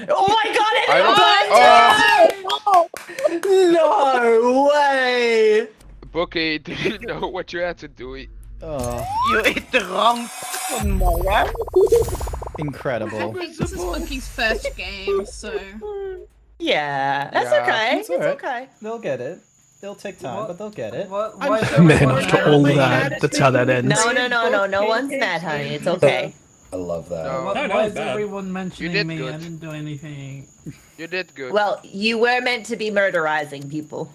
Oh my god, it kill! No way! Bookie, did you know what you had to do? Oh. You ate the wrong fucking moron. Incredible. This is Monkey's first game, so. Yeah, that's Yeah, okay. it's It's alright. okay. They'll get it. It'll take time, but they'll get it. Man, after all that, that's how that ends. No one's mad, honey. It's okay. I love that. Why is everyone mentioning me? I didn't do anything. You did good. Well, you were meant to be murderizing people.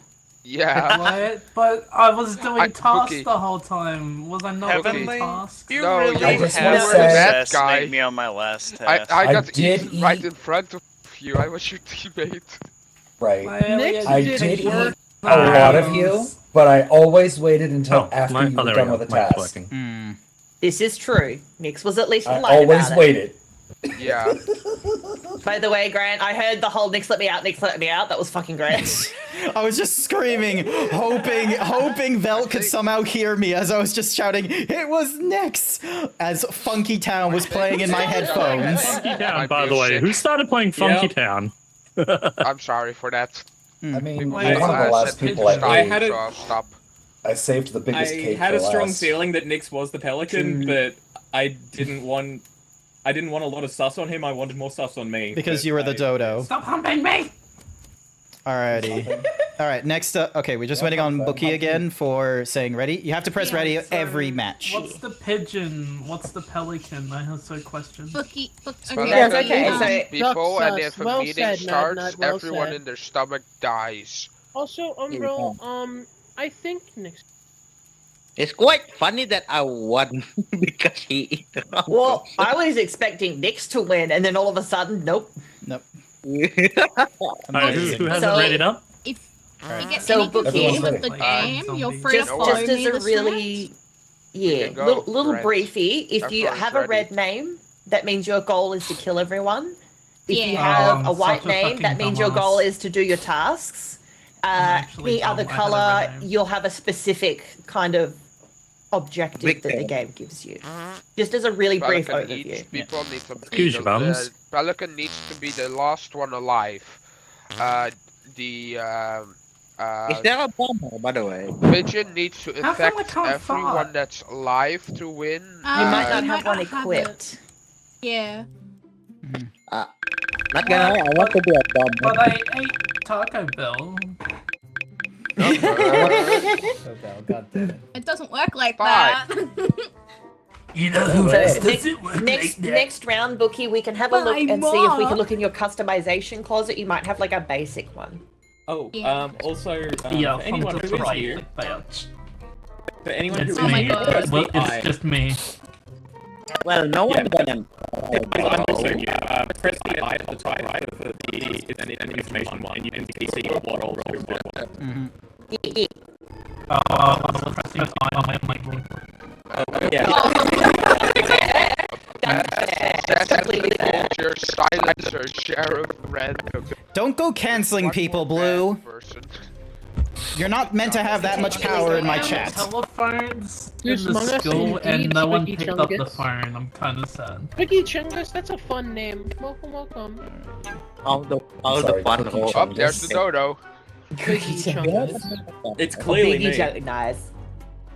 Yeah. What? But I was doing tasks Bookie. the whole time. Was I not doing Heavenly, tasks? you No, really I just had wanna to say- assassinate me on my last task. I got did eaten right eat- in front of you. I was your teammate. Right. Nix I did did eat work. a lot of you, but I always waited until Oh, after you were there done we with the go. Mic's task. working. This is true. Nix was at least I polite always about waited. Yeah. it. By the way, Grant, I heard the whole Nix let me out, Nix let me out. That was fucking great. I was just screaming, hoping Velt could somehow hear me as I was just shouting, "It was Nix!" as Funky Town was playing in my headphones. Funky Town, Might by be the way. sick. Who started playing Funky Yep. Town? I'm sorry for that. Hmm. I mean, People you're one of the last said people I stop, I had ate. a- so I'll stop. I saved the biggest I cake had for a strong last. feeling that Nix was the Pelican, but I didn't want a lot of sus on him. I wanted more sus on me. Because but you were the dodo. Stop humping me! Alrighty. Alright, next up. Okay, we're just waiting on Bookie again for saying ready. You have to press ready every match. What's the pigeon? What's the pelican? I have so questions. Bookie. Well, Okay. Yes, like, okay, you so- eat people, and Ducks, if a well meeting said, Nut, starts, Nut, well everyone said. in their stomach dies. Also, bro, I think Nix. It's quite funny that I won because he ate the wrong Well, I was expecting Nix to win, and then all of a sudden, nope. Nope. Alright, who hasn't So- rated up? If you get So, any Bookie- confused with the Everyone's game, ready. you're free to Just follow as me a this really, yeah, can go, little Brent. briefie. If you Everyone's have a ready. red name, that means your goal is to kill everyone. If you Yeah. have Oh, a I'm white such a name, fucking that means your dumbass. goal is to do your tasks. actually Any dumb. other I had a color, red name. you'll have a specific kind of objective Big that the thing. game gives you. Just as a really brief Pelican overview. eats people need to be Excuse the, you, bums. Pelican needs to be the last one alive. Is there a bomb, by the way? Pigeon needs to How come I affect can't everyone fart? that's alive to win. You might not You have might one not have equipped. Yeah. Not gonna lie, I want to be a bomb. But I ate Taco Bell. God damn it. It doesn't work like Bye. that. You know who So else does it work next like that? next round, Bookie, we can have a look My and see if we mom. can look in your customization closet. You might have like a basic one. Oh, Yeah. Also, Yeah, for anyone from who the is here, pouch. for anyone It's who is my me. here, God. press Well, the I. it's just me. Well, no one gonna. I'm also here. Press the I at the top right of the information one, and you can see what all roles are. Mhm. Pressing I on my board. Your silencer, Sheriff Random. Don't go canceling people, Blue. Person. You're not meant to have that much power in my chat. Telephones Who's in the among us school, indeed and no one Squiggy picked up the Chungus? phone. I'm kind of sad. Squiggy Chungus, that's a fun name. Welcome, welcome. All the Sorry, fun Cookie hole. Oh, there's the dodo. Squiggy Chungus. It's clearly Biggie me. joke, nice.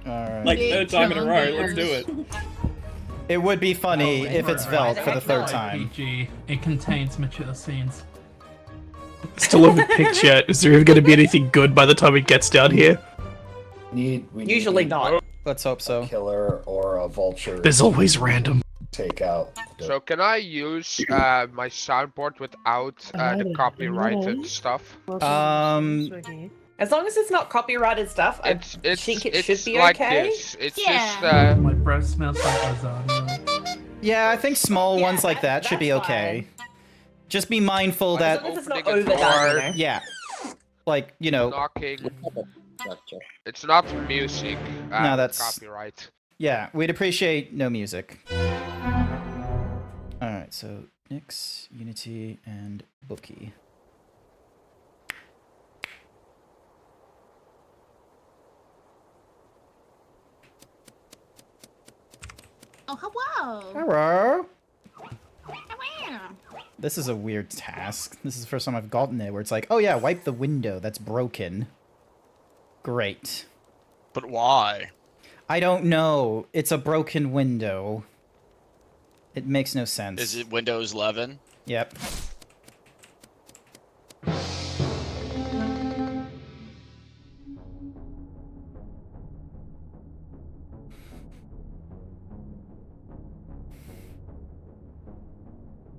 Alright. Like Big third time in a row. Let's do chungus. it. It would be funny if it's Velt for the third time. PG. It contains mature scenes. Still love the picture. Is there ever going to be anything good by the time it gets down here? We Usually need not. Let's hope so. a killer or a vulture. There's always random. Take out. So can I use my soundboard without the copyrighted stuff? As long as it's not copyrighted stuff, I think it should be like okay. this. It's Yeah. just My breath smells like lasagna. Yeah, I think small ones like that should be okay. Just be mindful that. It's not Opening a overdone, door. you know? Yeah. Like, you know. Knocking. It's not music. No, that's copyright. Yeah, we'd appreciate no music. Alright, so Nyx, Unity, and Bookie. Oh, hello. Hello. Hello. This is a weird task. This is the first time I've gotten it where it's like, oh yeah, wipe the window that's broken. Great. But why? I don't know. It's a broken window. It makes no sense. Is it Windows 11? Yep.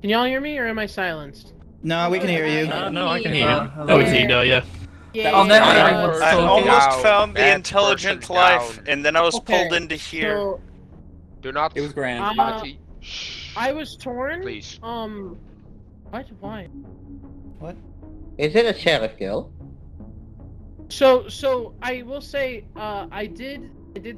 Can y'all hear me, or am I silenced? No, we can hear you. No, I can hear you. Oh, we can hear you now, yeah. Yeah. Oh, now I everyone's almost talking. found the Bad intelligent person life, down. and then I was Okay, pulled into here. So, Do not. It was grand. I was torn. Please. What? Why? What? Is it a sheriff kill? So I will say, I did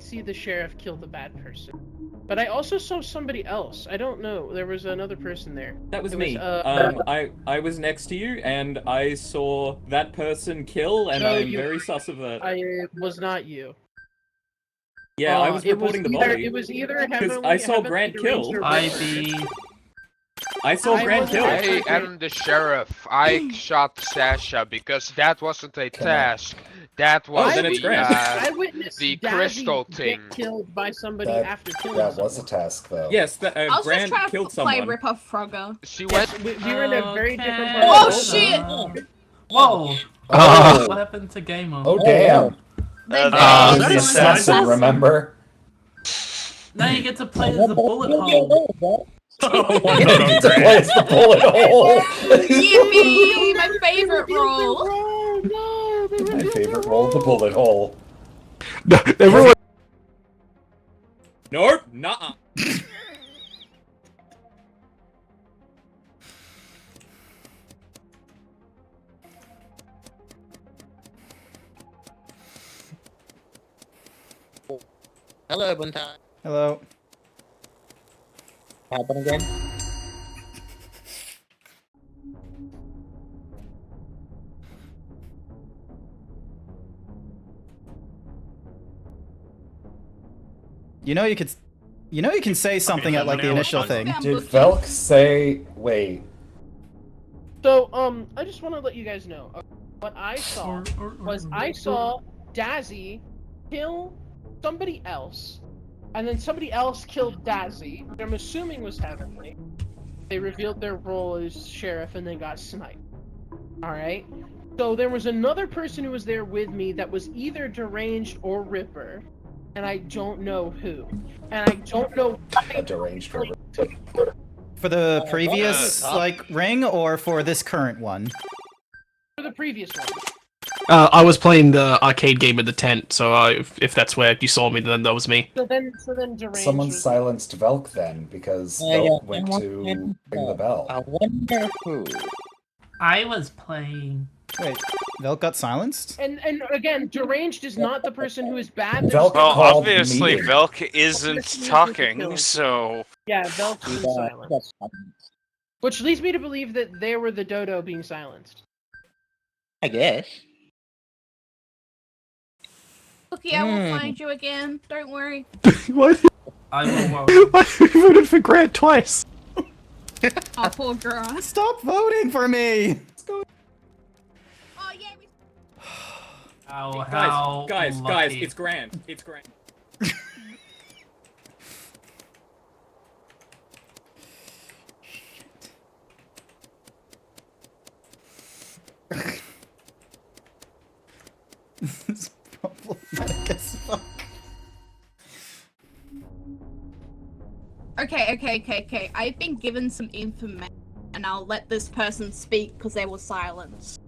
see the sheriff kill the bad person, but I also saw somebody else. I don't know. There was another person there. That was It me. was, I was next to you, and I saw that person kill, and No, I'm you- very sus of that. I was not you. Yeah, I was it was reporting the either- body. it was either because heavily- I saw heavily Grant deranged kill. or I saw Grant kill. I am the sheriff. I shot Sasha because that wasn't a task. That was then it's the, Grant. I witnessed the Dazzy crystal get thing. killed by somebody That- after killing That someone. was a task, though. Yes, I was Grant just trying to killed play someone. Rip-Off Frogger. She Yes, we were in a very different part Oh of the world. shit! Whoa! Oh. What happened to Gamer? Oh, damn. That's The assassin, remember? Now you get to play as the bullet hole. To play as the bullet hole. Yippee! My favorite role. My favorite role, the bullet hole. Everyone. Nope, nuh-uh. Hello, Buntai. Hello. Happen again? You know you can say something at like the initial thing. Did Velk say... Wait. So, I just want to let you guys know. What I saw was I saw Dazzy kill somebody else, and then somebody else killed Dazzy, which I'm assuming was Heavenly. They revealed their role as sheriff and then got sniped. Alright? So there was another person who was there with me that was either deranged or Ripper, and I don't know who. And I don't know A deranged Ripper. For the previous like ring or for this current one? for the previous one. I was playing the arcade game in the tent, so if that's where you saw me, then that was me. So then deranged. Someone was- silenced Velk then, because Velk went to ring the bell. I wonder who. I was playing. Wait, Velk got silenced? And again, deranged is not the person who is bad. There's- Velk Well, called obviously me. Velk isn't talking, so Yeah, Velk's been silenced. Which leads me to believe that they were the dodo being silenced. I guess. Okay, I will find you again. Don't worry. Why? I will. Why you voted for Grant twice? Oh, poor girl. Stop voting for me! Oh yeah. How Guys, lucky. it's Grant. It's Grant. This is problematic as fuck. Okay. I've been given some information, and I'll let this person speak because they were silenced.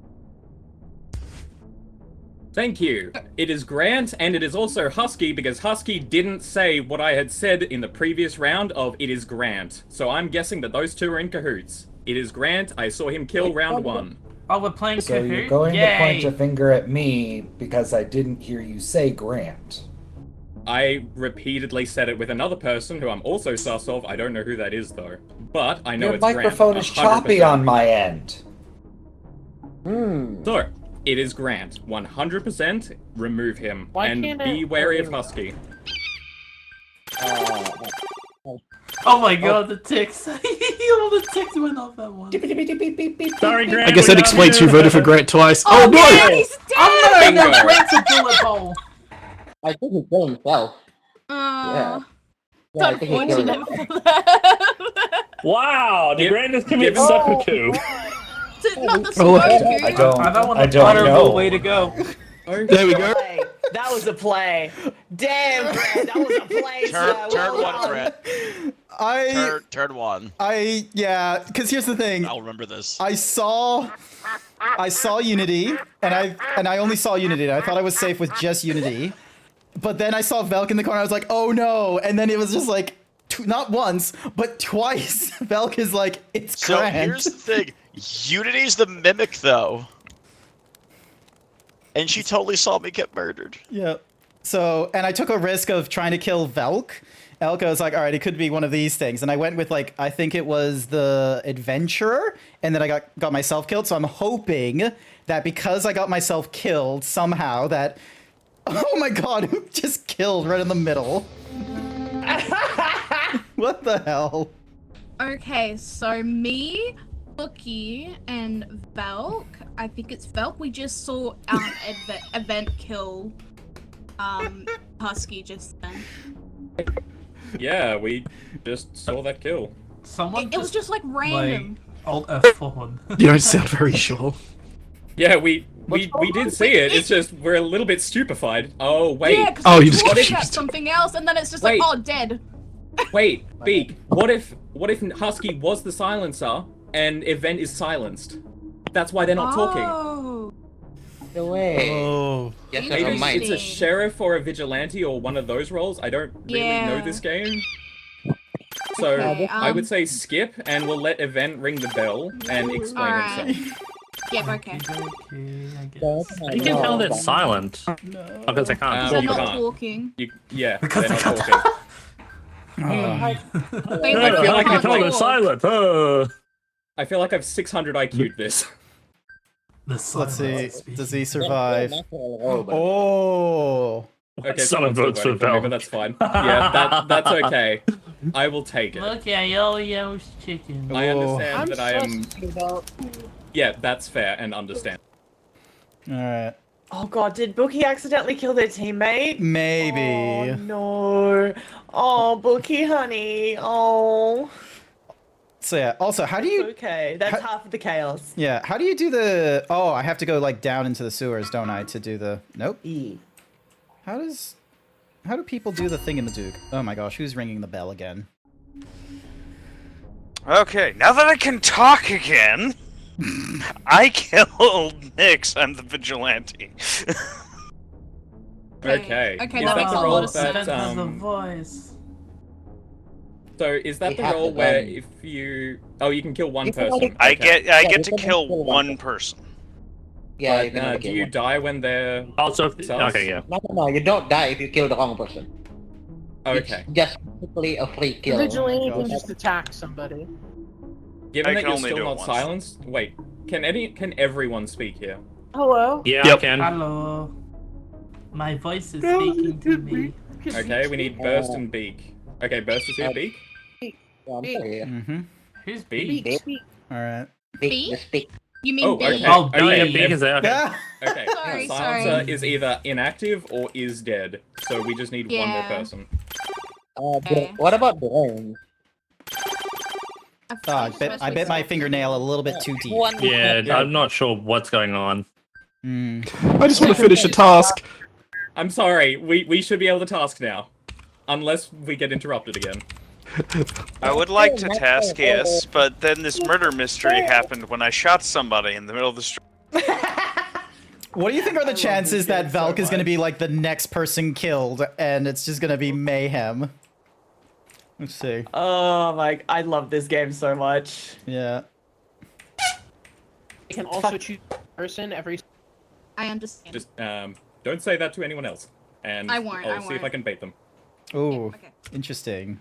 Thank you. It is Grant, and it is also Husky, because Husky didn't say what I had said in the previous round of it is Grant. So I'm guessing that those two are in cahoots. It is Grant. I saw him kill round 1. Oh, we're playing So Kahoot? you're going Yay. to point a finger at me because I didn't hear you say Grant. I repeatedly said it with another person who I'm also sus of. I don't know who that is though. But I know Your it's microphone Grant. is choppy 100%. on my end. So, it is Grant. 100% remove him. Why and can't be it- wary of Husky. Oh my god, the ticks. All the ticks went off at once. Sorry, Grant. I guess that explains who voted for Grant twice. Oh, no! yeah, he's dead! Oh no, Bingo. Grant's a bullet hole. I think he killed himself. Yeah. Yeah, I think he killed himself. Wow, did Give- Grant just commit give- seppuku? Not the Oh, Sudoku. I don't know. Honorable way to go. There we go. Play. That was a play. Damn, Grant, that was a play. sir. Turn Well one, done. Grant. Turn one. Yeah, because here's the thing. I'll remember this. I saw Unity, and I only saw Unity. I thought I was safe with just Unity, but then I saw Velk in the corner. I was like, oh no! And then it was just like, not once, but twice. Velk is like, it's So Grant. here's the thing. Unity's the mimic, though. And she totally saw me get murdered. Yeah. So, and I took a risk of trying to kill Velk. Elka was like, all right, it could be one of these things. And I went with, like, I think it was the adventurer, and then I got myself killed. So I'm hoping that because I got myself killed somehow that, oh my god, who just killed right in the middle? What the hell? Okay, so me, Bookie, and Velk. I think it's Velk. We just saw event kill Husky just then. Yeah, we just saw that kill. Someone It was just like random. Alt F4. You don't sound very sure. Yeah, we did see it. It's just we're a little bit stupefied. Oh wait. Yeah, because Oh, we you just talked confused. about something else, and then it's just Wait. like, oh, dead. Wait, Beak. What if Husky was the silencer and Event is silenced? That's why they're not talking. Oh. No way. Oh. Yes, Maybe never mind. it's a sheriff or a vigilante or one of those roles. I don't really know this game. So Okay, I would say skip, and we'll let Event ring the bell and explain Alright. himself. Yep, okay. You can tell they're silent. Because they can't They're you not can't. talking. Yeah, they're not talking. They I literally feel like I can't told they're talk. silent. I feel like I've 600 IQ'd this. Let's see. Does he survive? Oh. Okay, Someone someone's still votes for voting for me, Val. but that's fine. Yeah, that's okay. I will take it. Look at Yo-Yo's chicken. I understand that I am. sus about- Yeah, that's fair and understand. Alright. Oh god, did Bookie accidentally kill their teammate? Maybe. Oh no. Oh, Bookie, honey. Oh. So yeah, also, how do you... Okay, that's half of the chaos. Yeah, how do you do the... Oh, I have to go, like, down into the sewers, don't I, to do the... Nope. How do people do the thingamadoog? Oh my gosh, who's ringing the bell again? Okay, now that I can talk again, I killed Nyx. I'm the vigilante. Okay. Okay, Is that that makes the a role lot of that, sense. Has a voice. So is that We the have role the where gun. if you... Oh, you can kill one You can person. only- I Okay. get to kill one person. Yeah, But, you can only do kill you one. die when they're... Also, sus? okay, yeah. No, you don't die if you kill the wrong person. Okay. It's just simply a free The kill. vigilante can just attack somebody. Given I that can you're only still do it not once. silenced... Wait, can everyone speak here? Hello? Yeah, I can. Hello. My voice is speaking to me. Okay, we need Burst and Beak. Okay, Burst is here, Beak? Mm-hmm. Who's Beak? Beak? Alright. Beak? Speak. You mean Oh, B? okay. Oh, okay. Beak is there, okay. Yeah. Okay, Sorry, Silencer sorry. is either inactive or is dead. So we just need one more Yeah. person. Okay. What about Brain? Oh, I bit my fingernail a little bit too deep. Yeah, I'm not sure what's going on. I just want to finish a task. I'm sorry, we should be able to task now. Unless we get interrupted again. I would like to task, yes, but then this murder mystery happened when I shot somebody in the middle of the street. What do you think are the chances that Velk is going to be like the next person killed and it's just going to be mayhem? Let's see. Oh my, I love this game so much. Yeah. can also choose a person every. I understand. Just don't say that to anyone else, and I won't, I'll see if I can bait them. Ooh, interesting.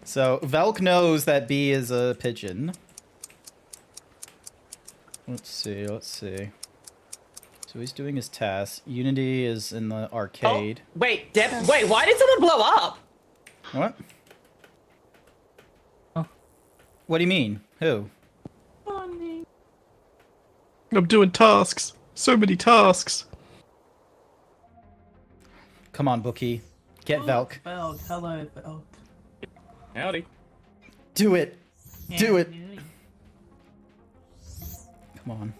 So Velk knows that B is a pigeon. Let's see. So he's doing his task. Unity is in the arcade. Oh, wait, wait, why did someone blow up? What? What do you mean? Who? I'm doing tasks. So many tasks. Come on, Bookie. Get Velk. Velk, hello, Velk. Howdy. Do it. Do it. Come on.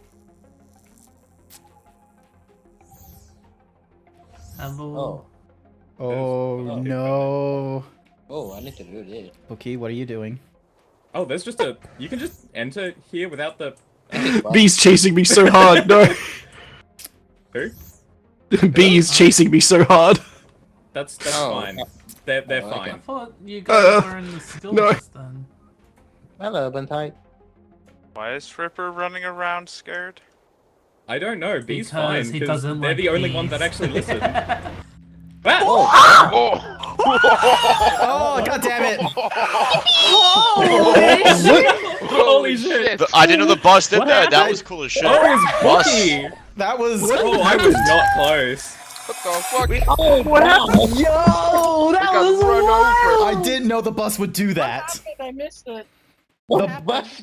Hello. Oh no. Oh, I need to do this. Bookie, what are you doing? Oh, there's just you can just enter here without the. Bee's chasing me so hard. No. Who? Bee's chasing me so hard. That's fine. They're fine. I thought you guys were in the skills no. then. Hello, Bentai. Why is Ripper running around scared? I don't know. Bee's Because fine he because doesn't they're like the only bees. one that actually listened. Oh, god damn it! Holy shit! I didn't know the bus did that. That was cool as shit. Oh, it's Bus. Bookie! That was. Oh, I was not close. What the fuck? What happened? Yo, that was run wild. I didn't know the bus would do that. I missed it. The bus.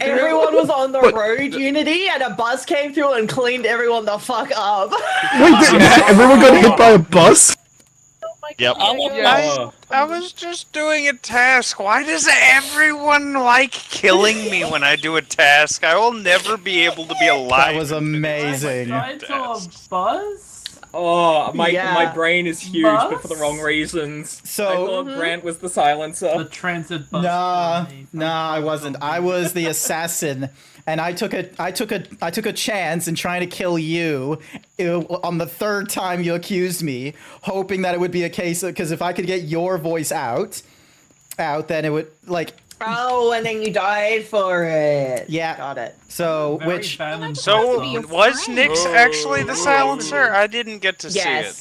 Everyone was on the road, Unity, and a bus came through and cleaned everyone the fuck up. Wait, everyone got hit by a bus? Yep. I was just doing a task. Why does everyone like killing me when I do a task? I will never be able to be alive. That was amazing. I saw a buzz. Oh, my Yeah. brain is huge, but for the wrong reasons. So- I thought Grant was the silencer. The transit bus. Nah, I wasn't. I was the assassin, and I took a chance in trying to kill you on the third time you accused me, hoping that it would be a case of, because if I could get your voice out, then it would like. Oh, and then you died for it. Yeah. Got it. So Very which? balanced. So, was Nyx actually the silencer? I didn't get to see it.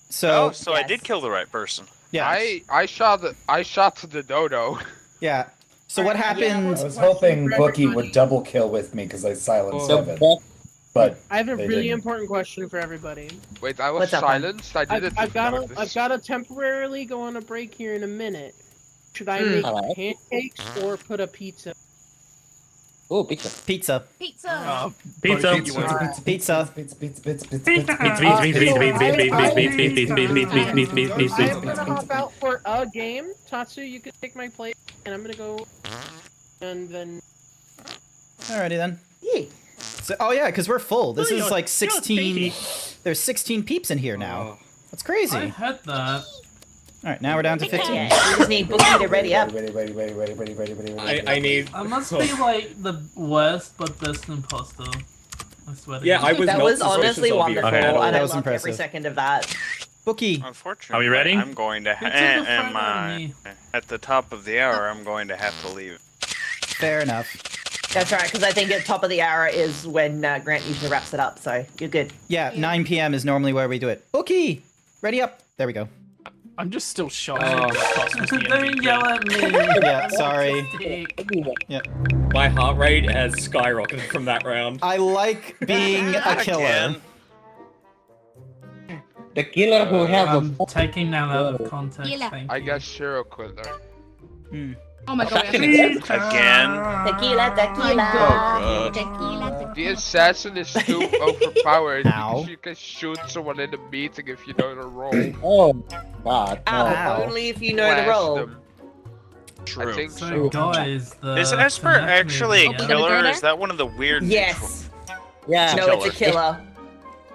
So. So I did kill the right person. Yeah. I shot the dodo. Yeah. So what happened? I was hoping Bookie would double kill with me because I silenced Evan. But I have a they really didn't. important question for everybody. Wait, I was What's up, silenced. I did it. I've got to temporarily go on a break here in a minute. Should I make Alright. pancakes or put a pizza? Oh, pizza. Pizza. Pizza. Pizza. Pizza. I'm gonna hop out for a game. Tatsu, you can take my place, and I'm gonna go. And then. Alrighty then. Yeah. So, oh yeah, because we're full. This is like 16. baby. There's 16 peeps in here now. That's crazy. I had that. All right, now we're down to 15. Yeah, you just need Bookie to ready up. Ready. I need. I must be like the worst but best imposter. I swear to Yeah, God. I was That not was suspicious honestly of you wonderful, at all. and I was loved every impressive. second of that. Bookie. Unfortunately, Are we ready? I'm going to. It's in the front Am of me. at the top of the hour? I'm going to have to leave. Fair enough. That's right, because I think at top of the hour is when Grant usually wraps it up, so you're good. Yeah, 9 p.m. is normally where we do it. Bookie, ready up. There we go. I'm just still shocked. Don't yell at me. Yeah, sorry. Yeah. My heart rate has skyrocketed from that round. I like being a killer. Again. The killer who has I'm taking that out of context. Tequila. Thank I you. guess serial killer. Oh my god. Again. Tequila, tequila. God. Tequila. The assassin is too overpowered Ow. because you can shoot someone in the meeting if you know the role. Oh, God. Ow, only if you know the Blast role. them. True. I think So guys, the Is Esper Tenacity- actually a Oh, we gonna killer? go Or there? is that one of the weird? Yes. Yeah. No, it's a killer.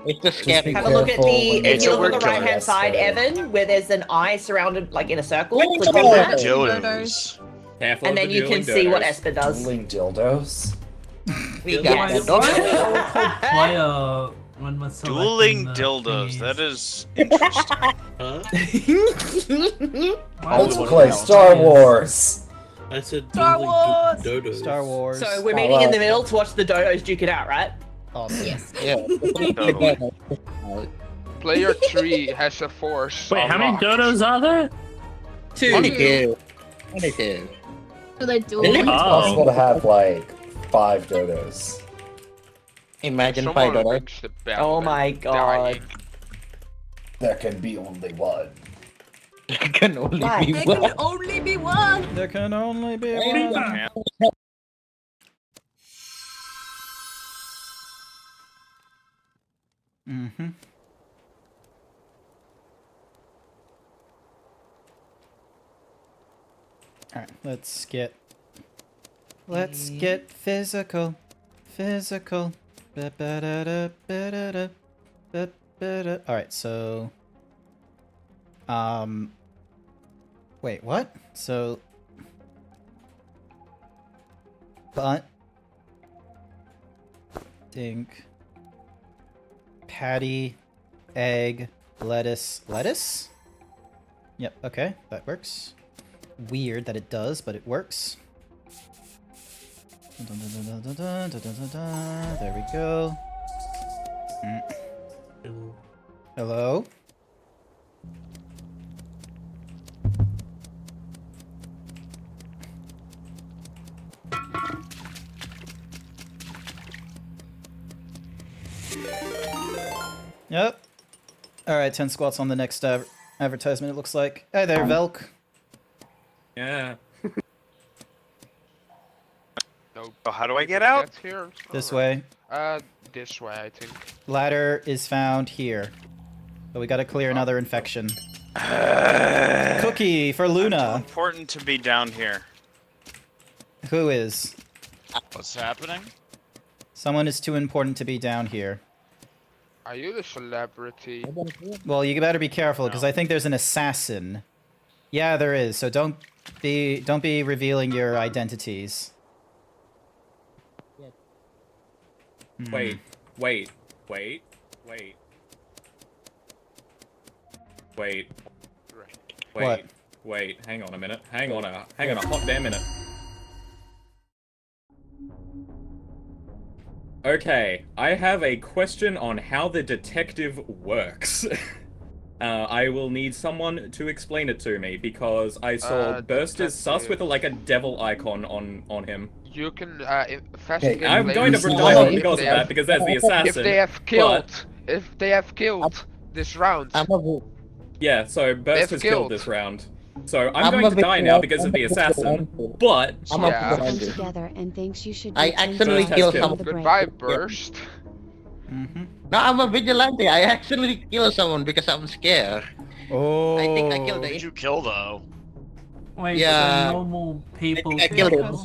It's the scary. Have a look at the, if It's you a look on word the right hand killer. side, Evan, where there's an eye surrounded like in a circle. Wait, Click no. on that, Dildos. Careful and of then the you can dueling see what dodos. Esper does. Dueling dildos. We Why got is it called player when we're selecting Dueling the dildos. thingies? That is interesting. Why Let's would play we- Star Wars. I said Star Wars. dodos. Star Wars. So we're meeting in the middle to watch the dodos duke it out, right? Awesome. Yes. Yeah. Player 3 has a force. Wait, how many unlocked. dodos are there? 2. 22. 22. So they do. I think it's Oh. possible to have like 5 dodos. Imagine Someone 5 dollars. rings the bell Oh and my god. dying. There can be only one. There can only Why? be There one. can only be one. There can only be Only one. one. Mm-hmm. Alright, let's get physical. Physical. Alright, so wait, what? So bunt dink patty egg lettuce. Yep, okay, that works. Weird that it does, but it works. There we go. Hello? Yep. Alright, 10 squats on the next advertisement, it looks like. Hi there, Velk. Yeah. No. So how do I get out? That's here. This Alright. way. This way, I think. Ladder is found here. But we gotta clear another infection. Cookie for Too Luna. important to be down here. Who is? What's happening? Someone is too important to be down here. Are you the celebrity? Well, you better be careful, because I think there's an assassin. Yeah, there is, so don't be revealing your identities. Wait. Wait. What? Wait. Hang on a minute. Hang on a hot damn minute. Okay, I have a question on how the detective works. I will need someone to explain it to me because I saw Burst is sus with a devil icon on him. You can investigate. I'm going to pretend on because of that because that's the assassin. If they have killed this round. Yeah, so Burst has killed this round. So I'm I'm going a to bit die now because of the assassin, but... I'm a Come together and thinks you should I be actually friends killed with someone. the break. Goodbye, Burst. No, I'm a vigilante. I actually killed someone because I'm scared. Oh. I think I killed Who did you kill though? Wait, Yeah. so normal people I killed him.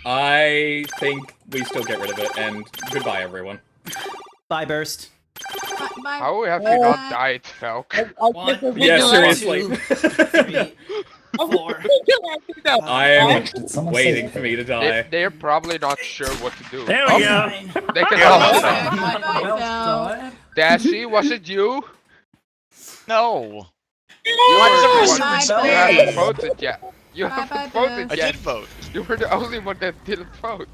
I think we still get rid of it, and goodbye everyone. Bye, Burst. Bye. How have you not died, Falk? Yeah, seriously. 3, 4. I am Someone waiting say- for me to die. They're probably not sure what to do. There we go. They can Bye. Dashi, was it you? No. You Why does everyone haven't say? voted yet. You Bye, haven't Boo. voted I yet. did vote. You were the only one that didn't vote.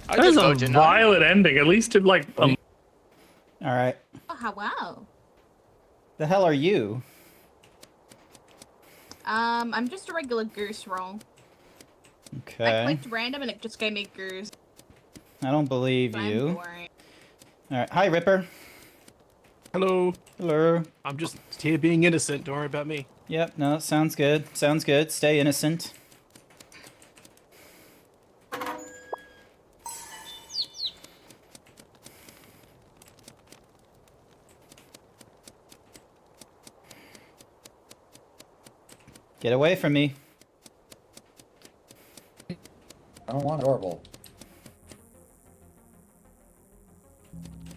I That did is a vote, didn't I? violent ending. At least it like Alright. Oh, wow. The hell are you? I'm just a regular goose roll. I Okay. clicked random and it just gave me goose. I don't believe I'm you. boring. Alright. Hi, Ripper. hello. Hello. I'm just here being innocent. Don't worry about me. Yep, no, sounds good. Sounds good. Stay innocent. Get away from me. I don't want adorable.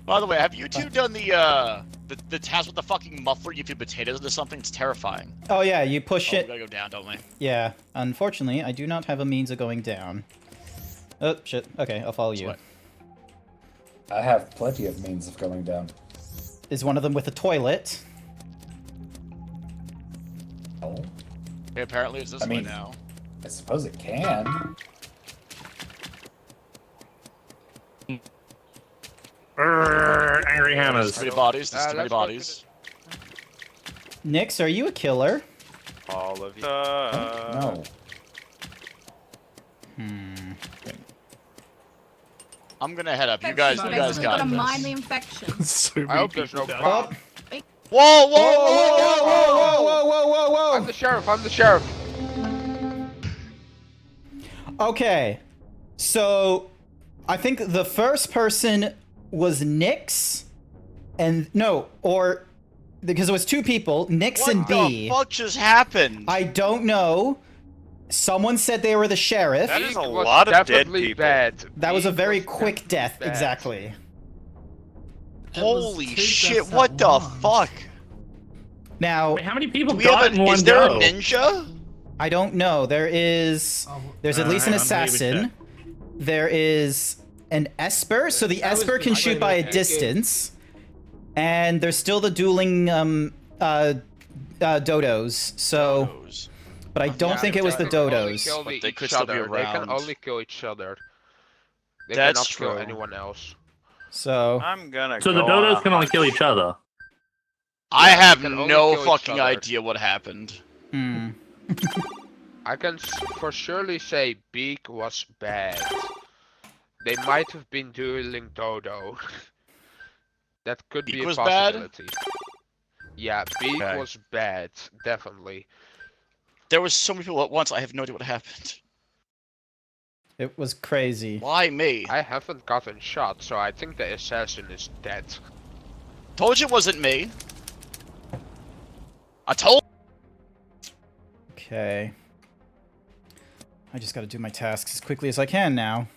By the way, have you two done the task with the fucking muffler? You feed potatoes into something. It's terrifying. Oh yeah, you push Oh, it. we gotta go down, don't we? Yeah. Unfortunately, I do not have a means of going down. Oh shit. Okay, I'll follow you. What? I have plenty of means of going down. Is one of them with a toilet? Oh. Okay, apparently it's this I mean- way now. I suppose it can. Angry hammers. Too many bodies. There's too many bodies. Nyx, are you a killer? All of you. No. I'm gonna head up. You guys got gotta this. mine the infection. So I hope there's no bomb. Whoa, whoa, whoa! I'm the sheriff. I'm the sheriff. Okay, so I think the first person was Nyx, and no, or because it was two people, Nyx and B. What the fuck just happened? I don't know. Someone said they were the sheriff. That is a lot of dead people. Bad. That was a very quick death, exactly. Holy shit! What the fuck? Now, Wait, how many people Do we have got in one is there a go? ninja? I don't know. There's at least an assassin. There is an Esper, so the Esper can shoot by a distance. And there's still the dueling dodos. So, but I don't think it was the dodos. But they could still be They around. can only kill each other. They That's cannot true. kill anyone else. So I'm gonna. So the go dodos on can only kill each other. I have they can only no kill each fucking other. idea what happened. I can for surely say Beak was bad. They might have been dueling Dodo. That could be Beak a was bad? possibility. Yeah, Beak Okay. was bad, definitely. There was so many people at once. I have no idea what happened. it was crazy. Why me? I haven't gotten shot, so I think the assassin is dead. Told you it wasn't me. I told. Okay. I just gotta do my tasks as quickly as I can now.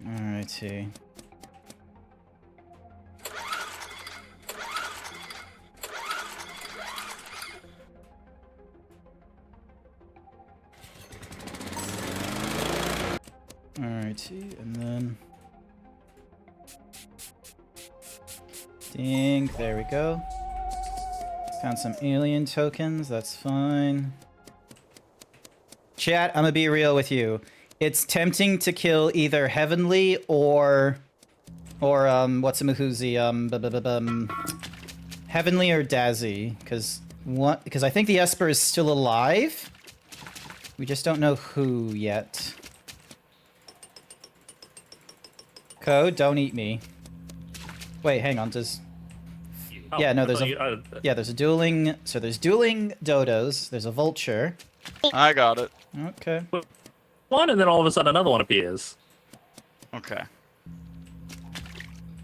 Alrighty. Alrighty, and then... Ding, there we go. Found some alien tokens, that's fine. Chat, I'm gonna be real with you. It's tempting to kill either Heavenly or what's a Mahuzi, Heavenly or Dazzy, because I think the Esper is still alive. We just don't know who yet. Code, don't eat me. Wait, hang on, does... Oh, yeah, no, I there's thought a... you- Yeah, there's a dueling... So there's dueling dodos, there's a vulture. I got it. Okay. One, and then all of a sudden another one appears. Okay.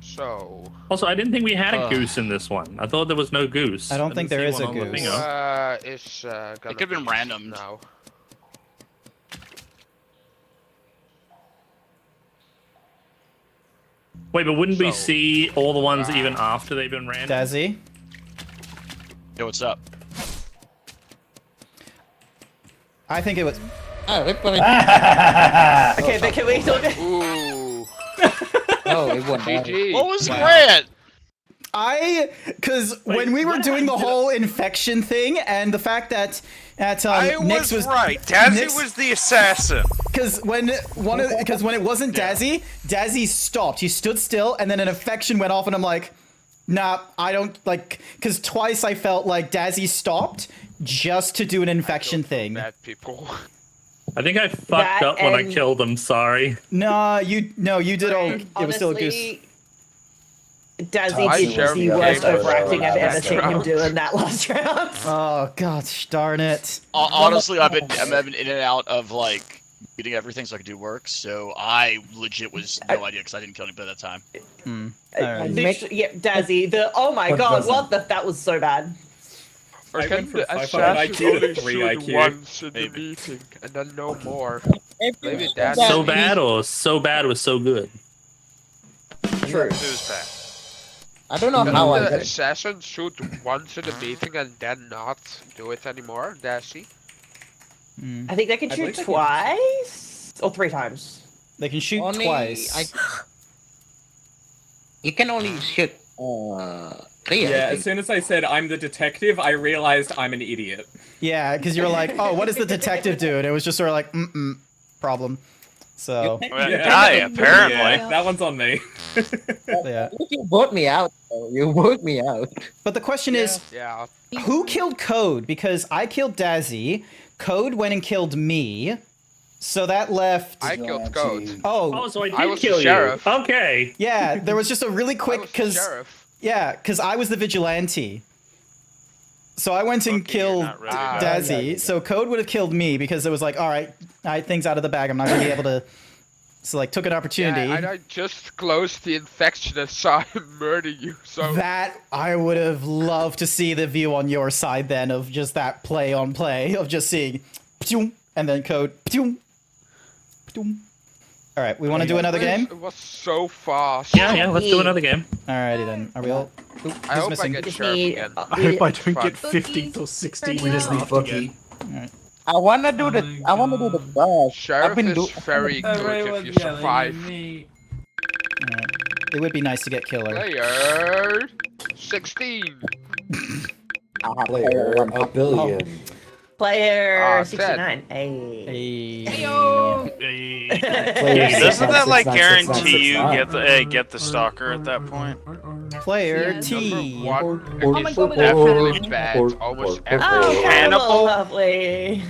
So... Also, I didn't think we had a goose in this one. I thought there was no goose. I don't think didn't there see is one a on the goose. thingo. It's gonna It could have been be random. now. Wait, but wouldn't we So- see all the ones even after they've been random? Dazzy? Yo, what's up? I think it was... Okay, but can we talk? Ooh. No, it wasn't. GG. What was Grant? Because when we were doing the whole infection thing, and the fact that I Nyx was right. Dazzy was the assassin. Because when it wasn't Dazzy, Dazzy stopped. He stood still, and then an infection went off, and I'm like, nah, I don't like. Because twice I felt like Dazzy stopped just to do an infection thing. Bad people. I think I fucked That up when I and- killed them. Sorry. No, you did all. It was still a goose. Honestly, Dazzy did the worst overacting I've ever seen him do in that last round. Oh gosh, darn it! Honestly, I've been in and out of like getting everything so I could do work. So I legit was no idea because I didn't kill anybody at that time. Yeah, Dazzy. Oh my What god, doesn't? what the? That was so bad. Or I can went from the 500 assassin IQ to only 3 shoot IQ? once in the meeting and then no more? Maybe that's So bad or so bad was so good? True. It was bad. I don't know Can how I the did it. assassin shoot once in the meeting and then not do it anymore, Dashi? I think they can shoot twice or 3 times. They can shoot Only- twice. You can only shoot Yeah, as soon as I said I'm the detective, I realized I'm an idiot. Yeah, because you were like, oh, what does the detective do? And it was just sort of like, problem. So. Apparently. Yeah, that one's on me. Yeah. You vote me out. Though. You vote me out. But the question is, who killed Code? Because I killed Dazzy, Code went and killed me, so that left... I killed Code. Oh, so I I did was kill the sheriff. you. Okay. Yeah, there was just a really quick, because... sheriff. Yeah, because I was the vigilante. So I went and killed Dazzy, so Code would have killed me because it was like, alright, things out of the bag, I'm not going to be able to... So, like, took an opportunity. Yeah, and I just closed the infection and saw him murder you, so... That, I would have loved to see the view on your side then of just that play on play, of just seeing, and then Code, Alright, we want to do another game? It was so fast. Yeah, let's do another game. Alrighty then. Are we all... Oop, I who's hope missing? I get sheriff again. I hope I don't get 15th or 16th. We just need Bookie. Alright. I wanna do the. I wanna do the boss. Sheriff is very good if you survive. It would be nice to get Killer. Player 16. Player a billion. Player dead. 69. Hey. Doesn't that like guarantee you get the stalker at that point? Player T. Oh my god, definitely bad. Almost every Hannibal. Lovely.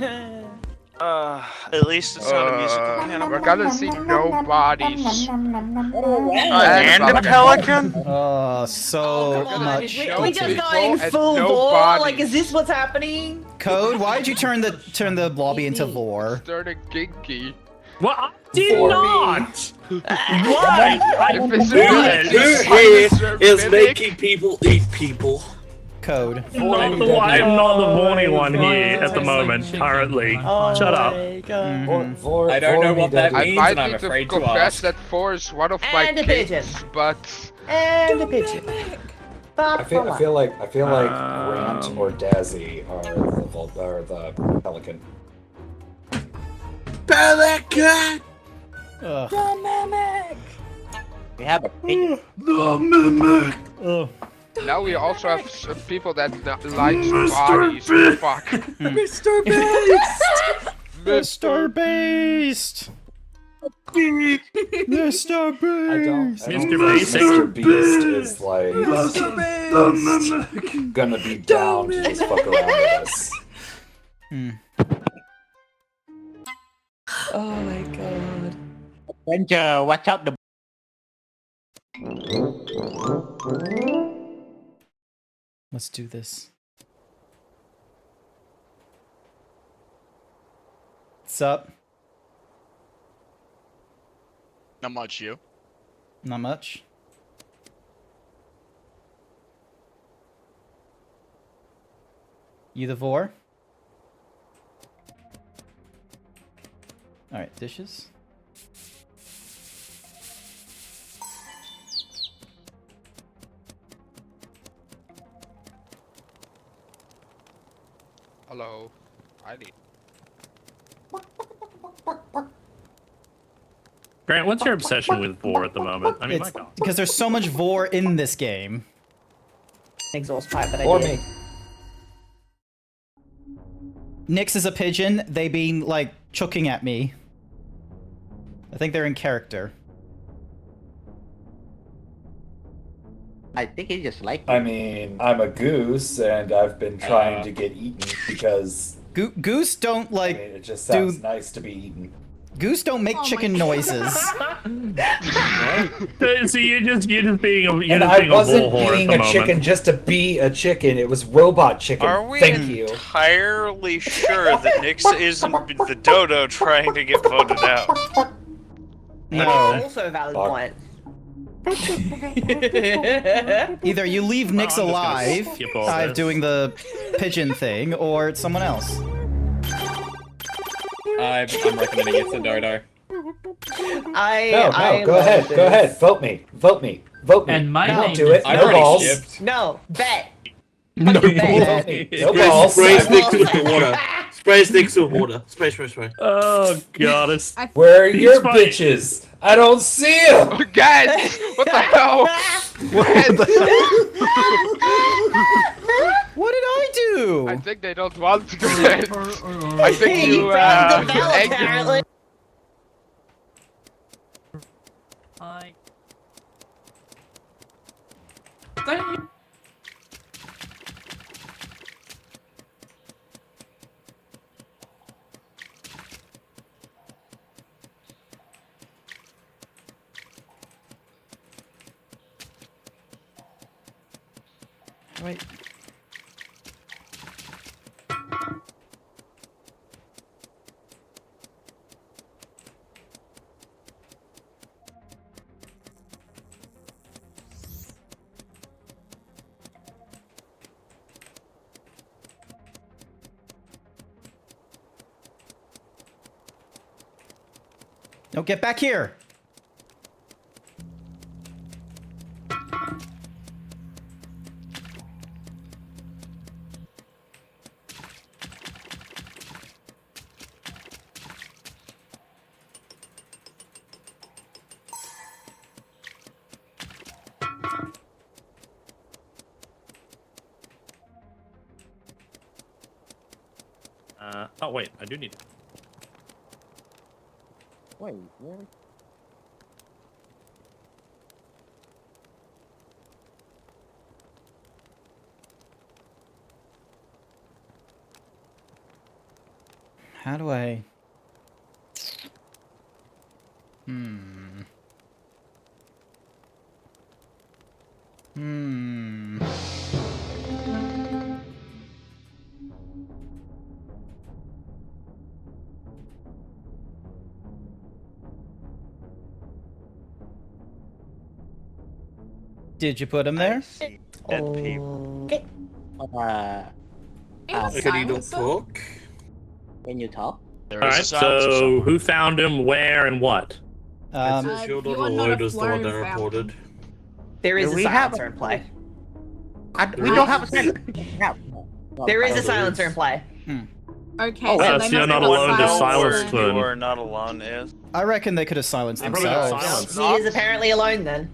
At least it's not a musical cannibal. We're gonna see no bodies. And a pelican? Oh, so much. We just got in full vor. Like, is this what's happening? Code, why did you turn the lobby into vor? Started ginky. What? I did not! Why? Who is making people eat people? Code. I'm not the horny one here at the moment, currently. Shut up. I don't know what that means, and I'm afraid to confess ask. that 4 is one of my kings, but... And a pigeon. I feel like Grant or Dazzy are the pelican. Pelican! The mimic! We have a pigeon. The mimic! Now we also have people that like bodies. Fuck. Mr. Beast! Mr. Beast! Mr. Beast! Mr. Beast is like gonna be down to just fuck around with us. Oh my god. Ranger, watch out the. Let's do this. What's up? Not much, you. Not much. You the vor? Alright, dishes. Hello. I need. Grant, what's your obsession with vor at the moment? I mean, my god. Because there's so much vor in this game. Exhaust pipe, but I Or did. me. Nyx is a pigeon. They been like chucking at me. I think they're in character. I think he just like. I mean, I'm a goose, and I've been trying to get eaten because Goose don't like. I mean, it just sounds nice to be eaten. Goose don't make chicken noises. So you're just being a And I wasn't being a chicken just to be a chicken. It was robot chicken. Are we Thank you. entirely sure that Nyx isn't the dodo trying to get voted out? No. Also a valid point. Either you leave Nyx just gonna alive, skip all this. doing the pigeon thing, or it's someone else. I'm recommending it's a dodo. No, go ahead, vote me. And my You won't name do it. I've No already balls. skipped. No, bet. No No balls. Spray Nyx with the water. Spray sticks with water. Spray. Oh god, it's... Where are your bitches? I don't see them! Guys, what the hell? What did I do? I think they don't want to go ahead. I think you, apparently. Wait. No, get back here! Oh wait, I do need... Wait, really? How do I... Did you put him there? Okay. Can you not talk? Can you talk? Alright, so who found him, where, and what? Shield on the load is the one that reported. There is a silencer in play. We don't have a silencer. There is a silencer in play. Okay, Oh, so so you're not alone to silence You them. are not alone, is. I reckon they could have silenced They probably got themselves. silenced. He is apparently alone then.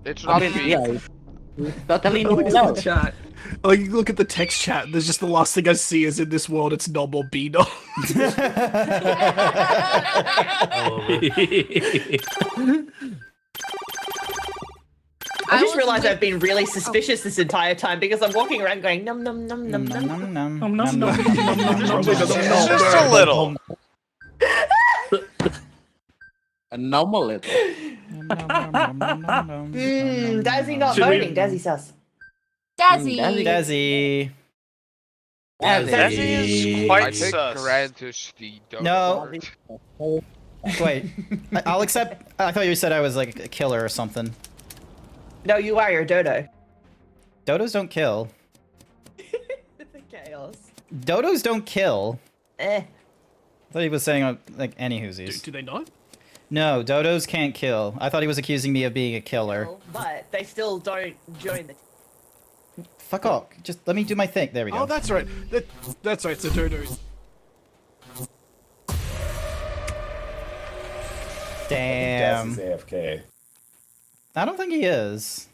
It's not me. Yeah, totally Look at no. the chat. Like, look at the text chat. There's just the last thing I see is in this world, it's Nom or B-Nom. I just realized I've been really suspicious this entire time because I'm walking around going num num num num num. Just a little. A normal little. Dazzy not voting. Dazzy sus. Dazzy. Dazzy. Dazzy is quite I think sus. Grant is the No. Wait. I'll accept... I thought you said I was like a killer or something. No, you are. You're a dodo. Dodos don't kill. It's a chaos. Dodos don't kill. Eh. I thought he was saying like any whoosies. Do they not? No, dodos can't kill. I thought he was accusing me of being a killer. But they still don't join the. Fuck off. Just let me do my thing. There we go. Oh, that's right. That's right, so Dodo's. Damn. Daz is AFK. I don't think he is.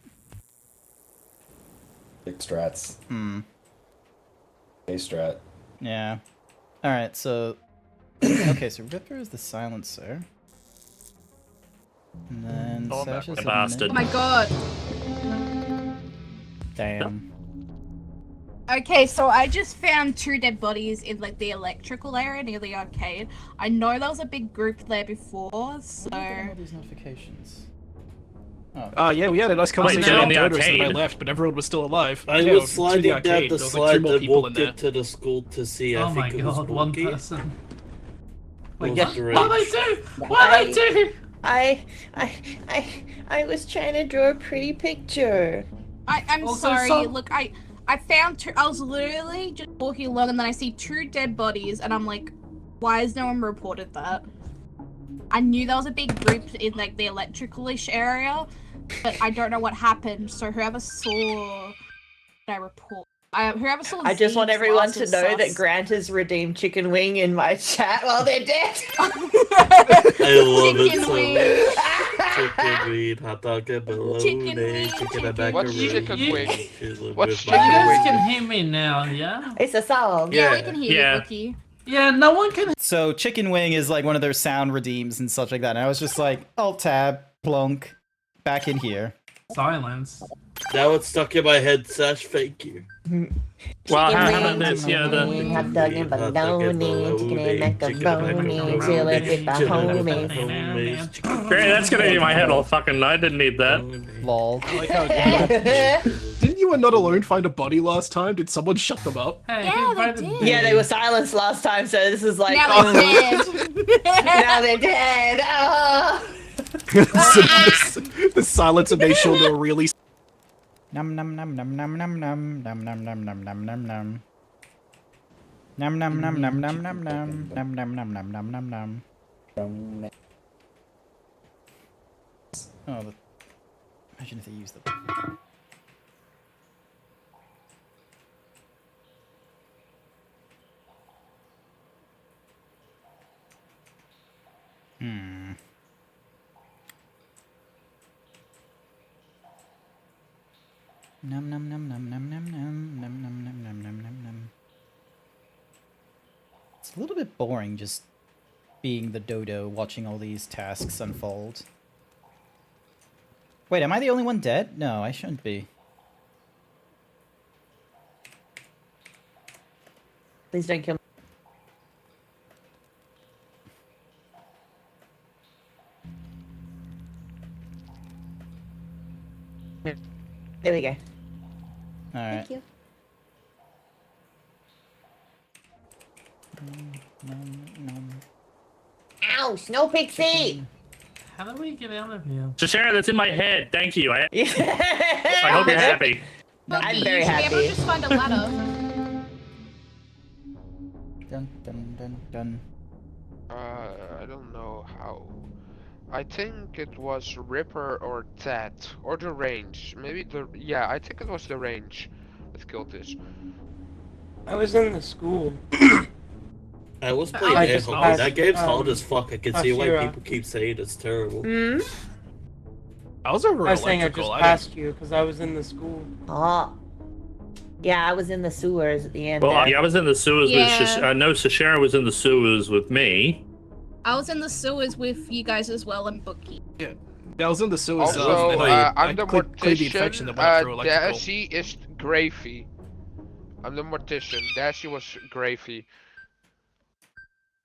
Big strats. A strat. Yeah. Alright, so... okay, so Ripper is the silencer. And then Sasha's a bastard. Oh my god. Damn. Okay, so I just found 2 dead bodies in like the electrical area near the arcade. I know there was a big group there before, so... all these notifications? Yeah, we had a nice conversation down on the Dodos and then I arcade. left, but everyone was still alive. I Yeah, was to sliding down arcade. the There was like 2 slide more that people in walked there. into the school to see. Oh I my think it was god, one Wonky. person. Or Wait, Therese. what did I do? What did I do? I was trying to draw a pretty picture. I'm Also, sorry, some- look, I found 2, I was literally just walking along and then I see 2 dead bodies and I'm like, why has no one reported that? I knew there was a big group in like the electrical-ish area, but I don't know what happened, so whoever saw that I report. Whoever saw I just want Zeebs everyone last to was know that sus. Grant has redeemed chicken wing in my chat while they're dead. I love it Chicken so wing. much. Chicken wing, hot dog and bologna, Chicken wing, chicken and chicken What's macaroni. chicken wing? Chicken What's with chicken You guys wing? can hear me now, yeah? It's a song. Yeah, we can hear Yeah. you, Bookie. Yeah, no one can. So chicken wing is like one of their sound redeems and such like that. And I was just like, Alt tab, plonk, back in here. Silence. Now it's stuck in my head, Sash. Thank you. Well, how Chicken about this? Yeah, the wing, hot dog and bologna, chicken and macaroni, chilling with the homies. Great, that's gonna be in my head all fucking night. Didn't need that. Lol. I like how didn't you and Not Alone find a body last time? Did someone shut them up? Hey, Yeah, they did. Yeah, they were silenced last time, so this is like. Now they're dead. Now they're dead. Oh. The silence of made sure they were really. Num num num num num num num num num num num num num num. Num num num num num num num num num num num num num num. Oh, imagine if they used the. Num num num num num num num num num num num num num num. It's a little bit boring just being the dodo watching all these tasks unfold. Wait, am I the only one dead? No, I shouldn't be. Please don't kill me. There we go. Alright. Thank you. Ow, Snow Pixie! How do we get out of here? So Sarah, that's in my head. Thank you. I I hope you're happy. I'm You very should be able to happy. just find a ladder. Dun dun dun dun. I don't know how. I think it was Ripper or Ted or the range. Maybe the yeah. I think it was the range that killed this. I was in the school. I was playing I air just hockey. passed, That game's hard as fuck. I can see why Ashira. people keep saying it's terrible. I was over I was saying I electrical. just passed you because I was in the school. Oh. Yeah, I was in the sewers at the end. Well, there. yeah, I was in the sewers Yeah. with I know Sashara was in the sewers with me. I was in the sewers with you guys as well and Bookie. Yeah, I was in the sewers. Also, and I I'm the cleared the infection mortician. that went through electrical. Daisy is Grafey. I'm the mortician. Daisy was Grafey.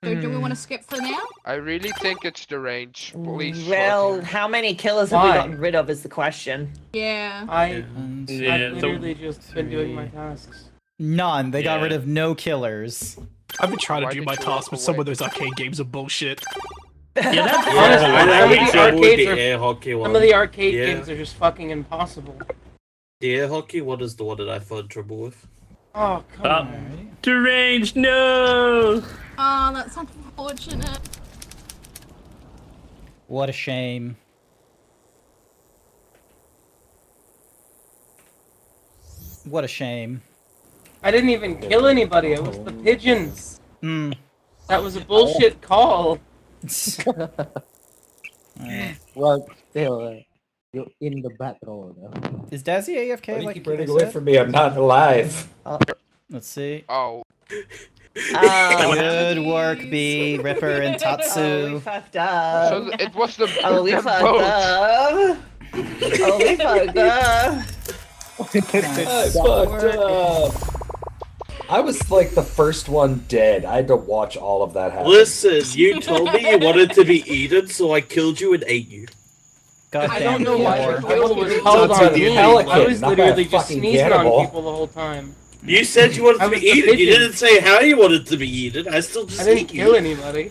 So do we want to skip for now? I really think it's the range. Please. Well, how many killers have we Why? gotten rid of is the question. Yeah. I've Yeah, literally just been doing my tasks. None. They got Yeah. rid of no killers. I've been trying Why to do did my you tasks, walk but some away? of those arcade games are bullshit. Yeah, that's Yeah, Honestly, I some like of the trouble with arcades the are- air hockey one. Some of the arcade Yeah. games are just fucking impossible. The air hockey one is the one that I found trouble with. Oh, come on. Deranged, no! Oh, that's unfortunate. What a shame. What a shame. I didn't even kill anybody. It was the pigeons. Hmm. That was a bullshit call. Well, still, you're in the battle. Though. Is Dazzy AFK? Why do you like keep you running guys away said? from me? I'm not alive. Let's see. Oh. Good work, B, Ripper, and Oh, we Tatsu. fucked up. So it was the Oh, we them fucked both. up. Oh, we fucked up. I fucked up. I was like the first one dead. I had to watch all of that happen. Listen, you told me you wanted to be eaten, so I killed you and ate you. God I damn don't know why Thor. the kill was called Tatsu on the me. pelican, I was not literally that just fucking sneezing cannibal. on people the whole time. You said you wanted I to be was the eaten. You pigeon. didn't say how you wanted to be eaten. I still just I didn't ate kill you. anybody.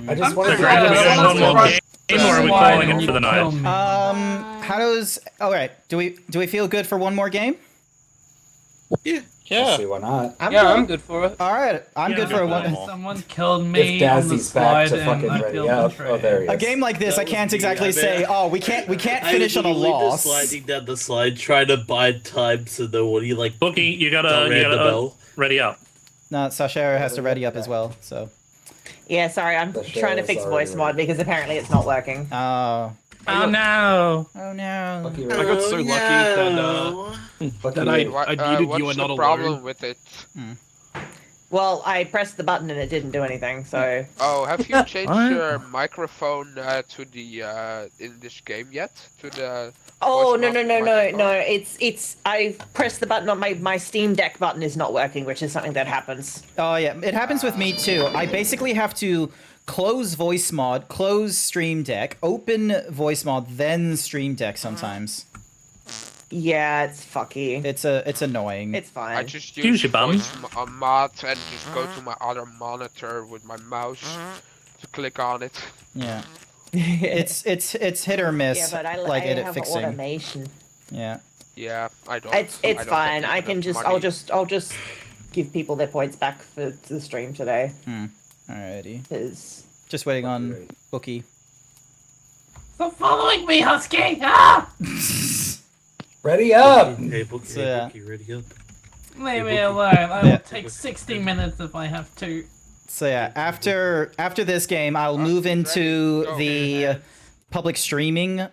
I just So, wanted Grant, are we to. doing one more game, or are we calling it for the night? How does? All right. Do we feel good for one more game? Yeah. I'll see why not. I'm good for it. All right, I'm good for a one. Someone killed If me on the Dazzy's back slide to and fucking I ready feel up. betrayed. Oh, there he is. A game like this, I can't exactly say, oh, we can't I finish was on a literally loss. just sliding down the slide, trying to buy time so no one like Bookie, you gotta the bell. ready up. No, Sashera has to ready up as well, so. Yeah, sorry, I'm trying to fix voice mod because apparently it's not working. Oh. Oh no! Oh no! I got so lucky that I muted you and not the alone. problem with it? Well, I pressed the button and it didn't do anything, so... Oh, have you changed your microphone to the in this game yet? To the Oh, voice no, mod it's I pressed the button on my Steam Deck button is not working, which is something that happens. Oh yeah, it happens with me too. I basically have to close voice mod, close Stream Deck, open voice mod, then Stream Deck sometimes. Yeah, it's fucky. It's annoying. It's fine. I just use voice mod and just go to my other monitor with my mouse to click on it. Yeah. it's hit or miss. Yeah, but I edit have fixing. automation. Yeah. Yeah, I don't. It's fine. I can just I'll just give people their points back for the stream today. Alrighty. Just waiting on Bookie. Stop following me, Husky! Ah! Ready up! Hey, Bookie, Bookie, ready up. Leave me alone. I will take 60 minutes if I have to. So yeah, after this game, I'll move into the public streaming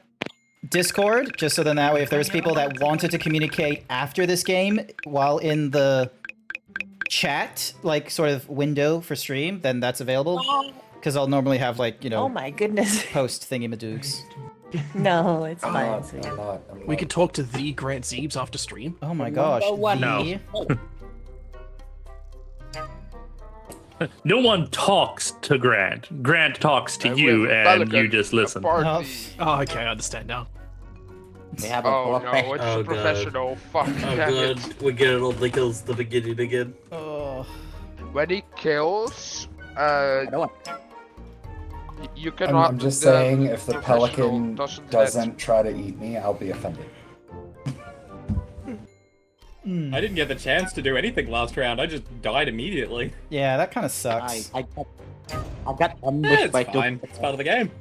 Discord, just so then that way if there's people that wanted to communicate after this game while in the chat, like sort of window for stream, then that's available. Because I'll normally have like, you know, Oh my goodness. post thingy-madoogs. No, it's fine. We could talk to the GrantZeebs after stream. Oh my gosh. No. No one talks to Grant. Grant talks to you, and you just listen. Oh, okay, I understand now. We have Oh no, it's professional. Fuck. Oh damn god, it. we're getting all the kills at the beginning again. Oh. When he kills, you I'm cannot. just the saying, if the professional pelican doesn't doesn't try to eat me, I'll be offended. I didn't get the chance to do anything last round. I just died immediately. Yeah, that kind of sucks. I got It's fine. It's part of the game.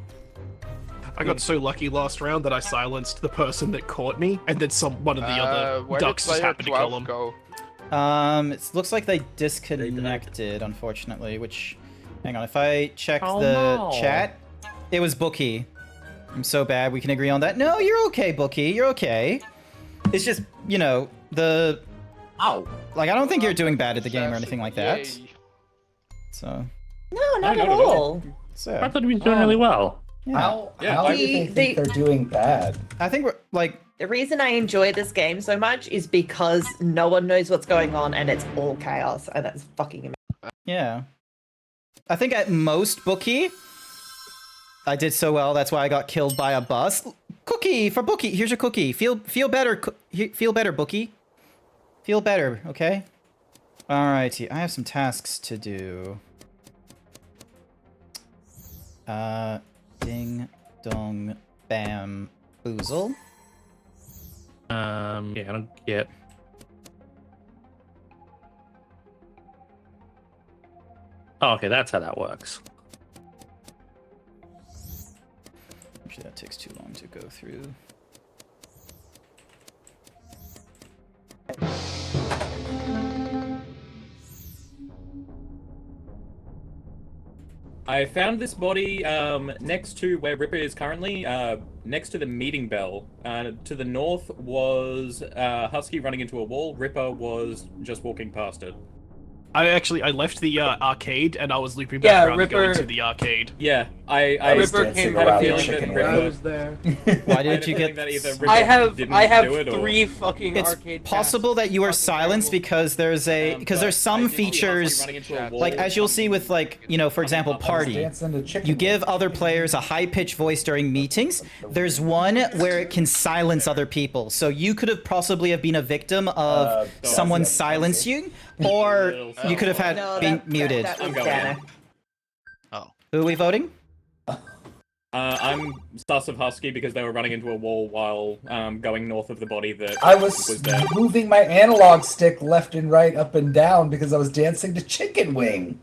I got so lucky last round that I silenced the person that caught me, and then one of the other where did ducks just player happened to kill 12 him. go? It looks like they disconnected, unfortunately, which... Hang on, if I check Oh, the no. chat, it was Bookie. I'm so bad, we can agree on that. No, you're okay, Bookie, you're okay. It's just, you know, the... Ow. Like, I don't think you're doing bad at the game or anything like that. So... No, not at all. So... I thought we were doing really well. Yeah. How do they think they're doing bad? I think we're, like... The reason I enjoy this game so much is because no one knows what's going on and it's all chaos, and that's fucking amazing. Yeah. I think at most, Bookie, I did so well, that's why I got killed by a bus. Cookie for Bookie. Here's your cookie. Feel better. Feel better, Bookie. Feel better, okay? Alrighty, I have some tasks to do. Ding, dong, bam, boozle. Yeah, I don't get. Oh, okay, that's how that works. Actually, that takes too long to go through. I found this body next to where Ripper is currently, next to the meeting bell. To the north was Husky running into a wall. Ripper was just walking past it. I left the arcade and I was looping back around going to the arcade. Yeah, Ripper came had a feeling feeling that I Ripper was there. Why did you get... I have 3 fucking It's arcade possible that you are silenced because there's some features, like as you'll see with like, you know, for example, party, you give other players a high-pitched voice during meetings. There's one where it can silence other people. So you could have possibly have been a victim of someone silence you, or you could have been muted. That was Dana. Oh. Who are we voting? I'm sus of Husky because they were running into a wall while going north of the body that I was there. moving my analog stick left and right, up and down, because I was dancing to Chicken Wing.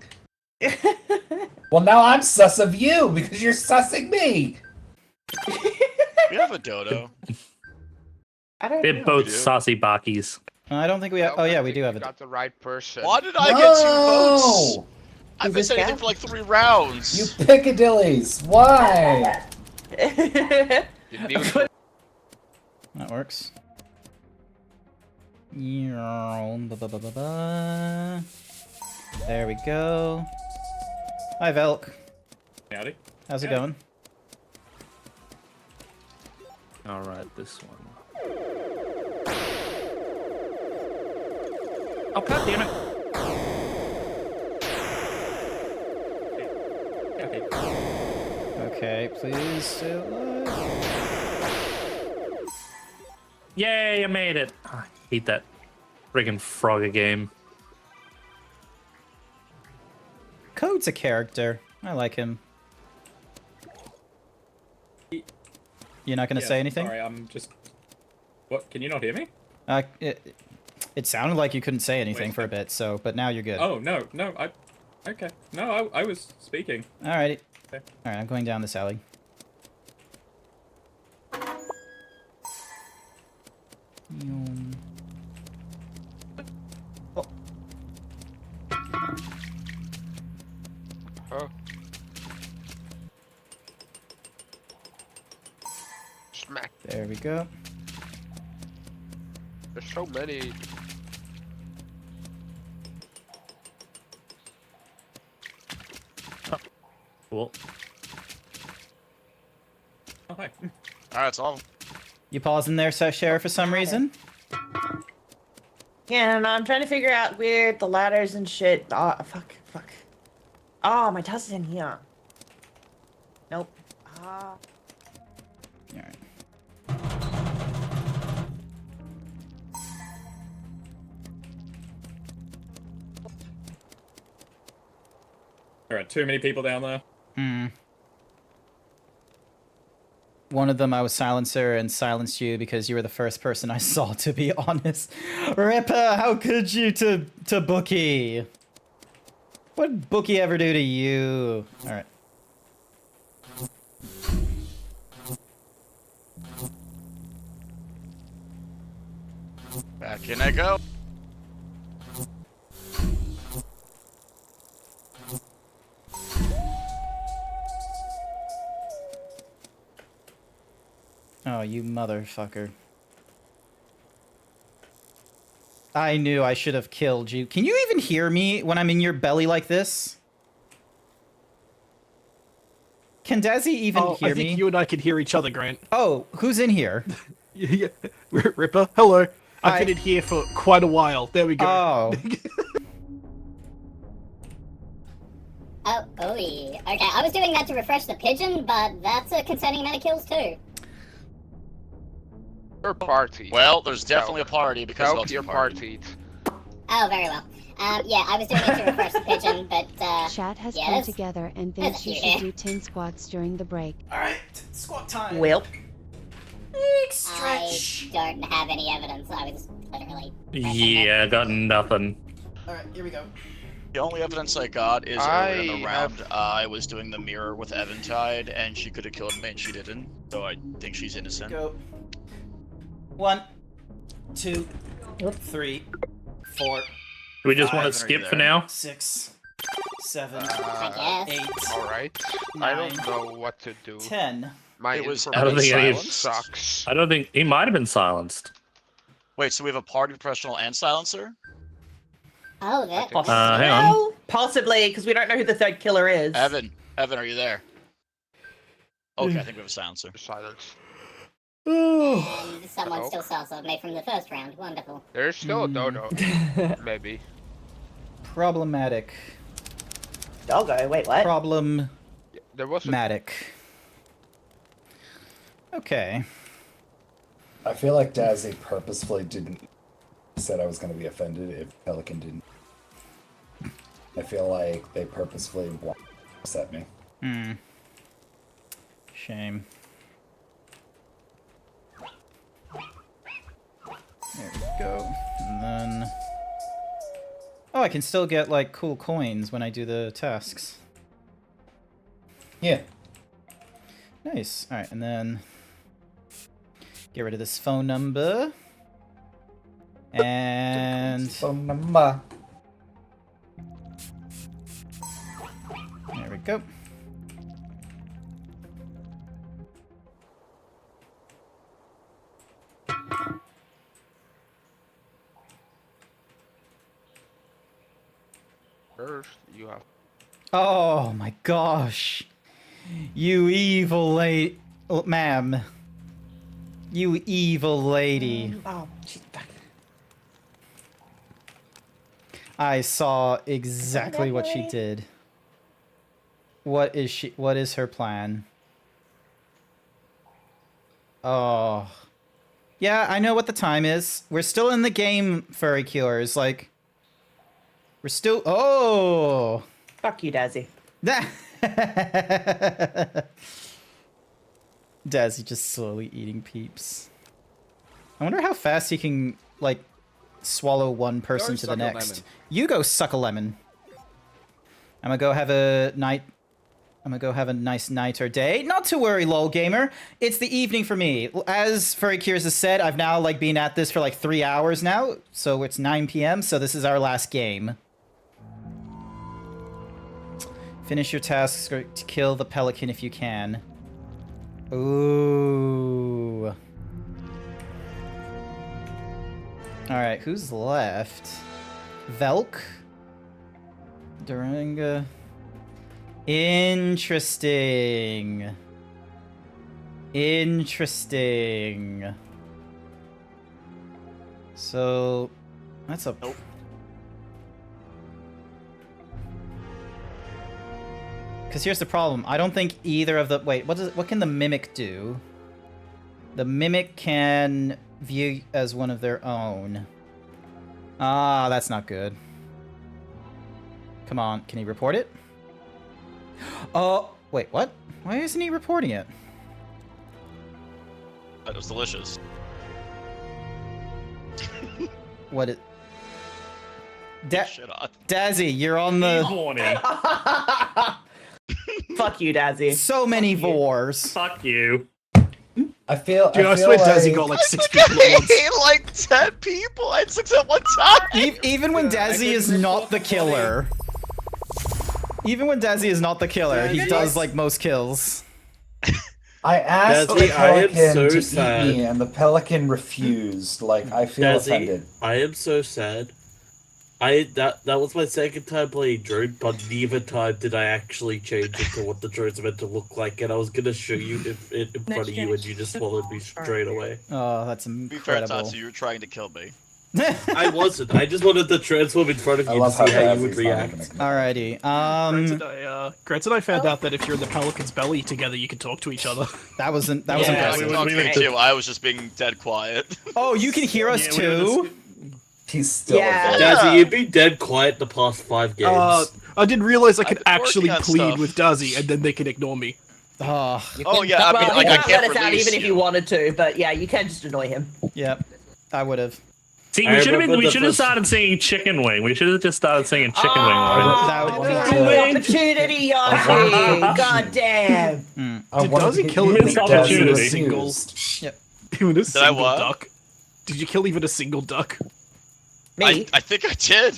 Well, now I'm sus of you because you're sussing me. We have a dodo. They're both saucy bakis. I don't think we have. Oh yeah, we do have a. Got the right person. Why did I get 2 votes? I missed anything for like 3 rounds. You piccadillies. Why? That works. There we go. Hi, Velk. Howdy. How's it going? Alright, this one. Oh, god damn it. Okay, please stay alive. Yay, I made it. I hate that friggin' Frogger game. Code's a character. I like him. You're not gonna say anything? Sorry, I'm just... What, can you not hear me? It sounded like you couldn't say anything for a bit, so, but now you're good. Oh, no, okay. No, I was speaking. Alrighty. Okay. Alright, I'm going down this alley. Oh. Smack. There we go. There's so many. Cool. Oh, hi. Alright, it's all. You pausing there, Sheriff, for some reason? Yeah, no, I'm trying to figure out where the ladders and shit. Oh, fuck. Oh, my task is in here. Nope. Alright. Alright, too many people down there. One of them I was silencer and silenced you because you were the first person I saw, to be honest. Ripper, how could you to Bookie? What did Bookie ever do to you? Alright. Back in I go. Oh, you motherfucker. I knew I should have killed you. Can you even hear me when I'm in your belly like this? Can Dazzy even hear me? I think you and I can hear each other, Grant. Oh, who's in here? Yeah. Ripper, hello. I've been in here for quite a while. There we go. Oh. Oh, okay. I was doing that to refresh the pigeon, but that's a concerning amount of kills too. Your party. Well, there's definitely a party because Help your partied. Oh, very well. Yeah, I was doing it to refresh the pigeon, but Chat has yeah, come there's- together and there's thinks a you few should here. do 10 squats during the break. Alright, squat time. Well. I don't have any evidence. I was literally. Yeah, I got nothing. Alright, here we go. The only evidence I got is earlier in the round, I was doing the mirror with Eventide, and she could have killed me, and she didn't. So I think she's innocent. Go. 1, 2, 3, 4. Do we just want Five, to are skip you for there? now? 6, 7, I guess. 8. Alright. I don't know what to do. 10. My It was I don't think any silenced? sucks. I don't think he might have been silenced. Wait, so we have a party professional and silencer? Oh, that. Hang on. Well, possibly, because we don't know who the third killer is. Evan, are you there? Okay, I think we have a silencer. Silence. And someone still salsa me from the first round. Wonderful. There's still a dodo. Maybe. Problematic. Doggo, wait, what? There was a... Matic. Okay. I feel like Dazzy purposefully didn't said I was going to be offended if Pelican didn't. I feel like they purposefully upset me. Shame. There we go. And then... Oh, I can still get, like, cool coins when I do the tasks. Yeah. Nice. Alright, and then... Get rid of this phone number. And... Phone number. There we go. First, you have. Oh my gosh. You evil lady. Ma'am. You evil lady. Oh, she's back. I saw exactly what she did. What is her plan? Oh. Yeah, I know what the time is. We're still in the game, Furry Cures. Like, we're still... Oh! Fuck you, Dazzy. Dazzy just slowly eating peeps. I wonder how fast he can, like, swallow one person to the next. You go suck a lemon. I'm gonna go have a night... I'm gonna go have a nice night or day. Not to worry, lol gamer. It's the evening for me. As Furry Cures has said, I've now, like, been at this for, like, 3 hours now. So it's 9 p.m., so this is our last game. Finish your tasks to kill the pelican if you can. Ooh. Alright, who's left? Velk? Duranga? Interesting. Interesting. So, that's a... Nope. Because here's the problem. I don't think either of the... Wait, what can the Mimic do? The Mimic can view as one of their own. Ah, that's not good. Come on, can he report it? Oh, wait, what? Why isn't he reporting it? That was delicious. What it... Dazzy, you're on the... Fuck you, Dazzy. So many Vores. Fuck you. I feel. Dude, I swear Dazzy got like 6 people at once. He like 10 people. I had 6 at one time. Even when Dazzy is not the killer. Even when Dazzy is not the killer, he does like most kills. I asked Dazzy, the I am pelican so to sad. eat me, and the pelican refused. Like, I feel offended. I am so sad. That was my second time playing drone, but neither time did I actually change it to what the drone's meant to look like, and I was gonna show you in front of you, and you just followed me straight away. Oh, that's To be fair, incredible. Tatsu, you were trying to kill me. I wasn't. I just wanted to transform in front of you to see how you would react. Alrighty. Grant and I found out that if you're in the pelican's belly together, you can talk to each other. That was I impressive. was me too. I was just being dead quiet. Oh, you can hear us too? He's still Dazzy, you've been dead quiet the past 5 games. I didn't realize I could I've been actually working on plead stuff. with Dazzy, and then they can ignore me. Oh yeah, I mean, Well, like you I can't can't let us out release even if you wanted to, but yeah, you can just annoy him. Yep, I would have. See, I we should remember the have first- started singing Chicken Wing. We should have just started singing Chicken Wing. Opportunity, Yoshi! God damn! Did Dazzy kill Missed even opportunity. a single? Yep. Even a I single what? duck? Did you kill even a single duck? Me? I think I did.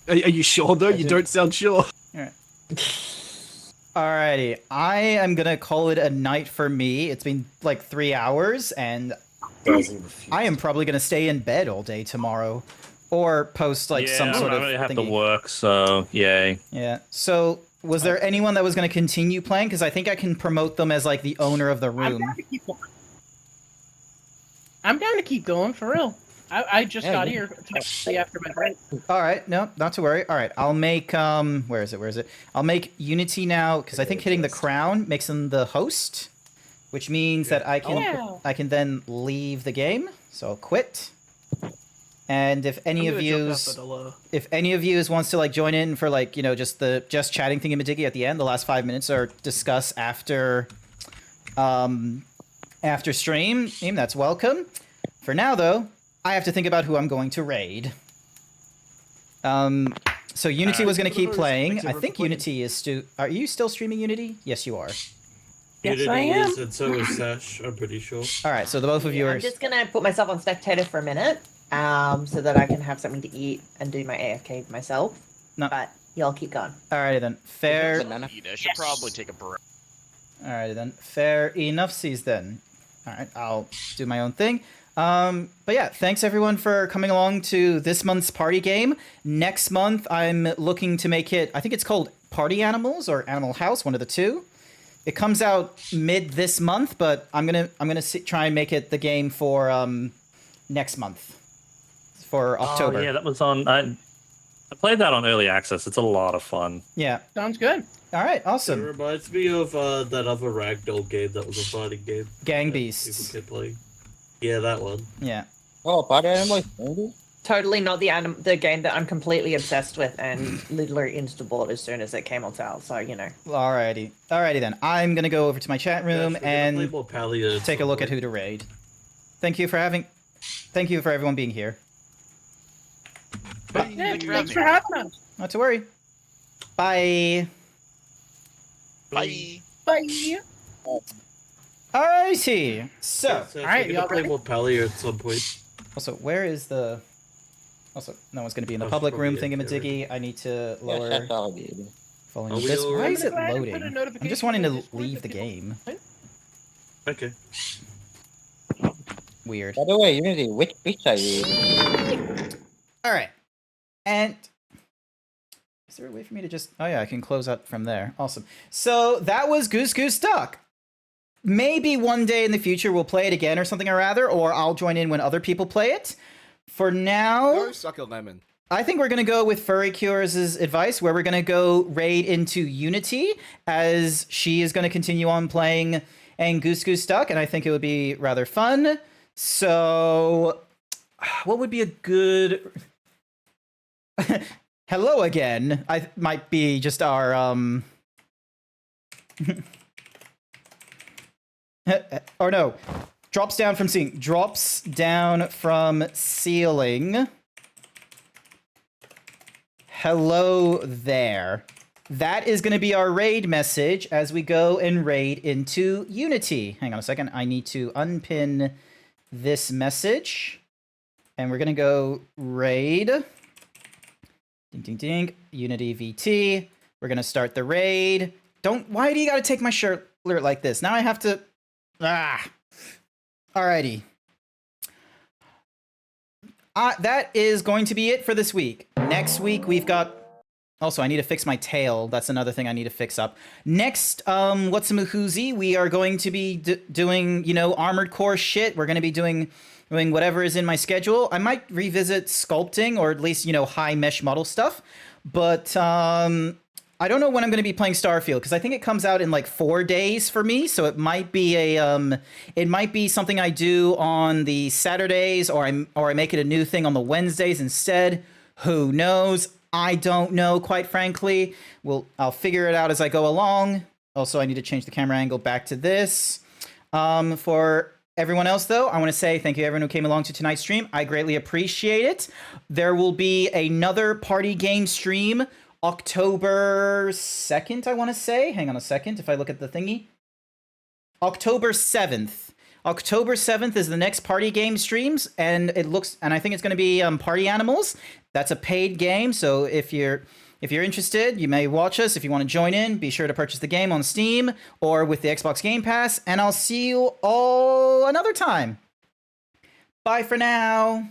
Are you sure though? You don't sound sure. Alrighty, I am gonna call it a night for me. It's been like 3 hours, and I am probably gonna stay in bed all day tomorrow, or post like some sort of I have to thingy. work, so yay. Yeah. So, was there anyone that was gonna continue playing? Because I think I can promote them as like the owner of the room. I'm down to keep going, for real. I just got here after my break. All right, no, not to worry. All right, I'll make where is it? I'll make Unity now because I think hitting the crown makes him the host, which means that I can then leave the game. So I'll quit. And if any of you wants to like join in for like just chatting thingamajiggy at the end, the last 5 minutes, or discuss after after stream. That's welcome. For now, though, I have to think about who I'm going to raid. So Unity was going to keep playing. I think Unity is still... Are you still streaming Unity? Yes, you are. Unity I am. is, and so is Sash, I'm pretty sure. Alright, so the both of you are... I'm just gonna put myself on spectator for a minute, so that I can have something to eat and do my AFK myself. No. But y'all keep going. Alrighty then. Fair... I should probably take a break. Alrighty then. Fair enough-sies then. Alright, I'll do my own thing. But yeah, thanks everyone for coming along to this month's party game. Next month, I'm looking to make it... I think it's called Party Animals or Animal House, one of the two. It comes out mid this month, but I'm gonna try and make it the game for next month, for October. Oh, yeah, that was on. I played that on early access. It's a lot of fun. Yeah, sounds good. All right, awesome. It reminds me of that other ragdoll game that was a fighting game. Gang Beasts. People kept playing. Yeah, that one. Yeah. Oh, Party Animals. Totally not the game that I'm completely obsessed with and literally insta-bought as soon as it came on sale. So you know. Alrighty then. I'm gonna go over to my chat room and take a look at who to raid. Thank you for everyone being here. Yeah, thanks for having us. Not to worry. Bye. Bye. Bye. Alrighty. So, alright, y'all play more Pally at some point. Also, where is the... Also, no one's going to be in the public room thingamadiggy. I need to lower... Following this. Why is it loading? I'm just wanting to leave the game. Okay. Weird. By the way, Unity, which beach are you in? Alright. And... Is there a way for me to just... Oh yeah, I can close out from there. Awesome. So, that was Goose Duck. Maybe one day in the future we'll play it again or something or rather, or I'll join in when other people play it. For now... Go suck a lemon. I think we're going to go with Furry Cures' advice, where we're going to go raid into Unity, as she is going to continue on playing and Goose Duck, and I think it would be rather fun. So, what would be a good... Hello again. I might be just our, or no. Drops down from ceiling. Drops down from ceiling. Hello there. That is going to be our raid message as we go and raid into Unity. Hang on a second. I need to unpin this message. And we're going to go raid. Ding, ding, ding. Unity VT. We're going to start the raid. Why do you got to take my shirt like this? Now I have to... Alrighty. That is going to be it for this week. Next week, we've got... Also, I need to fix my tail. That's another thing I need to fix up. Next, what's a Muhuzi? We are going to be doing, you know, Armored Core shit. We're going to be doing whatever is in my schedule. I might revisit sculpting, or at least, you know, high mesh model stuff. But, I don't know when I'm going to be playing Starfield, because I think it comes out in like 4 days for me, so it might be it might be something I do on the Saturdays, or I make it a new thing on the Wednesdays instead. Who knows? I don't know, quite frankly. I'll figure it out as I go along. Also, I need to change the camera angle back to this. For everyone else, though, I want to say thank you to everyone who came along to tonight's stream. I greatly appreciate it. There will be another party game stream October 2nd, I want to say. Hang on a second, if I look at the thingy. October 7th. October 7th is the next party game streams, and I think it's going to be Party Animals. That's a paid game, so if you're interested, you may watch us. If you want to join in, be sure to purchase the game on Steam or with the Xbox Game Pass, and I'll see you all another time. Bye for now.